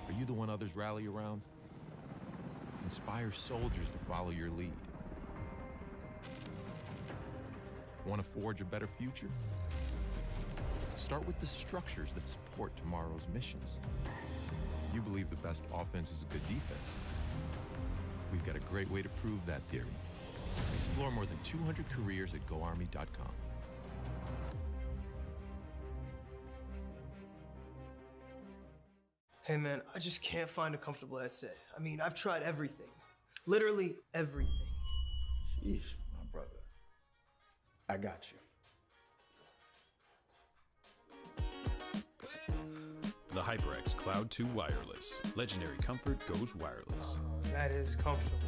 Speaker 13: Are you the one others rally around? Inspire soldiers to follow your lead. Want to forge a better future? Start with the structures that support tomorrow's missions. You believe the best offense is a good defense. We've got a great way to prove that theory. Explore more than 200 careers at GoArmy.com.
Speaker 11: Hey man, I just can't find a comfortable headset. I mean, I've tried everything. Literally everything.
Speaker 1: Sheesh, my brother. I got you.
Speaker 3: The HyperX Cloud 2 Wireless. Legendary comfort goes wireless.
Speaker 11: That is comfortable.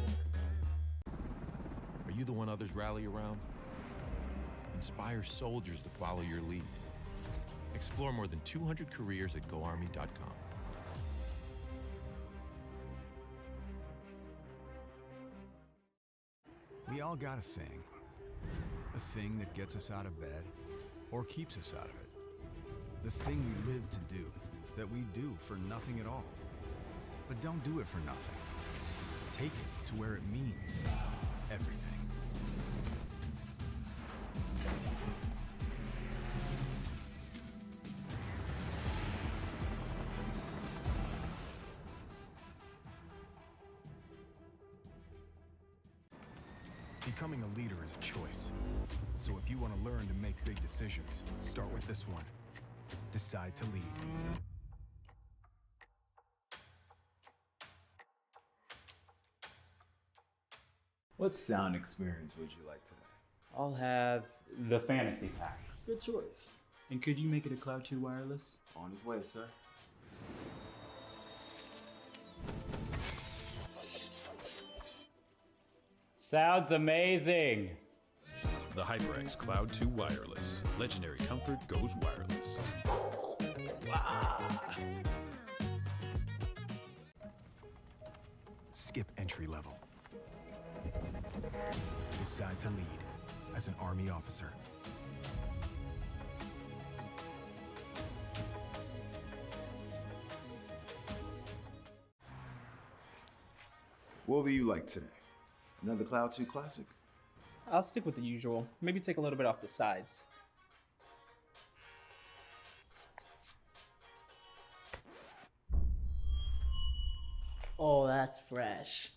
Speaker 13: Are you the one others rally around? Inspire soldiers to follow your lead. Explore more than 200 careers at GoArmy.com.
Speaker 12: We all got a thing that gets us out of bed or keeps us out of it. The thing we live to do, that we do for nothing at all. But don't do it for nothing. Take it to where it means everything.
Speaker 4: Becoming a leader is a choice. So if you want to learn to make big decisions, start with this one. Decide to lead.
Speaker 1: What sound experience would you like today?
Speaker 2: I'll have the fantasy pack.
Speaker 1: Good choice.
Speaker 5: And could you make it a Cloud 2 wireless?
Speaker 1: On his way, sir.
Speaker 2: Sounds amazing.
Speaker 3: The HyperX Cloud 2 Wireless. Legendary comfort goes wireless.
Speaker 4: Skip entry level. Decide to lead as an Army officer.
Speaker 1: What will you like today? Another Cloud 2 classic?
Speaker 5: I'll stick with the usual. Maybe take a little bit off the sides.
Speaker 6: Oh, that's fresh.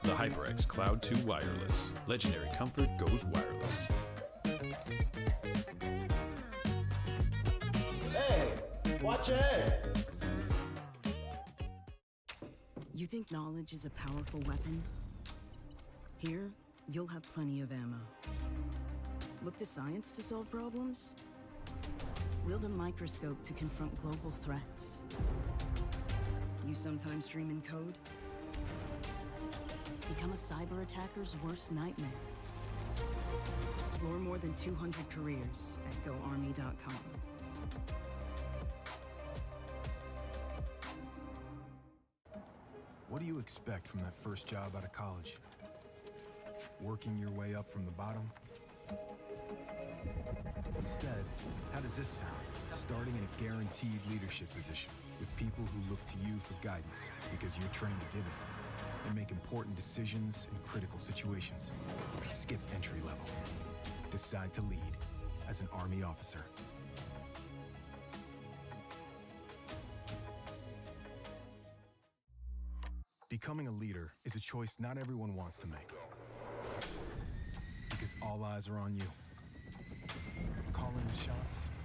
Speaker 3: The HyperX Cloud 2 Wireless. Legendary comfort goes wireless.
Speaker 1: Hey, watch your head.
Speaker 7: You think knowledge is a powerful weapon? Here, you'll have plenty of ammo. Look to science to solve problems? Wield a microscope to confront global threats. You sometimes dream in code? Become a cyber attacker's worst nightmare. Explore more than 200 careers at GoArmy.com.
Speaker 4: What do you expect from that first job out of college? Working your way up from the bottom? Instead, how does this sound? Starting in a guaranteed leadership position with people who look to you for guidance because you're trained to give it and make important decisions in critical situations. Skip entry level. Decide to lead as an Army officer. Becoming a leader is a choice not everyone wants to make. Because all eyes are on you. Calling the shots,